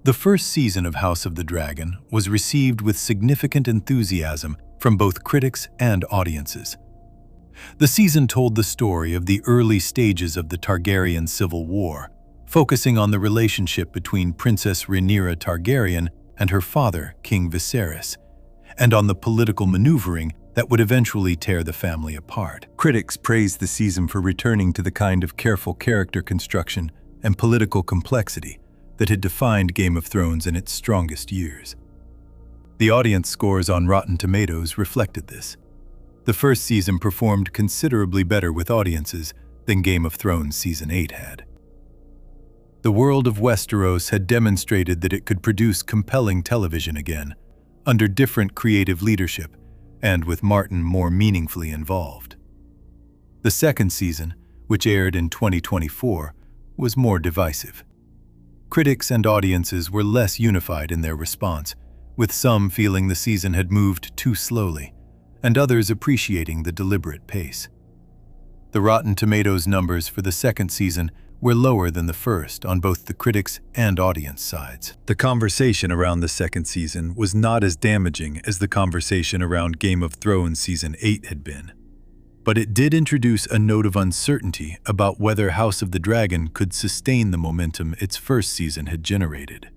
The first season of House of the Dragon was received with significant enthusiasm from both critics and audiences. The season told the story of the early stages of the Targaryen Civil War, focusing on the relationship between Princess Rhaenyra Targaryen and her father, King Viserys, and on the political maneuvering that would eventually tear the family apart. Critics praised the season for returning to the kind of careful character construction and political complexity that had defined Game of Thrones in its strongest years. The audience scores on Rotten Tomatoes reflected this. The first season performed considerably better with audiences than Game of Thrones Season 8 had. The world of Westeros had demonstrated that it could produce compelling television again, under different creative leadership, and with Martin more meaningfully involved. The second season, which aired in 2024, was more divisive. Critics and audiences were less unified in their response, with some feeling the season had moved too slowly, and others appreciating the deliberate pace. The Rotten Tomatoes numbers for the second season were lower than the first on both the critics and audience sides. The conversation around the second season was not as damaging as the conversation around Game of Thrones Season 8 had been, but it did introduce a note of uncertainty about whether House of the Dragon could sustain the momentum its first season had generated.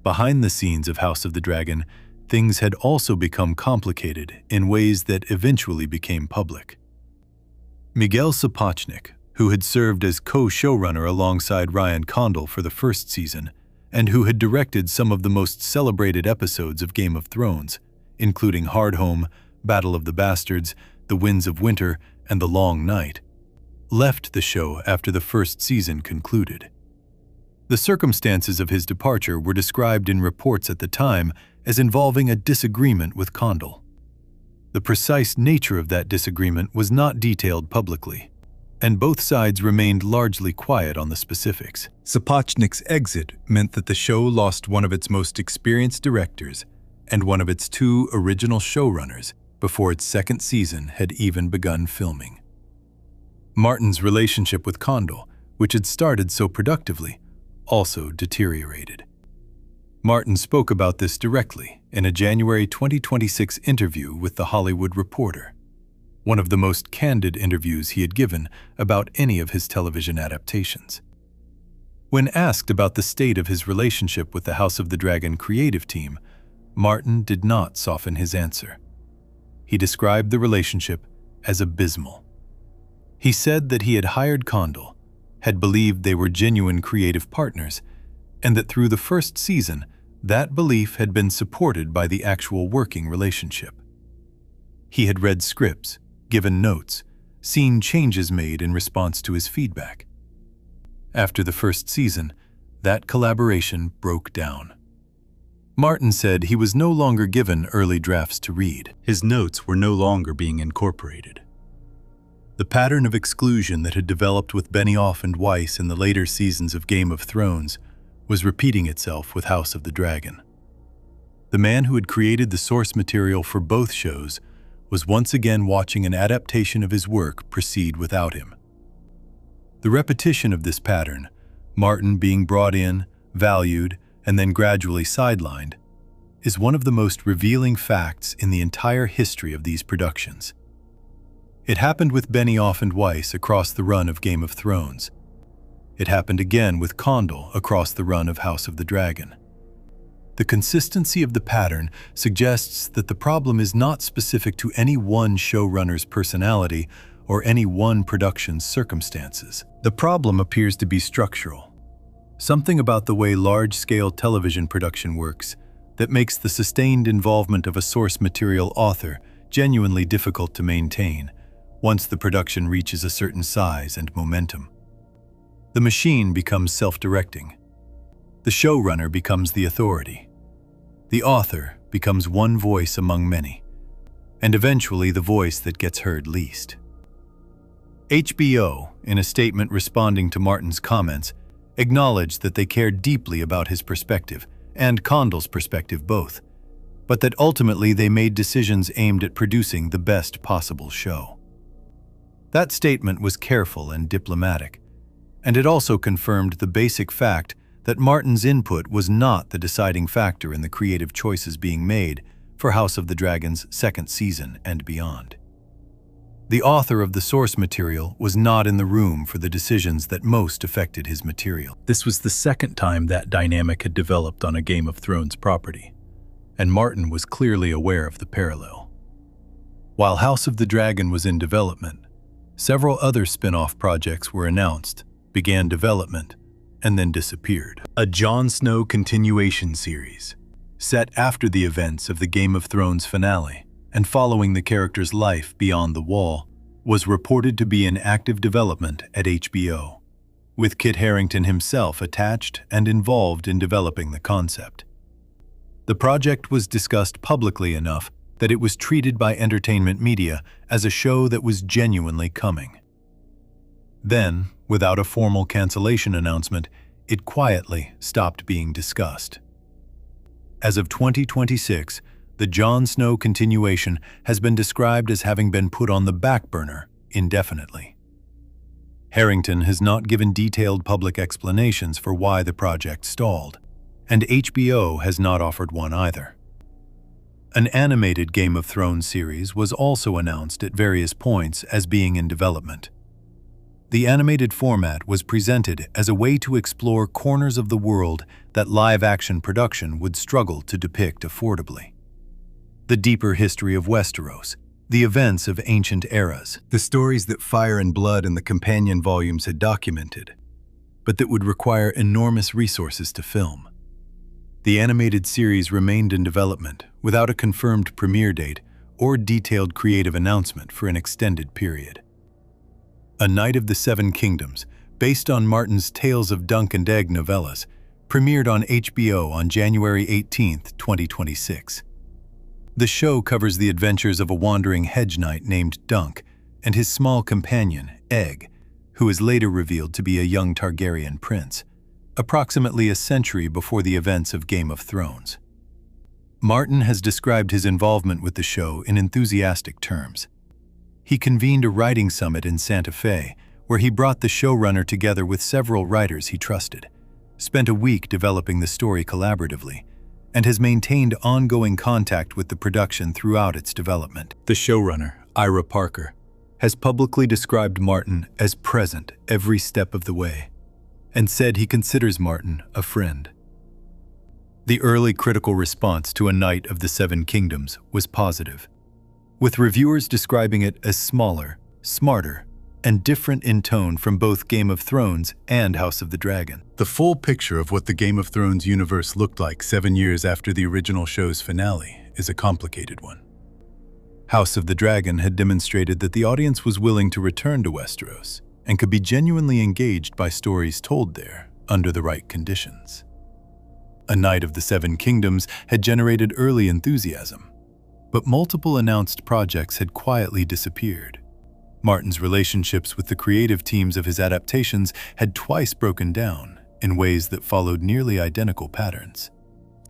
Behind the scenes of House of the Dragon, things had also become complicated in ways that eventually became public. Miguel Sapochnik, who had served as co-showrunner alongside Ryan Condal for the first season, and who had directed some of the most celebrated episodes of Game of Thrones, including Hardhome, Battle of the Bastards, The Winds of Winter, and The Long Night, left the show after the first season concluded. The circumstances of his departure were described in reports at the time as involving a disagreement with Condal. The precise nature of that disagreement was not detailed publicly, and both sides remained largely quiet on the specifics. Sapochnik's exit meant that the show lost one of its most experienced directors and one of its two original showrunners before its second season had even begun filming. Martin's relationship with Condal, which had started so productively, also deteriorated. Martin spoke about this directly in a January 2026 interview with The Hollywood Reporter, one of the most candid interviews he had given about any of his television adaptations. When asked about the state of his relationship with the House of the Dragon creative team, Martin did not soften his answer. He described the relationship as abysmal. He said that he had hired Condal, had believed they were genuine creative partners, and that through the first season, that belief had been supported by the actual working relationship. He had read scripts, given notes, seen changes made in response to his feedback. After the first season, that collaboration broke down. Martin said he was no longer given early drafts to read. His notes were no longer being incorporated. The pattern of exclusion that had developed with Benioff and Weiss in the later seasons of Game of Thrones was repeating itself with House of the Dragon. The man who had created the source material for both shows was once again watching an adaptation of his work proceed without him. The repetition of this pattern, Martin being brought in, valued, and then gradually sidelined, is one of the most revealing facts in the entire history of these productions. It happened with Benioff and Weiss across the run of Game of Thrones. It happened again with Condal across the run of House of the Dragon. The consistency of the pattern suggests that the problem is not specific to any one showrunner's personality or any one production's circumstances. The problem appears to be structural. Something about the way large-scale television production works that makes the sustained involvement of a source material author genuinely difficult to maintain once the production reaches a certain size and momentum. The machine becomes self-directing. The showrunner becomes the authority. The author becomes one voice among many, and eventually the voice that gets heard least. HBO, in a statement responding to Martin's comments, acknowledged that they cared deeply about his perspective and Condal's perspective both, but that ultimately they made decisions aimed at producing the best possible show. That statement was careful and diplomatic, and it also confirmed the basic fact that Martin's input was not the deciding factor in the creative choices being made for House of the Dragon's second season and beyond. The author of the source material was not in the room for the decisions that most affected his material. This was the second time that dynamic had developed on a Game of Thrones property, and Martin was clearly aware of the parallel. While House of the Dragon was in development, several other spin-off projects were announced, began development, and then disappeared. A Jon Snow continuation series, set after the events of the Game of Thrones finale and following the character's life beyond the wall, was reported to be in active development at HBO, with Kit Harington himself attached and involved in developing the concept. The project was discussed publicly enough that it was treated by entertainment media as a show that was genuinely coming. Then, without a formal cancellation announcement, it quietly stopped being discussed. As of 2026, the Jon Snow continuation has been described as having been put on the back burner indefinitely. Harington has not given detailed public explanations for why the project stalled, and HBO has not offered one either. An animated Game of Thrones series was also announced at various points as being in development. The animated format was presented as a way to explore corners of the world that live-action production would struggle to depict affordably. The deeper history of Westeros, the events of ancient eras, the stories that Fire and Blood and the companion volumes had documented, but that would require enormous resources to film. The animated series remained in development without a confirmed premiere date or detailed creative announcement for an extended period. A Knight of the Seven Kingdoms, based on Martin's Tales of Dunk and Egg novellas, premiered on HBO on January 18, 2026. The show covers the adventures of a wandering hedge knight named Dunk and his small companion, Egg, who is later revealed to be a young Targaryen prince, approximately a century before the events of Game of Thrones. Martin has described his involvement with the show in enthusiastic terms. He convened a writing summit in Santa Fe, where he brought the showrunner together with several writers he trusted, spent a week developing the story collaboratively, and has maintained ongoing contact with the production throughout its development. The showrunner, Ira Parker, has publicly described Martin as present every step of the way, and said he considers Martin a friend. The early critical response to A Knight of the Seven Kingdoms was positive, with reviewers describing it as smaller, smarter, and different in tone from both Game of Thrones and House of the Dragon. The full picture of what the Game of Thrones universe looked like 7 years after the original show's finale is a complicated one. House of the Dragon had demonstrated that the audience was willing to return to Westeros and could be genuinely engaged by stories told there under the right conditions. A Knight of the Seven Kingdoms had generated early enthusiasm, but multiple announced projects had quietly disappeared. Martin's relationships with the creative teams of his adaptations had twice broken down in ways that followed nearly identical patterns.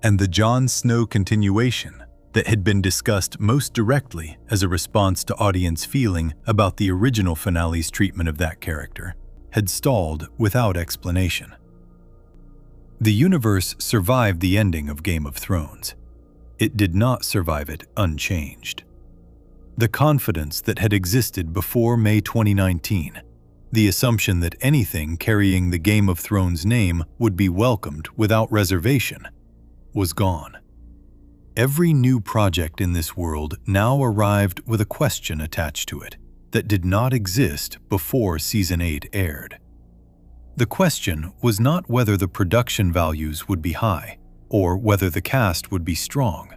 And the Jon Snow continuation that had been discussed most directly as a response to audience feeling about the original finale's treatment of that character had stalled without explanation. The universe survived the ending of Game of Thrones. It did not survive it unchanged. The confidence that had existed before May 2019, the assumption that anything carrying the Game of Thrones name would be welcomed without reservation, was gone. Every new project in this world now arrived with a question attached to it that did not exist before Season 8 aired. The question was not whether the production values would be high or whether the cast would be strong.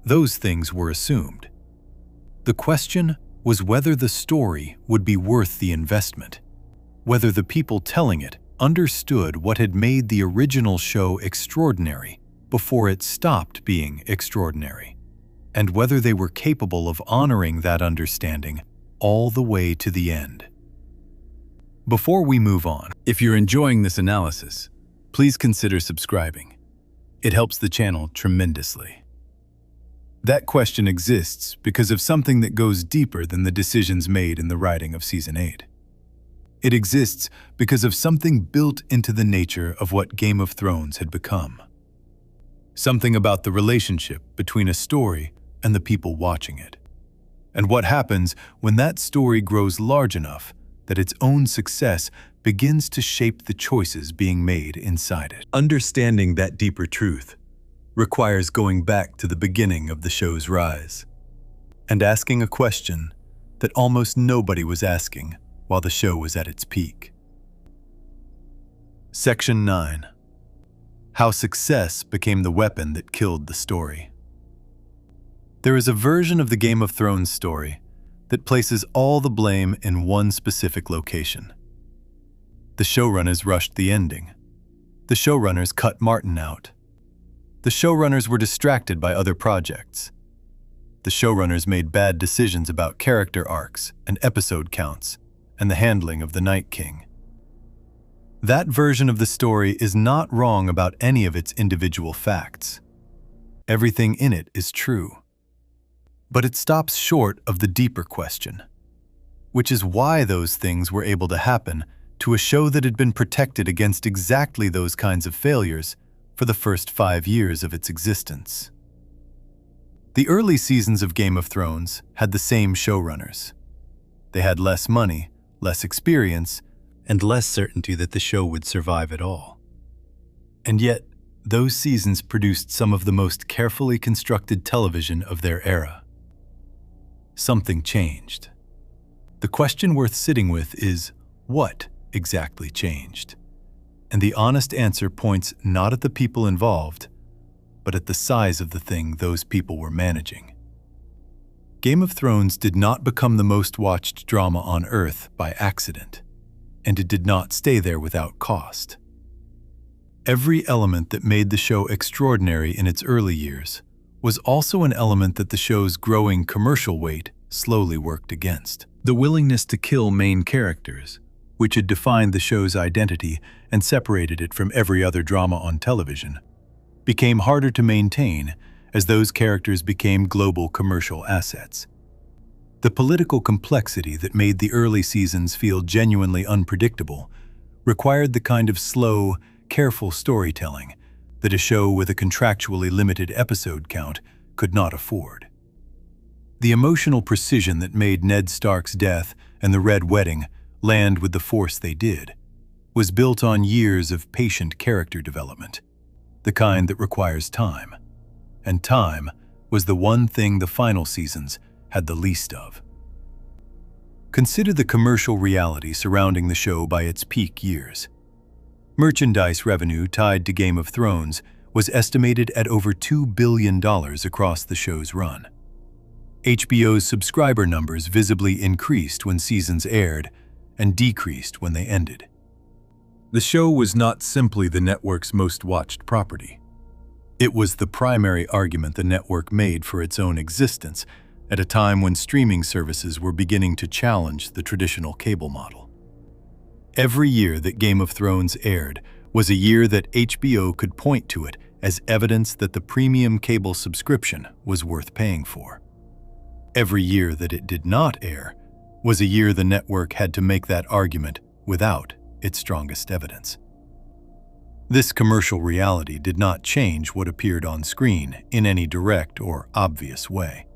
Those things were assumed. The question was whether the story would be worth the investment, whether the people telling it understood what had made the original show extraordinary before it stopped being extraordinary, and whether they were capable of honoring that understanding all the way to the end. Before we move on, if you're enjoying this analysis, please consider subscribing. It helps the channel tremendously. That question exists because of something that goes deeper than the decisions made in the writing of Season 8. It exists because of something built into the nature of what Game of Thrones had become. Something about the relationship between a story and the people watching it. and what happens when that story grows large enough that its own success begins to shape the choices being made inside it. Understanding that deeper truth requires going back to the beginning of the show's rise and asking a question that almost nobody was asking while the show was at its peak. Section 9. How success became the weapon that killed the story. There is a version of the Game of Thrones story that places all the blame in one specific location. The showrunners rushed the ending. The showrunners cut Martin out. The showrunners were distracted by other projects. The showrunners made bad decisions about character arcs and episode counts and the handling of the Night King. That version of the story is not wrong about any of its individual facts. Everything in it is true. But it stops short of the deeper question, which is why those things were able to happen to a show that had been protected against exactly those kinds of failures for the first 5 years of its existence. The early seasons of Game of Thrones had the same showrunners. They had less money, less experience, and less certainty that the show would survive at all. And yet, those seasons produced some of the most carefully constructed television of their era. Something changed. The question worth sitting with is, what exactly changed? And the honest answer points not at the people involved, but at the size of the thing those people were managing. Game of Thrones did not become the most watched drama on Earth by accident, and it did not stay there without cost. Every element that made the show extraordinary in its early years was also an element that the show's growing commercial weight slowly worked against. The willingness to kill main characters, which had defined the show's identity and separated it from every other drama on television, became harder to maintain as those characters became global commercial assets. The political complexity that made the early seasons feel genuinely unpredictable required the kind of slow, careful storytelling that a show with a contractually limited episode count could not afford. The emotional precision that made Ned Stark's death and the Red Wedding land with the force they did was built on years of patient character development, the kind that requires time. And time was the one thing the final seasons had the least of. Consider the commercial reality surrounding the show by its peak years. Merchandise revenue tied to Game of Thrones was estimated at over $2 billion across the show's run. HBO's subscriber numbers visibly increased when seasons aired and decreased when they ended. The show was not simply the network's most watched property. It was the primary argument the network made for its own existence at a time when streaming services were beginning to challenge the traditional cable model. Every year that Game of Thrones aired was a year that HBO could point to it as evidence that the premium cable subscription was worth paying for. Every year that it did not air was a year the network had to make that argument without its strongest evidence. This commercial reality did not change what appeared on screen in any direct or obvious way.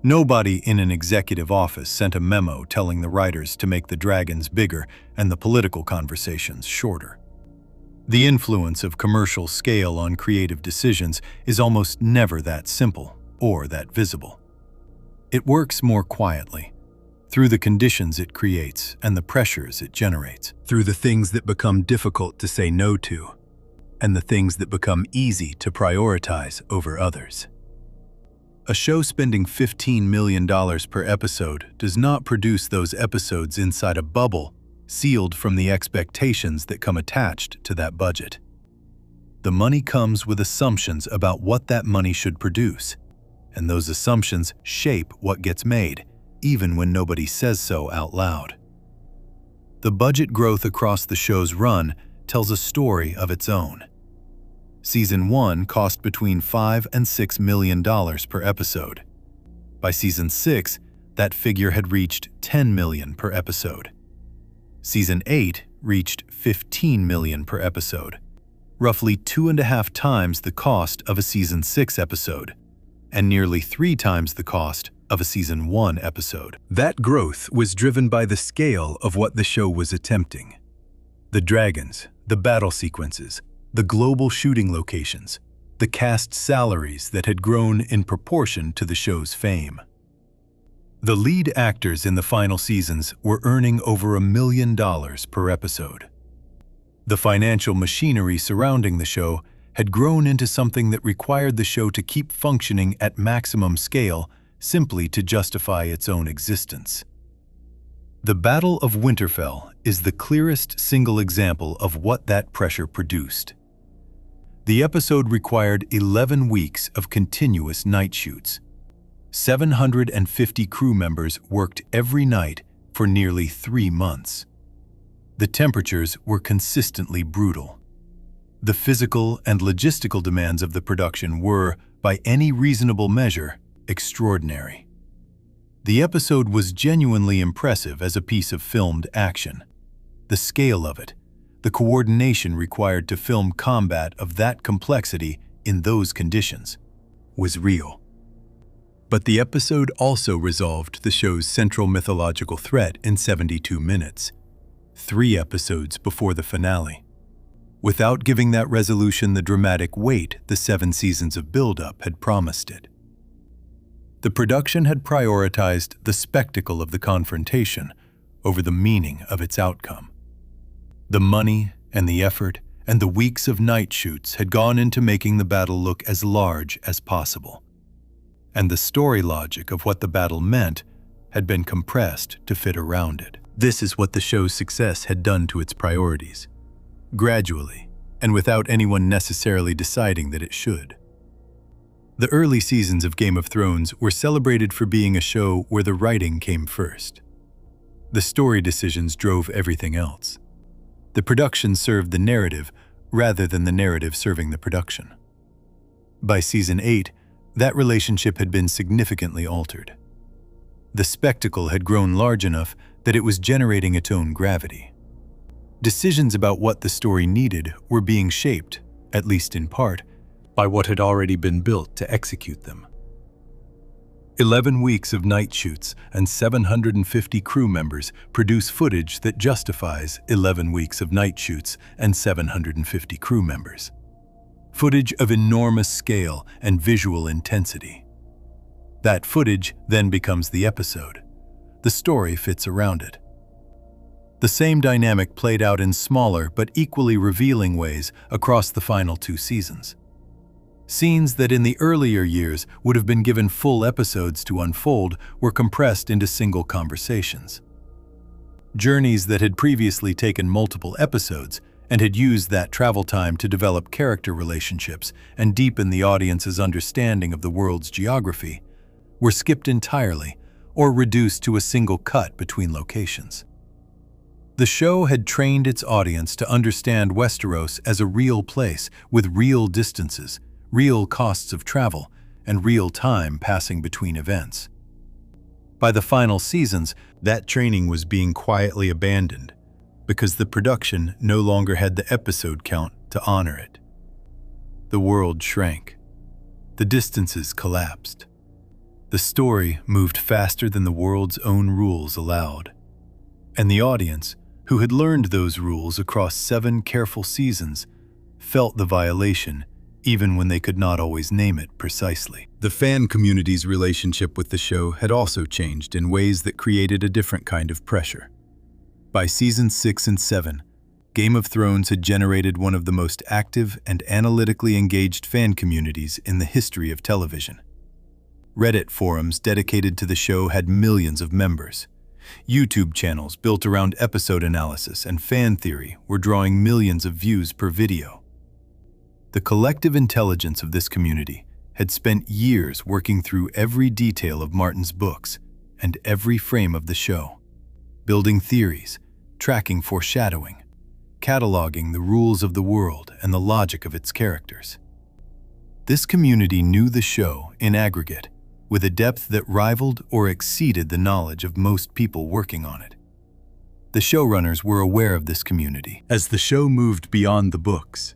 Nobody in an executive office sent a memo telling the writers to make the dragons bigger and the political conversations shorter. The influence of commercial scale on creative decisions is almost never that simple or that visible. It works more quietly, through the conditions it creates and the pressures it generates, through the things that become difficult to say no to, and the things that become easy to prioritize over others. A show spending $15 million per episode does not produce those episodes inside a bubble sealed from the expectations that come attached to that budget. The money comes with assumptions about what that money should produce, and those assumptions shape what gets made, even when nobody says so out loud. The budget growth across the show's run tells a story of its own. Season 1 cost between $5 and $6 million per episode. By Season 6, that figure had reached $10 million per episode. Season 8 reached $15 million per episode, roughly 2.5 times the cost of a Season 6 episode, and nearly 3 times the cost of a Season 1 episode. That growth was driven by the scale of what the show was attempting. The dragons, the battle sequences, the global shooting locations, the cast salaries that had grown in proportion to the show's fame. The lead actors in the final seasons were earning over $1 million per episode. The financial machinery surrounding the show had grown into something that required the show to keep functioning at maximum scale simply to justify its own existence. The Battle of Winterfell is the clearest single example of what that pressure produced. The episode required 11 weeks of continuous night shoots. 750 crew members worked every night for nearly 3 months. The temperatures were consistently brutal. The physical and logistical demands of the production were, by any reasonable measure, extraordinary. The episode was genuinely impressive as a piece of filmed action. The scale of it, the coordination required to film combat of that complexity in those conditions, was real. But the episode also resolved the show's central mythological threat in 72 minutes, 3 episodes before the finale, without giving that resolution the dramatic weight the 7 seasons of build-up had promised it. The production had prioritized the spectacle of the confrontation over the meaning of its outcome. The money and the effort and the weeks of night shoots had gone into making the battle look as large as possible. And the story logic of what the battle meant had been compressed to fit around it. This is what the show's success had done to its priorities, gradually, and without anyone necessarily deciding that it should. The early seasons of Game of Thrones were celebrated for being a show where the writing came first. The story decisions drove everything else. The production served the narrative rather than the narrative serving the production. By Season 8, that relationship had been significantly altered. The spectacle had grown large enough that it was generating its own gravity. Decisions about what the story needed were being shaped, at least in part, by what had already been built to execute them. 11 weeks of night shoots and 750 crew members produce footage that justifies 11 weeks of night shoots and 750 crew members. Footage of enormous scale and visual intensity. That footage then becomes the episode. The story fits around it. The same dynamic played out in smaller but equally revealing ways across the final 2 seasons. Scenes that in the earlier years would have been given full episodes to unfold were compressed into single conversations. Journeys that had previously taken multiple episodes and had used that travel time to develop character relationships and deepen the audience's understanding of the world's geography, were skipped entirely or reduced to a single cut between locations. The show had trained its audience to understand Westeros as a real place with real distances, real costs of travel, and real time passing between events. By the final seasons, that training was being quietly abandoned because the production no longer had the episode count to honor it. The world shrank. The distances collapsed. The story moved faster than the world's own rules allowed. And the audience, who had learned those rules across 7 careful seasons, felt the violation even when they could not always name it precisely. The fan community's relationship with the show had also changed in ways that created a different kind of pressure. By Seasons 6 and 7, Game of Thrones had generated one of the most active and analytically engaged fan communities in the history of television. Reddit forums dedicated to the show had millions of members. YouTube channels built around episode analysis and fan theory were drawing millions of views per video. The collective intelligence of this community had spent years working through every detail of Martin's books and every frame of the show, building theories, tracking foreshadowing, cataloging the rules of the world and the logic of its characters. This community knew the show in aggregate with a depth that rivaled or exceeded the knowledge of most people working on it. The showrunners were aware of this community. As the show moved beyond the books,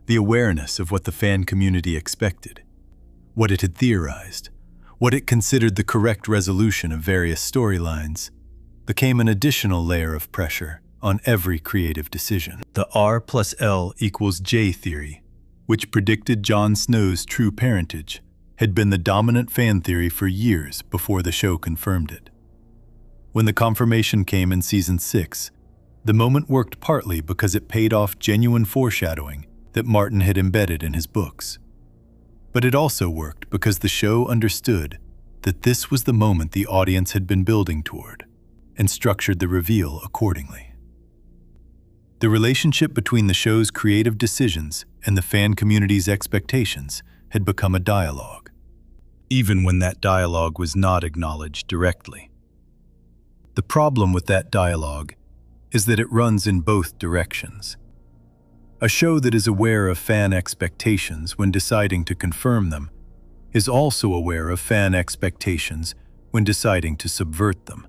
the awareness of what the fan community expected, what it had theorized, What it considered the correct resolution of various storylines became an additional layer of pressure on every creative decision. The R plus L equals J theory, which predicted Jon Snow's true parentage, had been the dominant fan theory for years before the show confirmed it. When the confirmation came in Season 6, the moment worked partly because it paid off genuine foreshadowing that Martin had embedded in his books. But it also worked because the show understood that this was the moment the audience had been building toward, and structured the reveal accordingly. The relationship between the show's creative decisions and the fan community's expectations had become a dialogue, even when that dialogue was not acknowledged directly. The problem with that dialogue is that it runs in both directions. A show that is aware of fan expectations when deciding to confirm them is also aware of fan expectations when deciding to subvert them.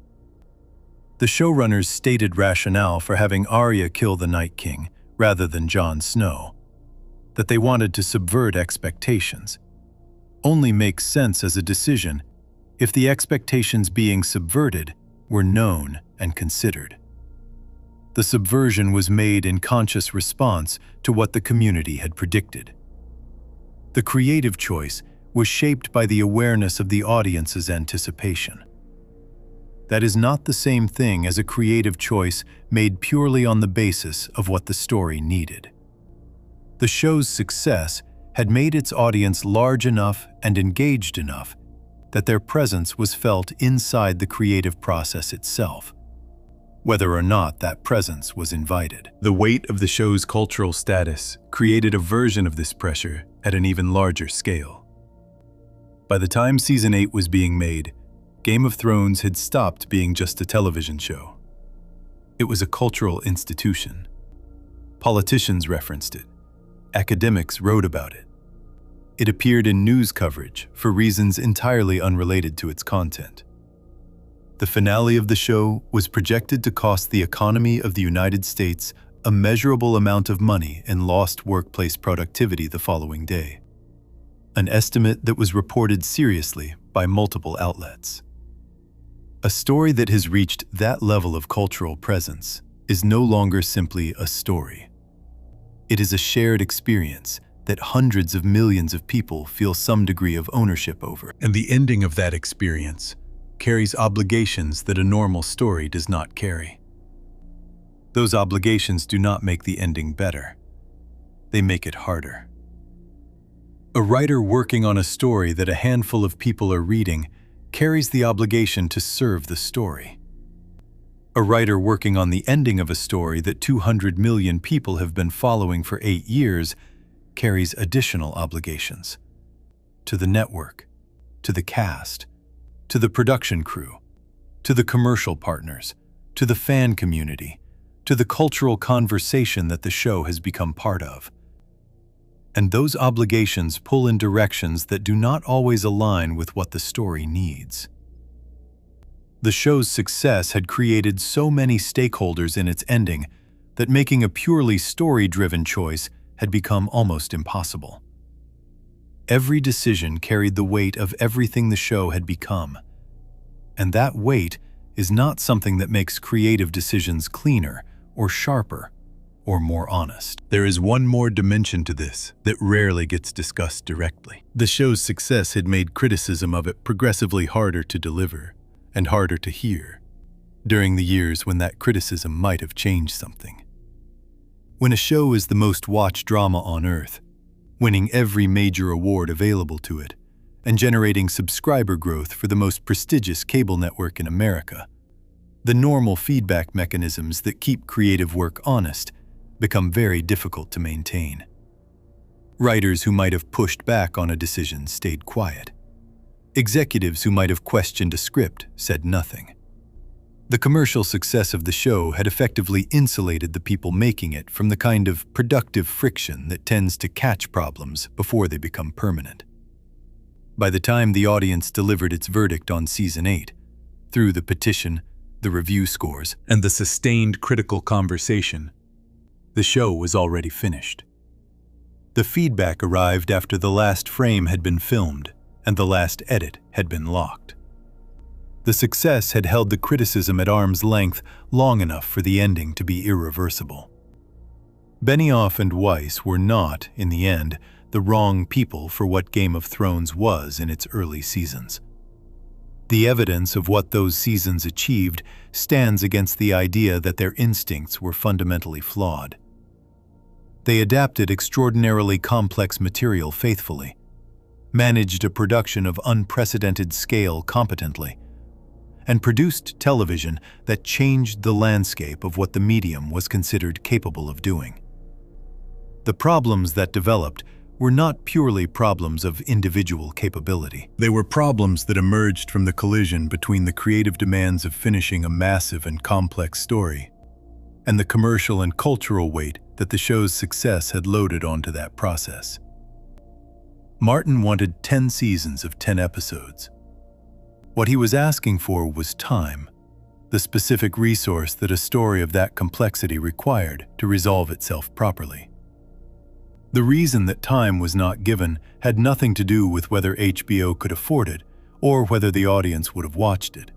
The showrunners' stated rationale for having Arya kill the Night King rather than Jon Snow, that they wanted to subvert expectations, only makes sense as a decision if the expectations being subverted were known and considered. The subversion was made in conscious response to what the community had predicted. The creative choice was shaped by the awareness of the audience's anticipation. That is not the same thing as a creative choice made purely on the basis of what the story needed. The show's success had made its audience large enough and engaged enough that their presence was felt inside the creative process itself, whether or not that presence was invited. The weight of the show's cultural status created a version of this pressure at an even larger scale. By the time Season 8 was being made, Game of Thrones had stopped being just a television show. It was a cultural institution. Politicians referenced it. Academics wrote about it. It appeared in news coverage for reasons entirely unrelated to its content. The finale of the show was projected to cost the economy of the United States a measurable amount of money in lost workplace productivity the following day, an estimate that was reported seriously by multiple outlets. A story that has reached that level of cultural presence is no longer simply a story. It is a shared experience that hundreds of millions of people feel some degree of ownership over. And the ending of that experience carries obligations that a normal story does not carry. Those obligations do not make the ending better. They make it harder. A writer working on a story that a handful of people are reading carries the obligation to serve the story. A writer working on the ending of a story that 200 million people have been following for 8 years carries additional obligations. To the network, to the cast, to the production crew, to the commercial partners, to the fan community, to the cultural conversation that the show has become part of. And those obligations pull in directions that do not always align with what the story needs. The show's success had created so many stakeholders in its ending that making a purely story-driven choice had become almost impossible. Every decision carried the weight of everything the show had become, and that weight is not something that makes creative decisions cleaner or sharper or more honest. There is one more dimension to this that rarely gets discussed directly. The show's success had made criticism of it progressively harder to deliver and harder to hear during the years when that criticism might have changed something. When a show is the most watched drama on Earth, winning every major award available to it, and generating subscriber growth for the most prestigious cable network in America, the normal feedback mechanisms that keep creative work honest become very difficult to maintain. Writers who might have pushed back on a decision stayed quiet. Executives who might have questioned a script said nothing. The commercial success of the show had effectively insulated the people making it from the kind of productive friction that tends to catch problems before they become permanent. By the time the audience delivered its verdict on Season 8, through the petition, the review scores, and the sustained critical conversation, the show was already finished. The feedback arrived after the last frame had been filmed, and the last edit had been locked. The success had held the criticism at arm's length long enough for the ending to be irreversible. Benioff and Weiss were not, in the end, the wrong people for what Game of Thrones was in its early seasons. The evidence of what those seasons achieved stands against the idea that their instincts were fundamentally flawed. They adapted extraordinarily complex material faithfully, managed a production of unprecedented scale competently, and produced television that changed the landscape of what the medium was considered capable of doing. The problems that developed were not purely problems of individual capability. They were problems that emerged from the collision between the creative demands of finishing a massive and complex story and the commercial and cultural weight that the show's success had loaded onto that process. Martin wanted 10 seasons of 10 episodes. What he was asking for was time, the specific resource that a story of that complexity required to resolve itself properly. The reason that time was not given had nothing to do with whether HBO could afford it or whether the audience would have watched it.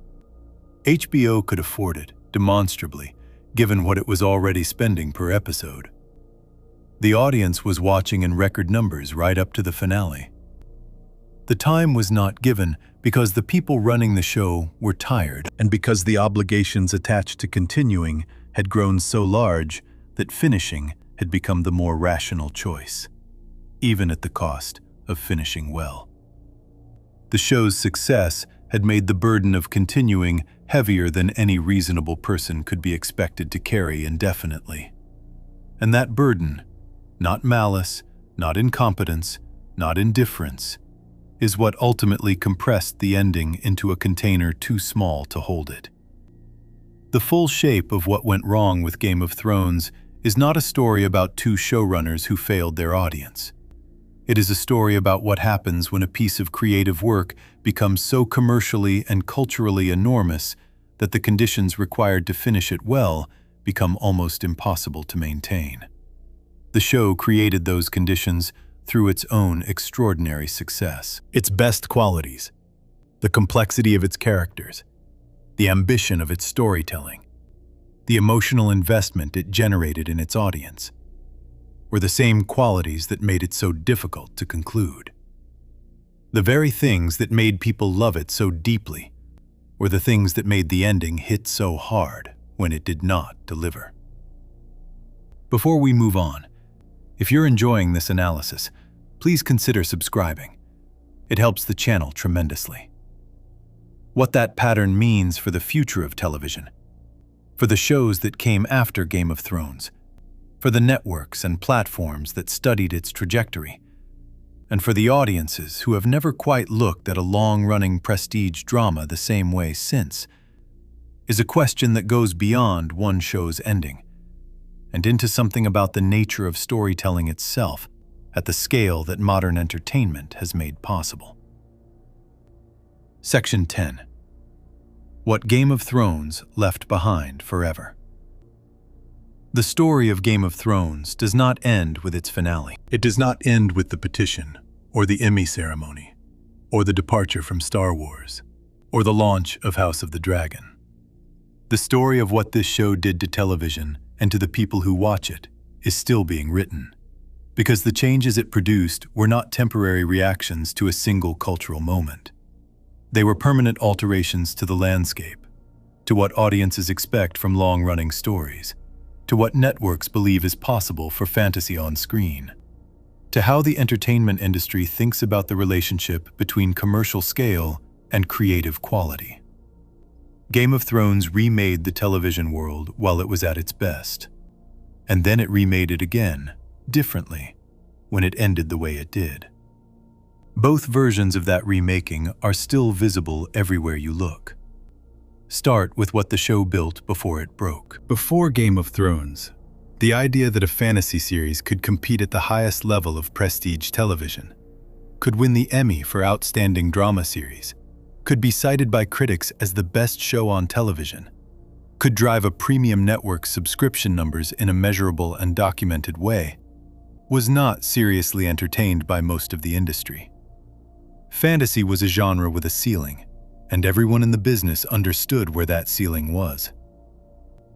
HBO could afford it, demonstrably, given what it was already spending per episode. The audience was watching in record numbers right up to the finale. The time was not given because the people running the show were tired and because the obligations attached to continuing had grown so large that finishing had become the more rational choice, even at the cost of finishing well. The show's success had made the burden of continuing heavier than any reasonable person could be expected to carry indefinitely. And that burden, not malice, not incompetence, not indifference, is what ultimately compressed the ending into a container too small to hold it. The full shape of what went wrong with Game of Thrones is not a story about two showrunners who failed their audience. It is a story about what happens when a piece of creative work becomes so commercially and culturally enormous that the conditions required to finish it well become almost impossible to maintain. The show created those conditions through its own extraordinary success. Its best qualities, the complexity of its characters, the ambition of its storytelling, the emotional investment it generated in its audience, were the same qualities that made it so difficult to conclude. The very things that made people love it so deeply were the things that made the ending hit so hard when it did not deliver. Before we move on, if you're enjoying this analysis, please consider subscribing. It helps the channel tremendously. What that pattern means for the future of television, for the shows that came after Game of Thrones, for the networks and platforms that studied its trajectory, and for the audiences who have never quite looked at a long-running prestige drama the same way since, is a question that goes beyond one show's ending and into something about the nature of storytelling itself at the scale that modern entertainment has made possible. Section 10. What Game of Thrones left behind forever. The story of Game of Thrones does not end with its finale. It does not end with the petition, or the Emmy ceremony, or the departure from Star Wars, or the launch of House of the Dragon. The story of what this show did to television and to the people who watch it is still being written, because the changes it produced were not temporary reactions to a single cultural moment. They were permanent alterations to the landscape, to what audiences expect from long-running stories, to what networks believe is possible for fantasy on screen, to how the entertainment industry thinks about the relationship between commercial scale and creative quality. Game of Thrones remade the television world while it was at its best, and then it remade it again, differently, when it ended the way it did. Both versions of that remaking are still visible everywhere you look. Start with what the show built before it broke. Before Game of Thrones, the idea that a fantasy series could compete at the highest level of prestige television, could win the Emmy for Outstanding Drama Series, could be cited by critics as the best show on television, could drive a premium network's subscription numbers in a measurable and documented way, was not seriously entertained by most of the industry. Fantasy was a genre with a ceiling, and everyone in the business understood where that ceiling was.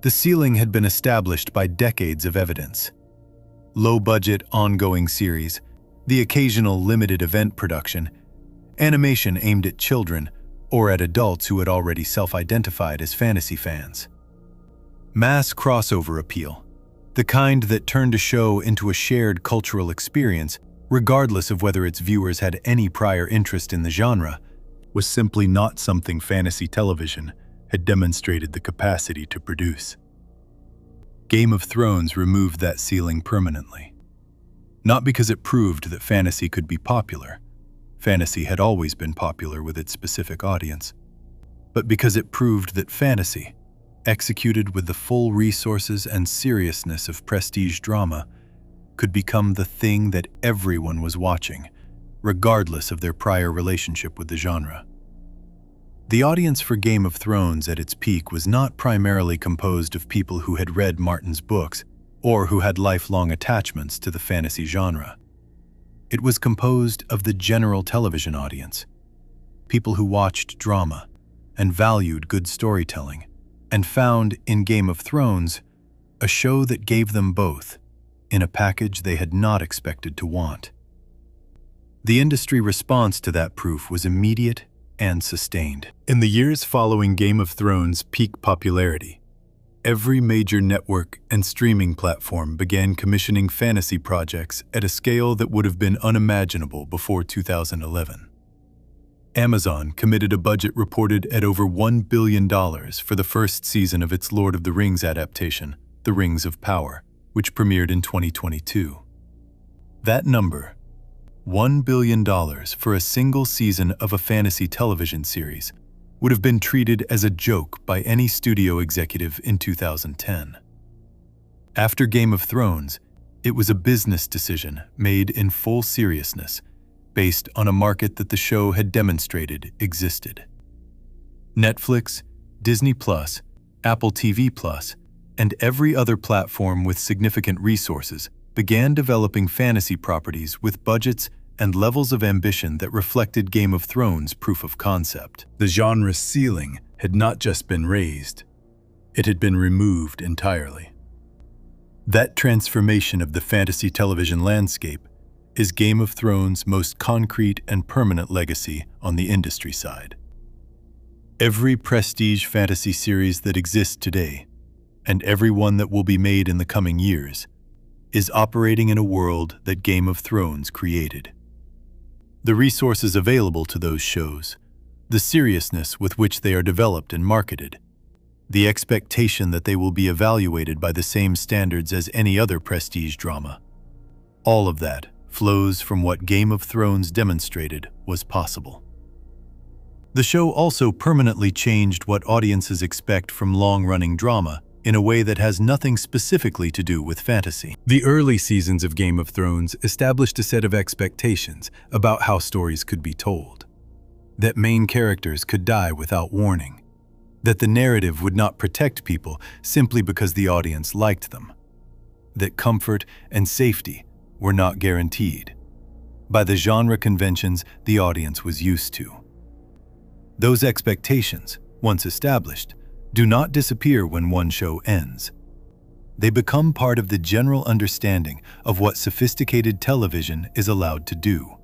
The ceiling had been established by decades of evidence. Low-budget, ongoing series, the occasional limited event production, animation aimed at children or at adults who had already self-identified as fantasy fans. Mass crossover appeal, the kind that turned a show into a shared cultural experience regardless of whether its viewers had any prior interest in the genre, was simply not something fantasy television had demonstrated the capacity to produce. Game of Thrones removed that ceiling permanently. Not because it proved that fantasy could be popular. Fantasy had always been popular with its specific audience. But because it proved that fantasy, executed with the full resources and seriousness of prestige drama, could become the thing that everyone was watching, regardless of their prior relationship with the genre. The audience for Game of Thrones at its peak was not primarily composed of people who had read Martin's books or who had lifelong attachments to the fantasy genre. It was composed of the general television audience, people who watched drama and valued good storytelling, and found in Game of Thrones a show that gave them both, in a package they had not expected to want. The industry response to that proof was immediate and sustained. In the years following Game of Thrones' peak popularity, every major network and streaming platform began commissioning fantasy projects at a scale that would have been unimaginable before 2011. Amazon committed a budget reported at over $1 billion for the first season of its Lord of the Rings adaptation, The Rings of Power, which premiered in 2022. That number, $1 billion for a single season of a fantasy television series, would have been treated as a joke by any studio executive in 2010. After Game of Thrones, it was a business decision made in full seriousness, based on a market that the show had demonstrated existed. Netflix, Disney+, Apple TV+, and every other platform with significant resources began developing fantasy properties with budgets and levels of ambition that reflected Game of Thrones' proof of concept. The genre's ceiling had not just been raised, it had been removed entirely. That transformation of the fantasy television landscape is Game of Thrones' most concrete and permanent legacy on the industry side. Every prestige fantasy series that exists today, and every one that will be made in the coming years, is operating in a world that Game of Thrones created. The resources available to those shows, the seriousness with which they are developed and marketed, the expectation that they will be evaluated by the same standards as any other prestige drama, all of that flows from what Game of Thrones demonstrated was possible. The show also permanently changed what audiences expect from long-running drama in a way that has nothing specifically to do with fantasy. The early seasons of Game of Thrones established a set of expectations about how stories could be told. That main characters could die without warning. That the narrative would not protect people simply because the audience liked them. That comfort and safety were not guaranteed by the genre conventions the audience was used to. Those expectations, once established, do not disappear when one show ends. They become part of the general understanding of what sophisticated television is allowed to do.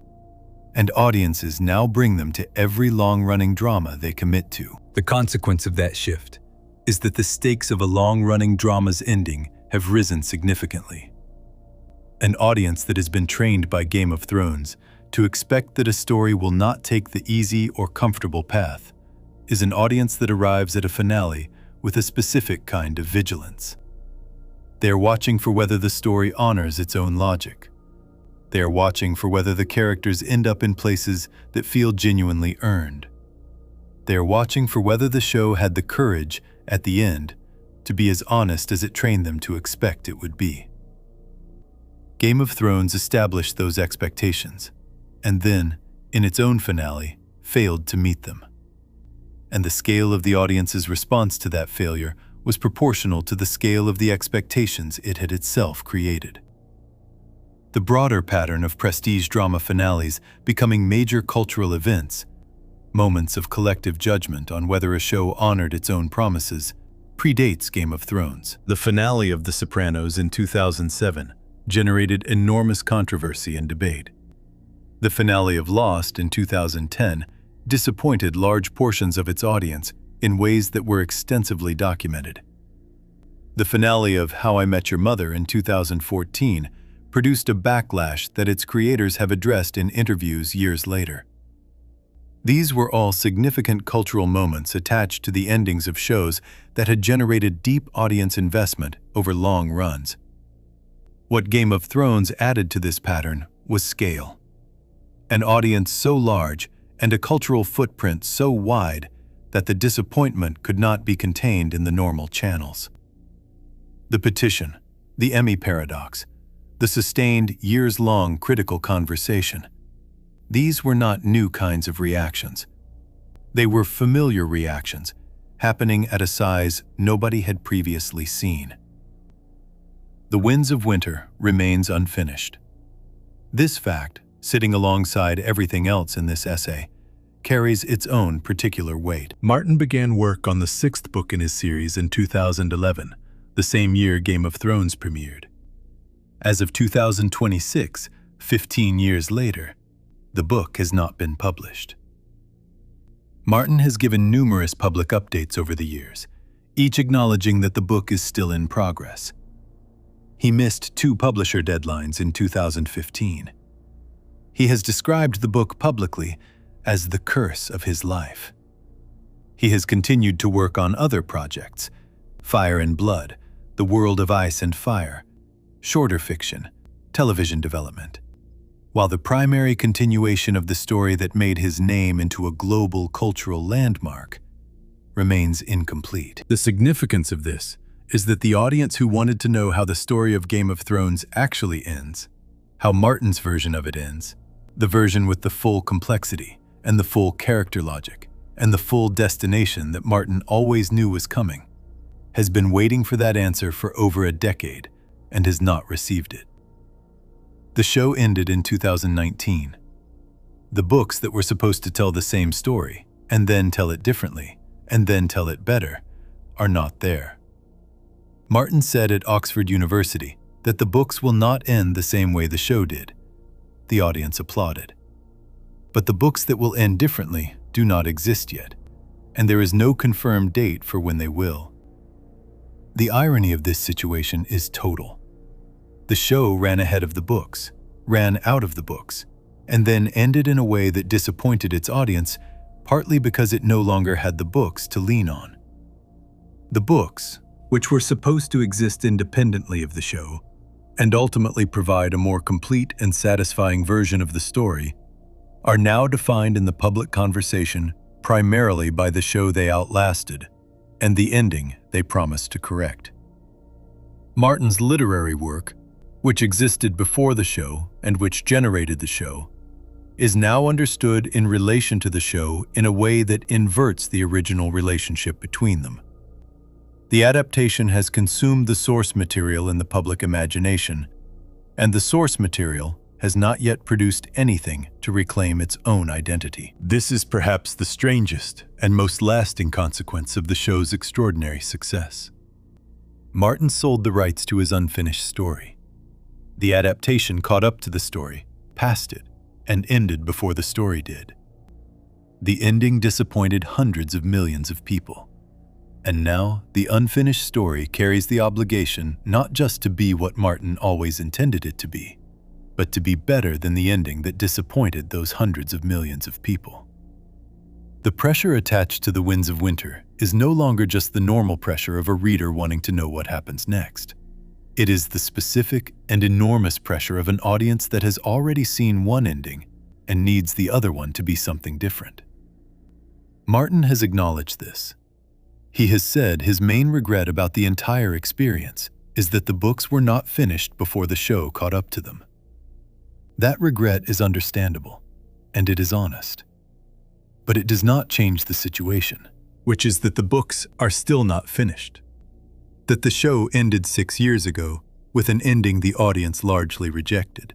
And audiences now bring them to every long-running drama they commit to. The consequence of that shift is that the stakes of a long-running drama's ending have risen significantly. An audience that has been trained by Game of Thrones to expect that a story will not take the easy or comfortable path is an audience that arrives at a finale with a specific kind of vigilance. They are watching for whether the story honors its own logic. They are watching for whether the characters end up in places that feel genuinely earned. They are watching for whether the show had the courage, at the end, to be as honest as it trained them to expect it would be. Game of Thrones established those expectations, and then, in its own finale, failed to meet them. And the scale of the audience's response to that failure was proportional to the scale of the expectations it had itself created. the broader pattern of prestige drama finales becoming major cultural events, moments of collective judgment on whether a show honored its own promises, predates Game of Thrones. The finale of The Sopranos in 2007 generated enormous controversy and debate. The finale of Lost in 2010 disappointed large portions of its audience in ways that were extensively documented. The finale of How I Met Your Mother in 2014 produced a backlash that its creators have addressed in interviews years later. These were all significant cultural moments attached to the endings of shows that had generated deep audience investment over long runs. What Game of Thrones added to this pattern was scale. An audience so large and a cultural footprint so wide that the disappointment could not be contained in the normal channels. The petition, the Emmy paradox, the sustained, years-long critical conversation. These were not new kinds of reactions. They were familiar reactions, happening at a size nobody had previously seen. The Winds of Winter remains unfinished. This fact, sitting alongside everything else in this essay, carries its own particular weight. Martin began work on the 6th book in his series in 2011, the same year Game of Thrones premiered. As of 2026, 15 years later, the book has not been published. Martin has given numerous public updates over the years, each acknowledging that the book is still in progress. He missed 2 publisher deadlines in 2015. He has described the book publicly as the curse of his life. He has continued to work on other projects: Fire and Blood, The World of Ice and Fire, shorter fiction, television development, while the primary continuation of the story that made his name into a global cultural landmark remains incomplete. The significance of this is that the audience who wanted to know how the story of Game of Thrones actually ends, how Martin's version of it ends, the version with the full complexity and the full character logic and the full destination that Martin always knew was coming, has been waiting for that answer for over a decade and has not received it. The show ended in 2019. The books that were supposed to tell the same story, and then tell it differently, and then tell it better, are not there. Martin said at Oxford University that the books will not end the same way the show did. The audience applauded. But the books that will end differently do not exist yet, and there is no confirmed date for when they will. The irony of this situation is total. The show ran ahead of the books, ran out of the books, and then ended in a way that disappointed its audience, partly because it no longer had the books to lean on. The books, which were supposed to exist independently of the show, and ultimately provide a more complete and satisfying version of the story, are now defined in the public conversation primarily by the show they outlasted and the ending they promised to correct. Martin's literary work, which existed before the show and which generated the show, is now understood in relation to the show in a way that inverts the original relationship between them. The adaptation has consumed the source material in the public imagination, and the source material has not yet produced anything to reclaim its own identity. This is perhaps the strangest and most lasting consequence of the show's extraordinary success. Martin sold the rights to his unfinished story. The adaptation caught up to the story, passed it, and ended before the story did. The ending disappointed hundreds of millions of people. And now, the unfinished story carries the obligation not just to be what Martin always intended it to be, but to be better than the ending that disappointed those hundreds of millions of people. The pressure attached to The Winds of Winter is no longer just the normal pressure of a reader wanting to know what happens next. It is the specific and enormous pressure of an audience that has already seen one ending and needs the other one to be something different. Martin has acknowledged this. He has said his main regret about the entire experience is that the books were not finished before the show caught up to them. That regret is understandable, and it is honest. But it does not change the situation, which is that the books are still not finished. That the show ended 6 years ago with an ending the audience largely rejected.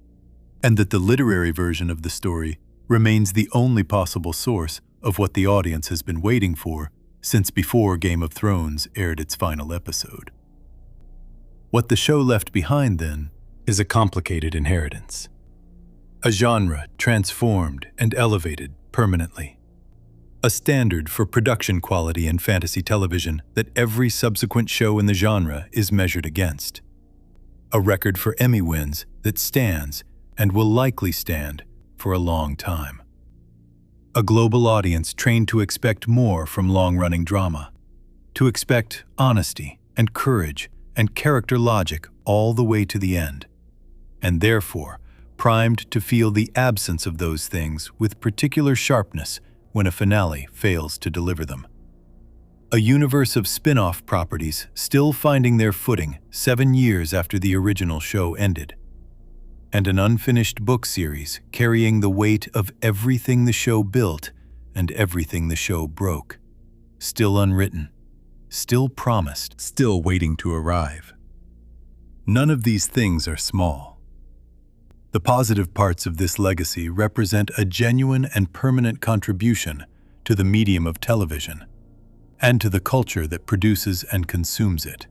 and that the literary version of the story remains the only possible source of what the audience has been waiting for since before Game of Thrones aired its final episode. What the show left behind, then, is a complicated inheritance. A genre transformed and elevated permanently. A standard for production quality in fantasy television that every subsequent show in the genre is measured against. A record for Emmy wins that stands and will likely stand for a long time. A global audience trained to expect more from long-running drama, to expect honesty and courage and character logic all the way to the end, and therefore primed to feel the absence of those things with particular sharpness when a finale fails to deliver them. A universe of spin-off properties still finding their footing 7 years after the original show ended, and an unfinished book series carrying the weight of everything the show built and everything the show broke, still unwritten, still promised, still waiting to arrive. None of these things are small. The positive parts of this legacy represent a genuine and permanent contribution to the medium of television and to the culture that produces and consumes it.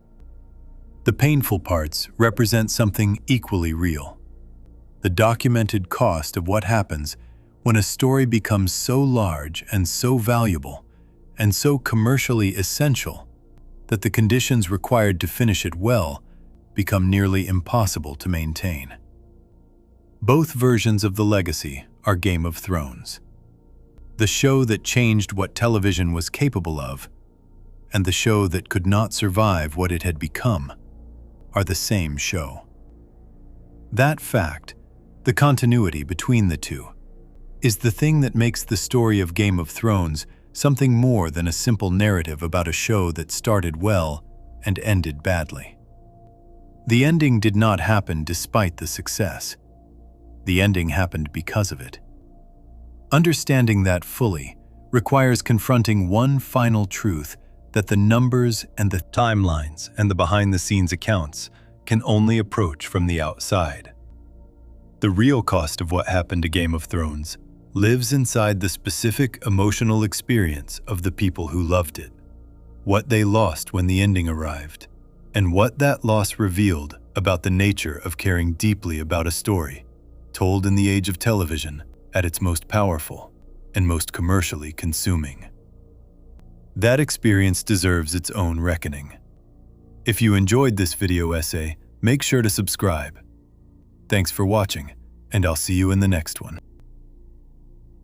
The painful parts represent something equally real: the documented cost of what happens when a story becomes so large and so valuable and so commercially essential that the conditions required to finish it well become nearly impossible to maintain. Both versions of the legacy are Game of Thrones. The show that changed what television was capable of, and the show that could not survive what it had become, are the same show. That fact, the continuity between the two, is the thing that makes the story of Game of Thrones something more than a simple narrative about a show that started well and ended badly. The ending did not happen despite the success. The ending happened because of it. Understanding that fully requires confronting one final truth that the numbers and the timelines and the behind-the-scenes accounts can only approach from the outside. The real cost of what happened to Game of Thrones lives inside the specific emotional experience of the people who loved it, what they lost when the ending arrived, and what that loss revealed about the nature of caring deeply about a story told in the age of television at its most powerful and most commercially consuming. That experience deserves its own reckoning. If you enjoyed this video essay, make sure to subscribe. Thanks for watching, and I'll see you in the next one.